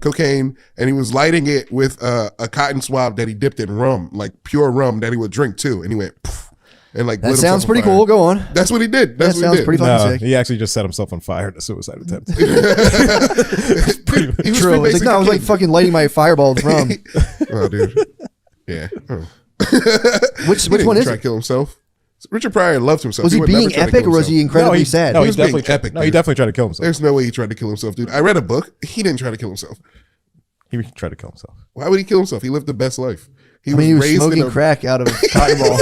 cocaine, and he was lighting it with a cotton swab that he dipped in rum, like pure rum that he would drink too. And he went, poof, and like That lit sounds himself on pretty fire. cool. Go on. That's what he did. That That's what sounds he did. pretty fucking No, sick. he actually just set himself on fire in a suicide attempt. He was True. It's like, freebasing no, I was like cocaine. fucking lighting my fireball with rum. Oh, dude. Yeah. Oh. Which He didn't one is try it? to kill himself. Richard Pryor loved himself. Was he would never being try to epic kill or was he himself. incredibly he, sad? No, He he was being definitely epic, No, he dude. definitely tried to kill himself. There's no way he tried to kill himself, dude. I read a book. He didn't try to kill himself. He tried to kill himself. Why would he kill himself? He lived the best life. I mean, he was raised smoking in a crack out of a cotton ball.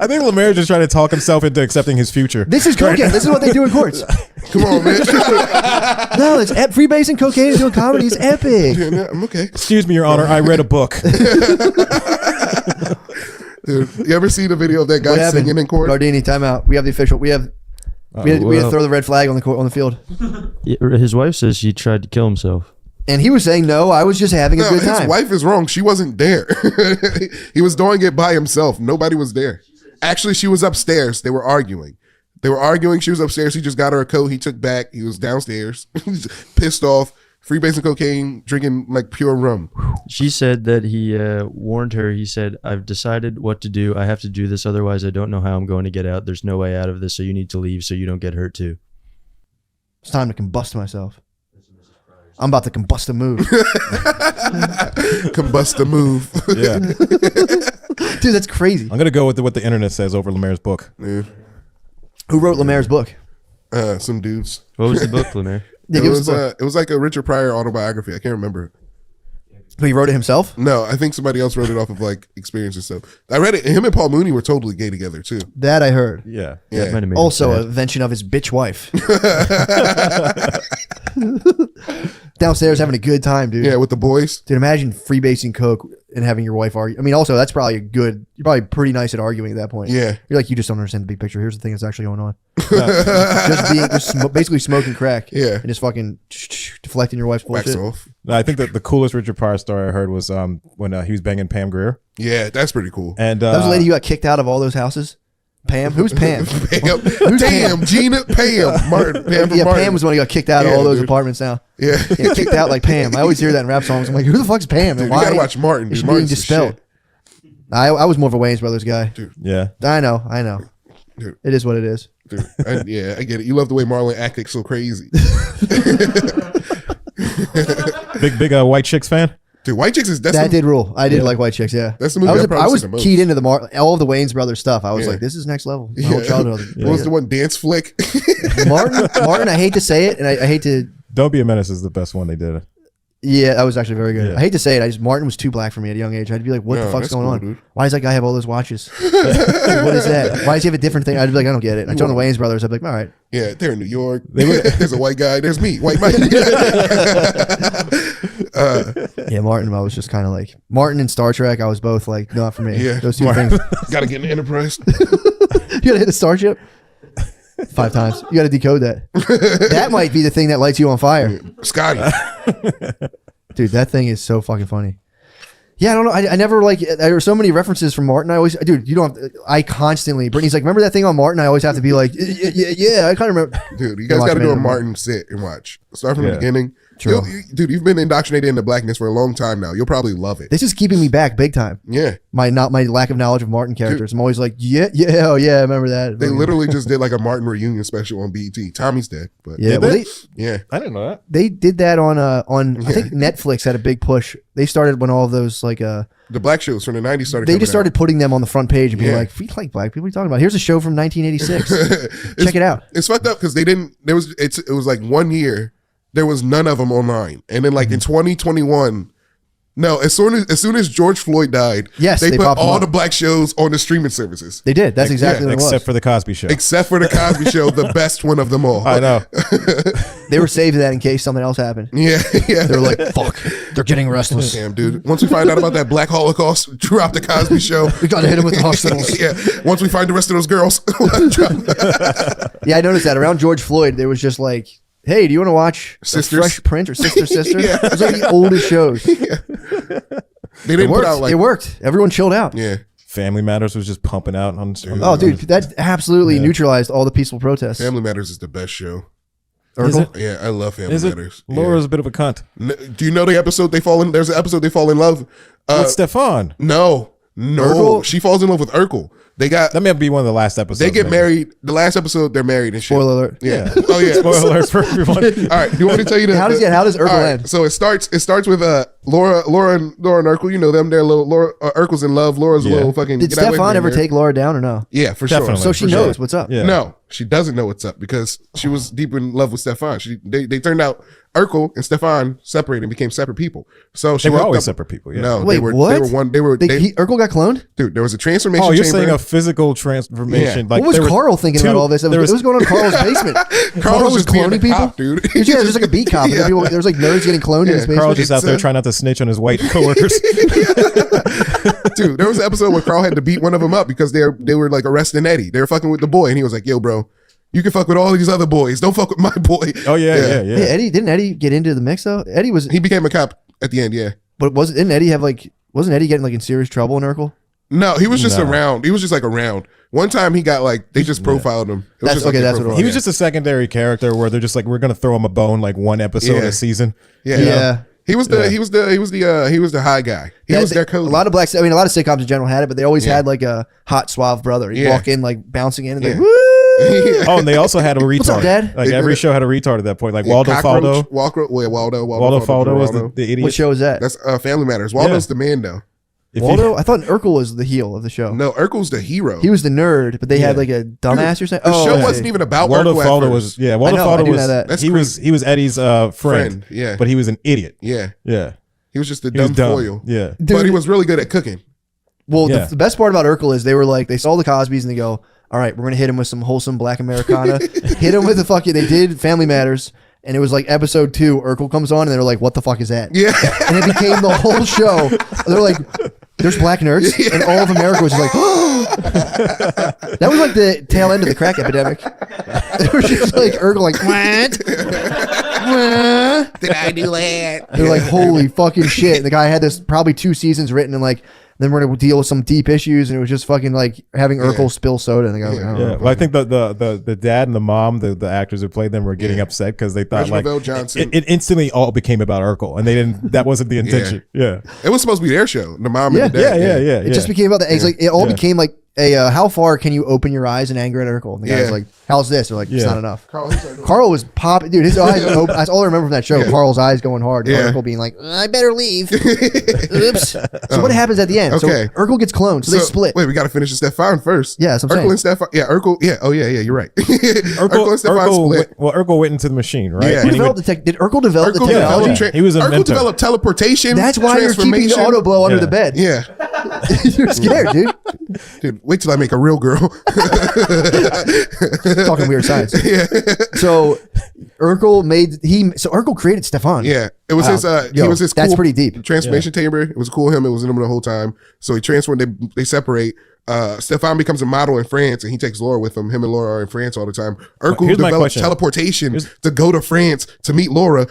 I think Lemaire just trying to talk himself into accepting his future. This is cocaine. This is what they do in courts. Come on, man. No, it's freebasing cocaine and doing comedy is epic. Yeah, no, I'm okay. Excuse me, Your Honor. I read a book. Dude, you ever see the video of that What guy happened? singing in court? Gardini, time out. We have the official. We had to throw the red flag on the court, on the field. His wife says he tried to kill himself. And he was saying, no, I was just having a No, good his time. wife is wrong. She wasn't there. He was doing it by himself. Nobody was there. Actually, she was upstairs. They were arguing. She was upstairs. He just got her a coat. He took back. He was downstairs, pissed off, freebasing cocaine, drinking like pure rum. She said that he warned her. He said, I've decided what to do. I have to do this. Otherwise, I don't know how I'm going to get out. There's no way out of this. So you need to leave so you don't get hurt too. It's time to combust myself. I'm about to combust a move. Combust the move. Yeah. Dude, that's crazy. I'm going to go with what the internet says over Lemaire's book. Yeah. Who wrote Lemaire's book? Some dudes. What was the book, Lemaire? Yeah, give us the book. It was like a Richard Pryor autobiography. I can't remember. He wrote it himself? No, I think somebody else wrote it off of like experience and stuff. I read it. Him and Paul Mooney were totally gay together too. That I heard. Yeah. Yeah. That might have made Also, him a sad. invention of his bitch wife. Downstairs having a good time, dude. Yeah, with the boys. Dude, imagine freebasing coke and having your wife argue. I mean, also, that's probably you're probably pretty nice at arguing at that point. Yeah. You're like, you just don't understand the big picture. Here's the thing that's actually going on. Basically smoking crack. Yeah. And just fucking deflecting your wife's Wax bullshit. off. No, I think that the coolest Richard Pryor story I heard was when he was banging Pam Grier. Yeah, that's pretty cool. And That was the lady who got kicked out of all those houses? Pam? Who's Pam? Pam. Damn, Gina, Pam. Martin. Pam from Yeah, Martin. Pam was the one who got kicked out of Yeah, all those dude. apartments now. Yeah. Yeah, kicked out like Pam. I always hear that in rap songs. I'm like, who the fuck's Pam? Dude, And you why? gotta watch Martin. Is Dude. she being Martin's the dispelled? shit. I was more of a Wayans Brothers guy. yeah. I know. Dude. It is what it is. Dude, I get it. You love the way Marlon acted so crazy. Big white chicks fan. Dude, White Chicks is That did rule. I did like White Chicks, yeah. That's the movie I was, I probably I was seen the most. keyed into all of the Wayans Brothers stuff. I was Yeah. like, this is next level. My whole childhood. What was the one dance flick? Martin, I hate to say it, and I hate to. Don't Be a Menace is the best one they did. Yeah, that was actually very good. Yeah. I hate to say it. Martin was too black for me at a young age. I'd be like, what No, the fuck's that's going cool, on? dude. Why does that guy have all those watches? Like, what is that? Why does he have a different thing? I'd be like, I don't get it. I told the Wayans Brothers, I'd be like, all right. Yeah, they're in New York. There's a white guy. There's me, white Mike. Yeah, Martin, I was just kind of like, Martin and Star Trek, I was both like, not for me. Yeah. Those two things. Gotta get in the Enterprise. You gotta hit the Starship 5 times. You gotta decode that. That might be the thing that lights you on fire. Scotty. Dude, that thing is so fucking funny. Yeah, I don't know. I never like. There were so many references from Martin. I always, dude, you don't. I constantly. Brittany's like, remember that thing on Martin? I always have to be like, yeah. I kind of remember. Dude, you guys Watch got to do a Martin. Martin sit and watch. Start from the Yeah. beginning. True. Dude, you've been indoctrinated into blackness for a long time now. You'll probably love it. This is keeping me back big time. Yeah. My lack of knowledge of Martin characters. I'm always like, oh yeah, I remember that. They literally just did like a Martin reunion special on BET. Tommy's dead, but Yeah, Did well, they? yeah. I didn't know that. they did that on I think Netflix had a big push. They started when all of those like The black shows from the 90s started they coming just started putting them on the front page and being Yeah. like, we like black people. What are you talking about? Here's a show from 1986. Check it out. It's fucked up because it was like 1 year there was none of them online, and then like in 2021 No, as soon as George Floyd died, Yes, they they put popped them all up. the black shows on the streaming services. They did. That's exactly what it was. Except for the Cosby Show. Except for the Cosby Show, the best one of them all. I know. They were saving that in case something else happened. Yeah, yeah. They were like, "Fuck, they're getting restless. Damn, dude. Once we find out about that Black Holocaust, drop the Cosby Show. We gotta hit him with the hospitals." Yeah. Once we find the rest of those girls, Yeah, I noticed that around George Floyd, there was just like, "Hey, do you want to watch Sisters? Fresh Prince or Sister Sister?" Yeah. It was like the oldest shows. they didn't put out like It worked. Everyone chilled out. yeah. Family Matters was just pumping out on. Oh, dude, that absolutely neutralized all the peaceful protests. Family Matters is the best show. Is it? Yeah, I love Family Is it? Matters. Laura's a bit of a cunt. Do you know the episode they fall in? There's an episode they fall in love. With Stefan. No, Urkel? she falls in love with Urkel. They got That may be one of the last episodes. they get maybe. married. The last episode they're married and shit. Spoiler alert. Yeah. Oh yeah. Spoiler alert for everyone. All right. Do you want me to tell you How does Urkel all right, end? So it starts with Laura and Urkel. You know them. They're little Urkel's in love. Laura's a Yeah. little fucking. Did get away from Stefan me, ever man. take Laura down or no? Yeah, for Definitely. sure. So she For knows sure. what's up. Yeah. No, she doesn't know what's up because she was deep in love with Stefan. They turned out Urkel and Stefan separated and became separate people. So she They were hooked always up- separate people. Yeah. No, Wait, they were what? they were one. They were Urkel got cloned? dude. There was a transformation. Oh, you're chamber. saying a physical transformation? Yeah. Like What was there were Carl thinking two- about all this? It there was going on in Carl's basement. Carl was just being cloning a people? cop, dude. Yeah, it was just like a beat cop. Yeah. There was like nerds getting cloned in his basement. Carl just out there It's, trying not to snitch on his white coworkers. Dude, there was an episode where Carl had to beat one of them up because they were like arresting Eddie. They were fucking with the boy, and he was like, "Yo, bro, you can fuck with all these other boys. Don't fuck with my boy." Oh yeah. Hey, didn't Eddie get into the mix though? Eddie was, He became a cop at the end. Yeah. but didn't Eddie have like, wasn't Eddie getting like in serious trouble in Urkel? No, he was just No. around. He was just like around. One time he got like they just profiled him. It was That's- just like okay, they that's what it profiled He him. was just a secondary character where they're just like, we're gonna throw him a bone like one episode Yeah. a season. yeah. Yeah. He was the high guy. He was their coach. A lot of a lot of sitcoms in general had it, but they always Yeah. had like a hot suave brother. He'd Yeah. walk in like bouncing in and Yeah. like, woo! Yeah. Oh, and they also had a retard. up, Dad? Like They every did it. show had a retard at that point. Like Waldo Faldo. Waldo Faldo was the idiot. What show is that? That's Family Matters. Waldo's the man though. If Waldo? I thought Urkel was the heel of the show. No, Urkel's the hero. He was the nerd, but they had Yeah. like a dumbass or something. The show okay. wasn't even about Waldo Urkel at Faldo first. was Waldo I know, I Faldo do was know that. That's he was Eddie's friend. Friend, yeah. But he was an idiot. Yeah. Yeah. He was just a He was dumb dumb. foil. Yeah. But Dude. he was really good at cooking. Well, Yeah. the best part about Urkel is they were like, they saw the Cosbys and they go, all right, we're going to hit him with some wholesome black Americana. Hit him with the fucking, they did Family Matters. And it was like episode 2, Urkel comes on and they're like, what the fuck is that? Yeah. And it became the whole show. They're like, there's black nerds. And all of America was just like, that was like the tail end of the crack epidemic. It was just like Urkel like, what? Did I do that? They're like, holy fucking shit. And the guy had this probably 2 seasons written and like, then we're gonna deal with some deep issues, and it was just fucking like having Urkel spill soda. And the guy was like, I don't Yeah, know. well, I think the dad and the mom, the actors who played them, were getting upset because they thought Reginald like Bell Johnson. it instantly all became about Urkel, and they didn't. That wasn't the intention. Yeah, It was supposed to be their show. The mom and the yeah, dad. yeah. It just became about the eggs. Like it all Yeah. became like a how far can you open your eyes in anger at Urkel? And the guy's Yeah. like, how's this? They're like, it's Yeah. not enough. Carl, he's like, Carl was popping, dude. His eyes open. That's all I remember from that show. Yeah. Carl's eyes going hard. Yeah. Urkel being like, I better leave. Oops. So what happens at the end? Okay. So Urkel gets cloned. So they split. Wait, we got to finish the Stefan first. Yeah, that's what I'm Urkel saying. and Stefan. Yeah, Urkel. Yeah. Oh, yeah, you're right. Urkel, and Stefan split. Urkel went into the machine, right? Yeah. And he Developed would- did Urkel develop the Urkel technology? developed He was a Urkel mentor. developed teleportation. That's why you're keeping the transformation. auto blow under Yeah. the bed. Yeah. You're scared, dude. Dude, wait till I make a real girl. Talking weird science. Yeah. So Urkel created Stefan. Yeah. It was Wow. his Yo, he was his that's cool pretty deep. transformation chamber. It was cool him. It was in him the whole time. So he transformed, they separate. Stefan becomes a model in France and he takes Laura with him. Him and Laura are in France all the time. Urkel Here's my developed question. teleportation to go to France to meet Laura.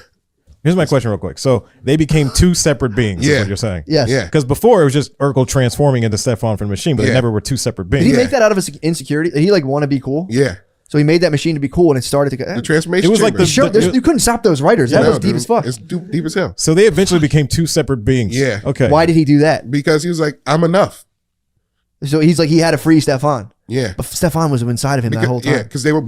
Here's my question, real quick. So they became 2 separate beings. Yeah. Is what you're saying? Yes. Yeah. Because before it was just Urkel transforming into Stefan from the machine, but they Yeah. never were 2 separate Did beings. he make that out of his insecurity? Did he like want to be cool? Yeah. So he made that machine to be cool, and it started to go. The transformation It was like chamber. the- Show, you couldn't stop those writers. That No, was deep dude. as fuck. It's deep as hell. So they eventually became 2 separate beings. Yeah. Okay. Why did he do that? Because he was like, I'm enough. So he's like he had to free Stefan, Yeah. but Stefan was inside of him that whole time, Yeah, because they were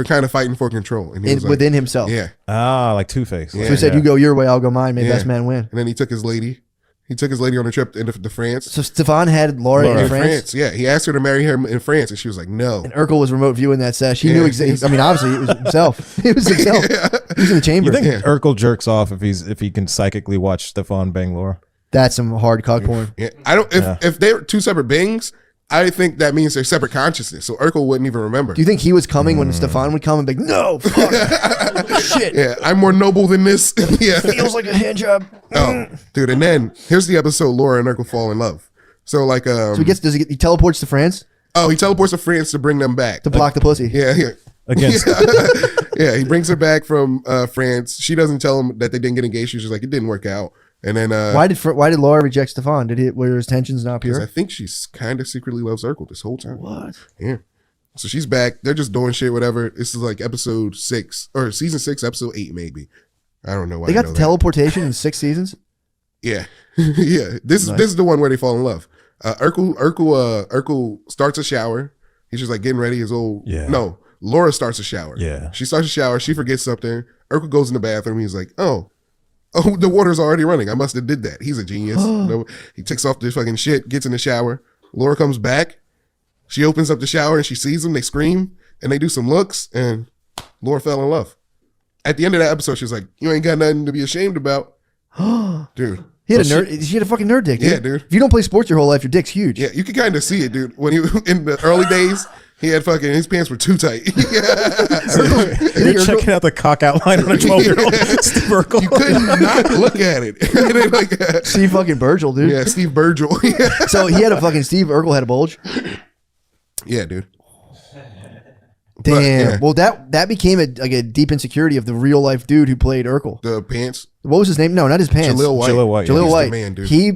kind of fighting for control. And he was like, within himself. yeah. Ah, like Two-Face. Yeah. So he said, "You go your way, I'll go mine. May Yeah. best man win." And then he took his lady. He took his lady on a trip to France. So Stefan had Laura Laura. in In France, Yeah. He asked her to marry him in France, and she was like, no. and Urkel was remote viewing that sesh. He Yeah. knew exactly. I mean, obviously, it was himself. It was himself. He was in the chamber. You think Yeah. Urkel jerks off if he can psychically watch Stefan bang Laura? That's some hard cock porn. Yeah, I don't. If they're two separate beings, I think that means they're separate consciousness. So Urkel wouldn't even remember. Do you think he was coming when Stefan would come and be like, no, fuck, shit. Yeah, I'm more noble than this. Yeah. Feels like a hand job. Oh, dude. And then here's the episode: Laura and Urkel fall in love. So like, So he teleports to France he teleports to France to bring them back. to block the pussy. Yeah. Against Yeah, he brings her back from France. She doesn't tell him that they didn't get engaged. She's just like, it didn't work out. And then Why did Laura reject Stefan? Were his tensions not I pure? think she's kind of secretly loves Urkel this whole time. What? Yeah. So she's back. They're just doing shit, whatever. This is like episode 6 or season 6, episode 8, maybe. I don't know why. They got I know the that. teleportation in 6 seasons? Yeah, yeah. This is the one where they fall in love. Urkel starts a shower. He's just like getting ready. No, Laura starts a shower. Yeah. She starts a shower. She forgets something. Urkel goes in the bathroom. He's like, oh, the water's already running. I must have did that. He's a genius. No, he takes off this fucking shit, gets in the shower. Laura comes back. She opens up the shower and she sees him. They scream and they do some looks and Laura fell in love. At the end of that episode, she's like, you ain't got nothing to be ashamed about. Dude. She had a fucking nerd dick, dude. Yeah, dude. If you don't play sports your whole life, your dick's huge. Yeah, you can kind of see it, dude. When he in the early days, he had fucking his pants were too tight. You're checking out the cock outline on a 12-year-old Steve Urkel. You could not look at it. Steve fucking Burgel, dude. Yeah, Steve Burgel. So he had a fucking Steve Urkel had a bulge. Yeah, dude. Damn. But, yeah. Well, that became a deep insecurity of the real life dude who played Urkel. The pants. What was his name? No, not his pants. Jaleel White. Jaleel White. Jaleel He's White. the man, dude. He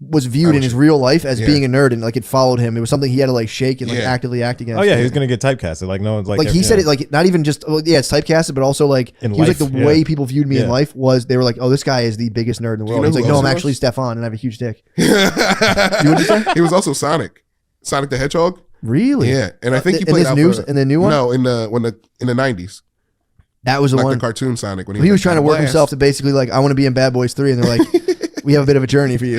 was viewed in his real life as Yeah. being a nerd, and it followed him. It was something he had to shake and Yeah. actively act against. Oh yeah, he was gonna get typecasted. Like no one's like. He said it not even just it's typecasted, but also In he was life, the yeah. way people viewed me in Yeah. life was they were like, oh, this guy is the biggest nerd in the you world. know He's like, who no, else I'm he actually was? Stefan, and I have a huge dick. He was also Sonic the Hedgehog. Really? Yeah, and I think he in played this in the new one. No, in the 90s, That was the like one. the cartoon Sonic. When He was like, trying to "I'm work blast." himself to basically I want to be in Bad Boys 3, and they're like, we have a bit of a journey for you.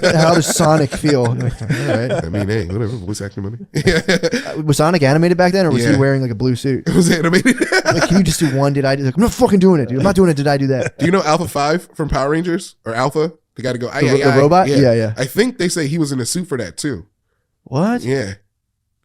How does Sonic feel? I'm like, all right. I mean, hey, whatever. Voice acting money. Yeah, Was Sonic animated back then, or was he Yeah. wearing a blue suit? it was animated. Can you just do one? Did I do? I'm not fucking doing it, dude. I'm not doing it. Did I do that? Do you know Alpha 5 from Power Rangers or Alpha? The guy to go. The robot? Yeah. I think they say he was in a suit for that too. What? Yeah,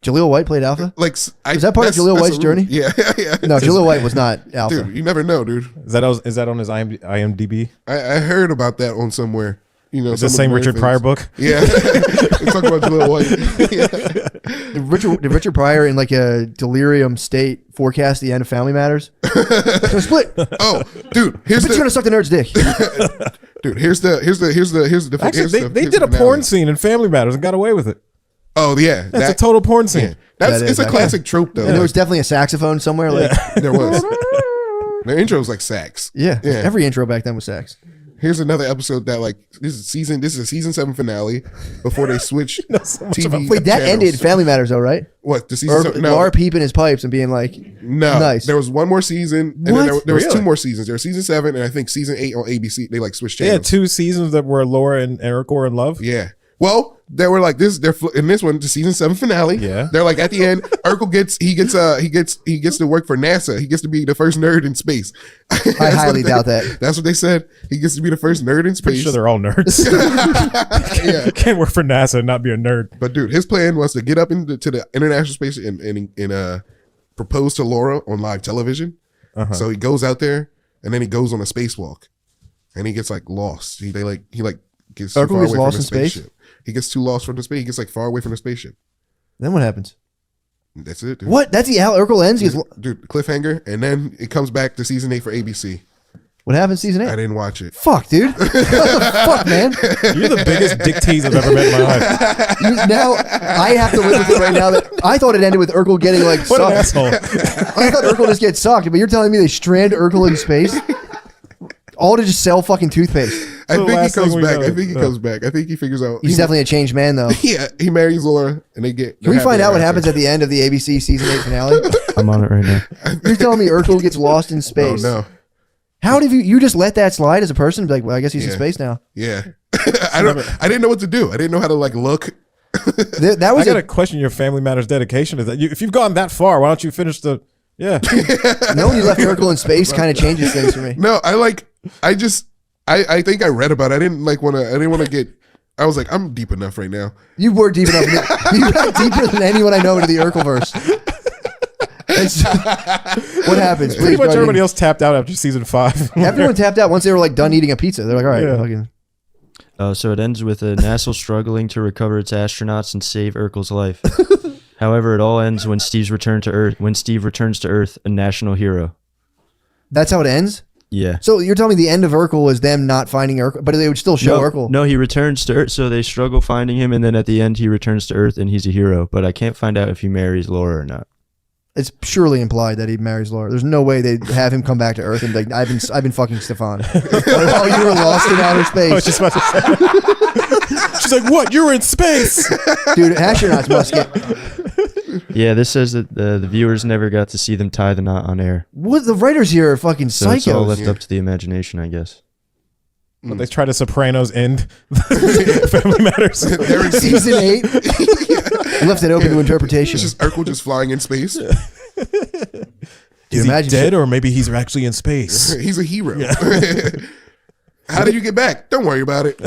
Jaleel White played Alpha? like Is that part of Jaleel White's journey? Yeah, yeah. No, Jaleel White was not Alpha. Dude, you never know, dude. Is that on his IMDb? I heard about that on somewhere. You know, Is the same Richard Pryor book? Yeah, they talk about Jaleel White. Yeah. Did Richard Pryor in a delirium state forecast the end of Family Matters? It's gonna split. Oh, dude, here's Bitch gonna suck the nerd's dick. dude. Here's the. Actually, they did a porn scene in Family Matters and got away with it. Oh yeah, That's a total porn scene. Yeah. That's That is it's a actually. classic trope though. And there was definitely a saxophone somewhere. There was. Their intro was like sax. Yeah. Yeah. Every intro back then was sax. Here's another episode that this is a season 7 finale before they switch TV. Wait, that channels. ended Family Matters though, right? What the season? Or 7? No, Laura peeping his pipes and being like, no. Nice. There was one more season, and then What? there was Really? 2 more seasons. There was season 7, and I think season 8 on ABC. They switched They had channels. 2 seasons that were Laura and Eric were in love. Yeah. Well, they were like this. They're in this one, the season 7 finale. Yeah. They're like at the end. Urkel gets to work for NASA. He gets to be the first nerd in space. I highly doubt that. That's what they said. He gets to be the first nerd in Pretty space. sure they're all nerds. Yeah. Can't work for NASA and not be a nerd. But dude, his plan was to get up to the international space and propose to Laura on live television. So he goes out there and then he goes on a spacewalk, and he gets lost. He gets too Urkel far gets away lost from the in space? spaceship. He gets too lost from the space. He gets far away from the spaceship. Then what happens? That's it, dude. What? That's how Urkel ends? He gets, Dude, cliffhanger, and then it comes back to season 8 for ABC. what happens season 8? I didn't watch it. Fuck, dude. What the fuck, man? You're the biggest dick tease I've ever met in my life. Now I have to live with it right now. That I thought it ended with Urkel getting What an sucked. asshole. I thought Urkel just gets sucked, but you're telling me they strand Urkel in space? All to just sell fucking toothpaste. I the think he last thing comes we back. know. I think he comes back. I think he figures out. He's definitely a changed man, though. Yeah, he marries Laura, and they get. Can we find out what happens at the end of the ABC season 8 finale? I'm on it right now. You're telling me Urkel gets lost in Oh space? no! How did you just let that slide as a person? Be like, well, I guess he's in Yeah. space now. Yeah, I didn't know what to do. I didn't know how to look. That I was gotta question your Family Matters dedication. Is that if you've gone that far, why don't you finish the? Yeah, knowing you left Urkel in space kind of changes things for me. No, I I think I read about it. I didn't want to get. I was like, I'm deep enough right now. You were deep enough. You got deeper than anyone I know into the Urkelverse. What happens? Pretty Please, much go everybody ahead. else tapped out after season 5. Everyone tapped out once they were like done eating a pizza. They're like, all right, Yeah. fucking. So it ends with NASA struggling to recover its astronauts and save Urkel's life. However, it all ends when Steve returns to Earth, a national hero. That's how it ends. Yeah. So you're telling me the end of Urkel is them not finding Urkel, but they would still show Urkel. No, he returns to Earth, so they struggle finding him, and then at the end he returns to Earth and he's a hero. But I can't find out if he marries Laura or not. It's surely implied that he marries Laura. There's no way they'd have him come back to Earth and be like, I've been fucking Stefan. Oh, you were lost in outer I was space. just about to say. She's like, what? You were in space. Dude, astronauts must get... Yeah, this says that the viewers never got to see them tie the knot on air. What? The writers here are fucking So it's all psychos. left up to the imagination, I guess. But they tried to Sopranos end Family Matters. Season 8. Left it open to interpretation. It's just Urkel just flying in space. Dude, Is he imagine dead or maybe he's actually in space? He's a hero. How did you get back? Don't worry about it.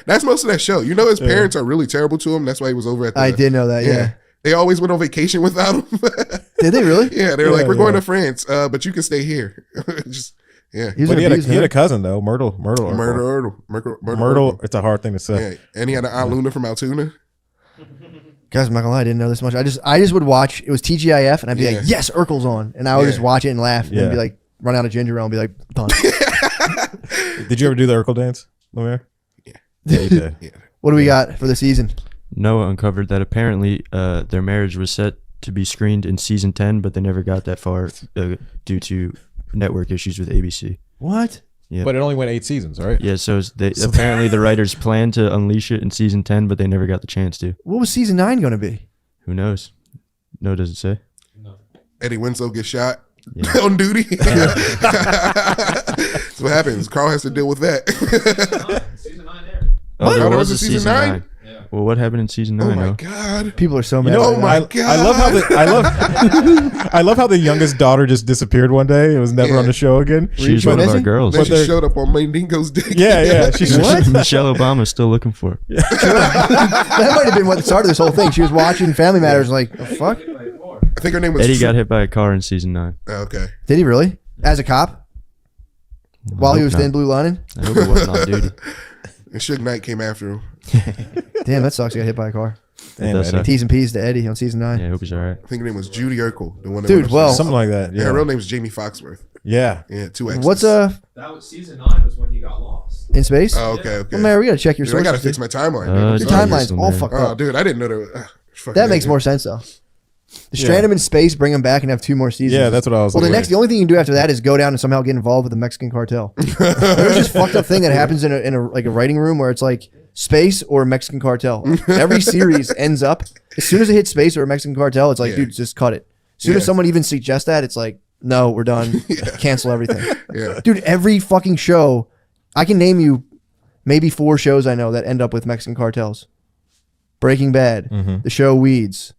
That's most of that show. You know, his parents are really terrible to him. That's why he was over at the... I did know that, yeah. They always went on vacation without him. Did they really? Yeah, they were like, we're going yeah. to France, but you can stay here. Just, yeah. He was But an he had abuser. a cousin though, Myrtle. Myrtle. Myrtle. It's a hard thing to say. Yeah. And he had an Aunt Luna from Altoona. Guys, I'm not gonna lie, I didn't know this much. I just would watch. It was TGIF, and I'd be Yeah. like, "Yes, Urkel's on," and I would Yeah. just watch it and laugh, and then Yeah. be like, run out of ginger ale and be like, "Done." Did you ever do the Urkel dance, Lemire? Yeah. Yeah, you did. Yeah. What do we got for the season? Noah uncovered that apparently their marriage was set to be screened in season 10, but they never got that far due to network issues with ABC. What? Yeah. But it only went 8 seasons, right? Yeah, so apparently the writers planned to unleash it in season 10, but they never got the chance to. What was season 9 going to be? Who knows? No, does it say? Eddie Winslow gets shot Yeah. on duty. That's what happens. Carl has to deal with that. Oh, there Oh, there was was a a season season 9? 9. Well, what happened in season 9? Oh my Noah? God. People are so mad. Oh my I love how I love how the youngest daughter just disappeared one day. It was never Yeah. on the show again. She was one of our missing? girls. Then But she they're- showed up on Mandingo's dick. Yeah. She's Michelle Obama's still looking for her. That might have been what started this whole thing. She was watching Family Matters, like, the fuck? I think her name was Eddie got hit by a car in season 9. Oh, okay. Did he really? As a cop? While he hope was not. Thin Blue Lining? I hope it wasn't on duty. And Suge Knight came after him. Damn, that sucks. He got hit by a car. Damn, That's Eddie. a- T's and P's to Eddie on season 9. Yeah, I hope he's all right. I think her name was Judy Urkel. The one that Dude, went well- upstairs. Something like that. Yeah, her Yeah. real name is Jamie Foxworth. Yeah. Yeah, 2 X's. What's That was season 9 was when he got lost. in space? Oh, okay, okay. Well, man, we gotta check your Dude, I gotta sources. fix my timeline. Uh, man. The it's timeline's Still all there. fucked Oh, up. dude, I didn't know that. That makes more sense though. To strand him in space, bring him back, and have 2 more seasons. Yeah, that's what I was Well, looking the only thing you can do after that is go down and somehow get involved with the Mexican cartel. There's this fucked up thing that happens in a like a writing room where it's like space or Mexican cartel. Every series ends up as soon as it hits space or a Mexican cartel. It's like, Yeah. dude, just cut it. As soon as Yeah. someone even suggests that, it's like, no, we're done. Cancel everything. Yeah. Dude, every fucking show, I can name you maybe 4 shows I know that end up with Mexican cartels. Breaking Bad, the show Weeds,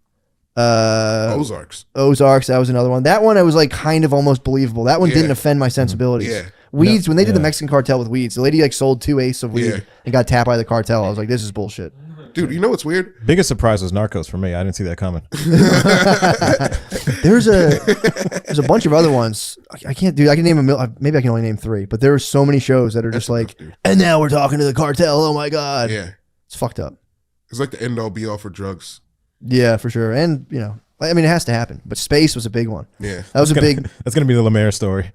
Ozarks. Ozarks, that was another one. That one I was like kind of almost believable. That one Yeah. didn't offend my sensibilities. Yeah. Weeds, when they did the Yeah. Mexican cartel with Weeds, the lady like sold 2 eighths of weed Yeah. and got tapped by the cartel. I was like, this is bullshit. Dude, you know what's weird? Biggest surprise was Narcos for me. I didn't see that coming. There's a bunch of other ones. I can't do. I can name maybe I can only name 3, but there are so many shows that are just like, dude. and now we're talking to the cartel. Oh my god, Yeah. it's fucked up. It's like the end all be all for drugs. Yeah, for sure. And you know, I mean, it has to happen. But space was a big one. Yeah. That was a big. That's gonna be the Lemaire story.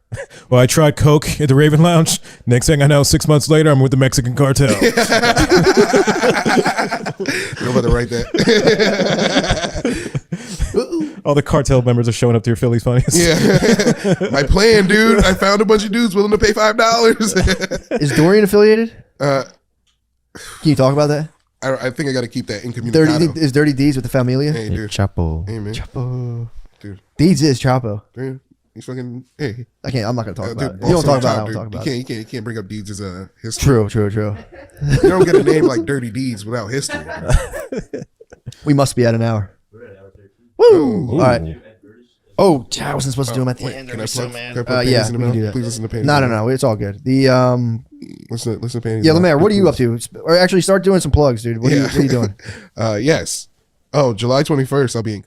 Well, I tried coke at the Raven Lounge. Next thing I know, 6 months later, I'm with the Mexican cartel. I'm about to write that. All the cartel members are showing up to your Phillies funnies. Yeah. My plan, dude. I found a bunch of dudes willing to pay $5. Is Dorian affiliated? uh, Can you talk about that? I think I got to keep that incommunicado. Is Dirty Deeds with the Familia? Hey, dude. Chapo. Hey, man. Chapo. Dude. Deeds is Chapo. Dude. He's fucking. Hey. I can't. I'm not gonna talk about Dude, it. If you don't also talk on about it, I top, don't talk dude. about You it. can't bring up Deeds as a history. True. You don't get a name like Dirty Deeds without history. We must be at an hour. Woo! All right. Oh, I wasn't supposed to do them at the end. Can I I'm so plug? mad. Can I plug Yeah, Panties in the we can do Mail? that. Please listen to Panties. No, in no, the Mail. no. It's all good. The Listen to Panties. yeah, in the Mail. Lemaire, what are you up to? Or actually, start doing some plugs, dude. What are you doing? Yes. Oh, July 21st, I'll be in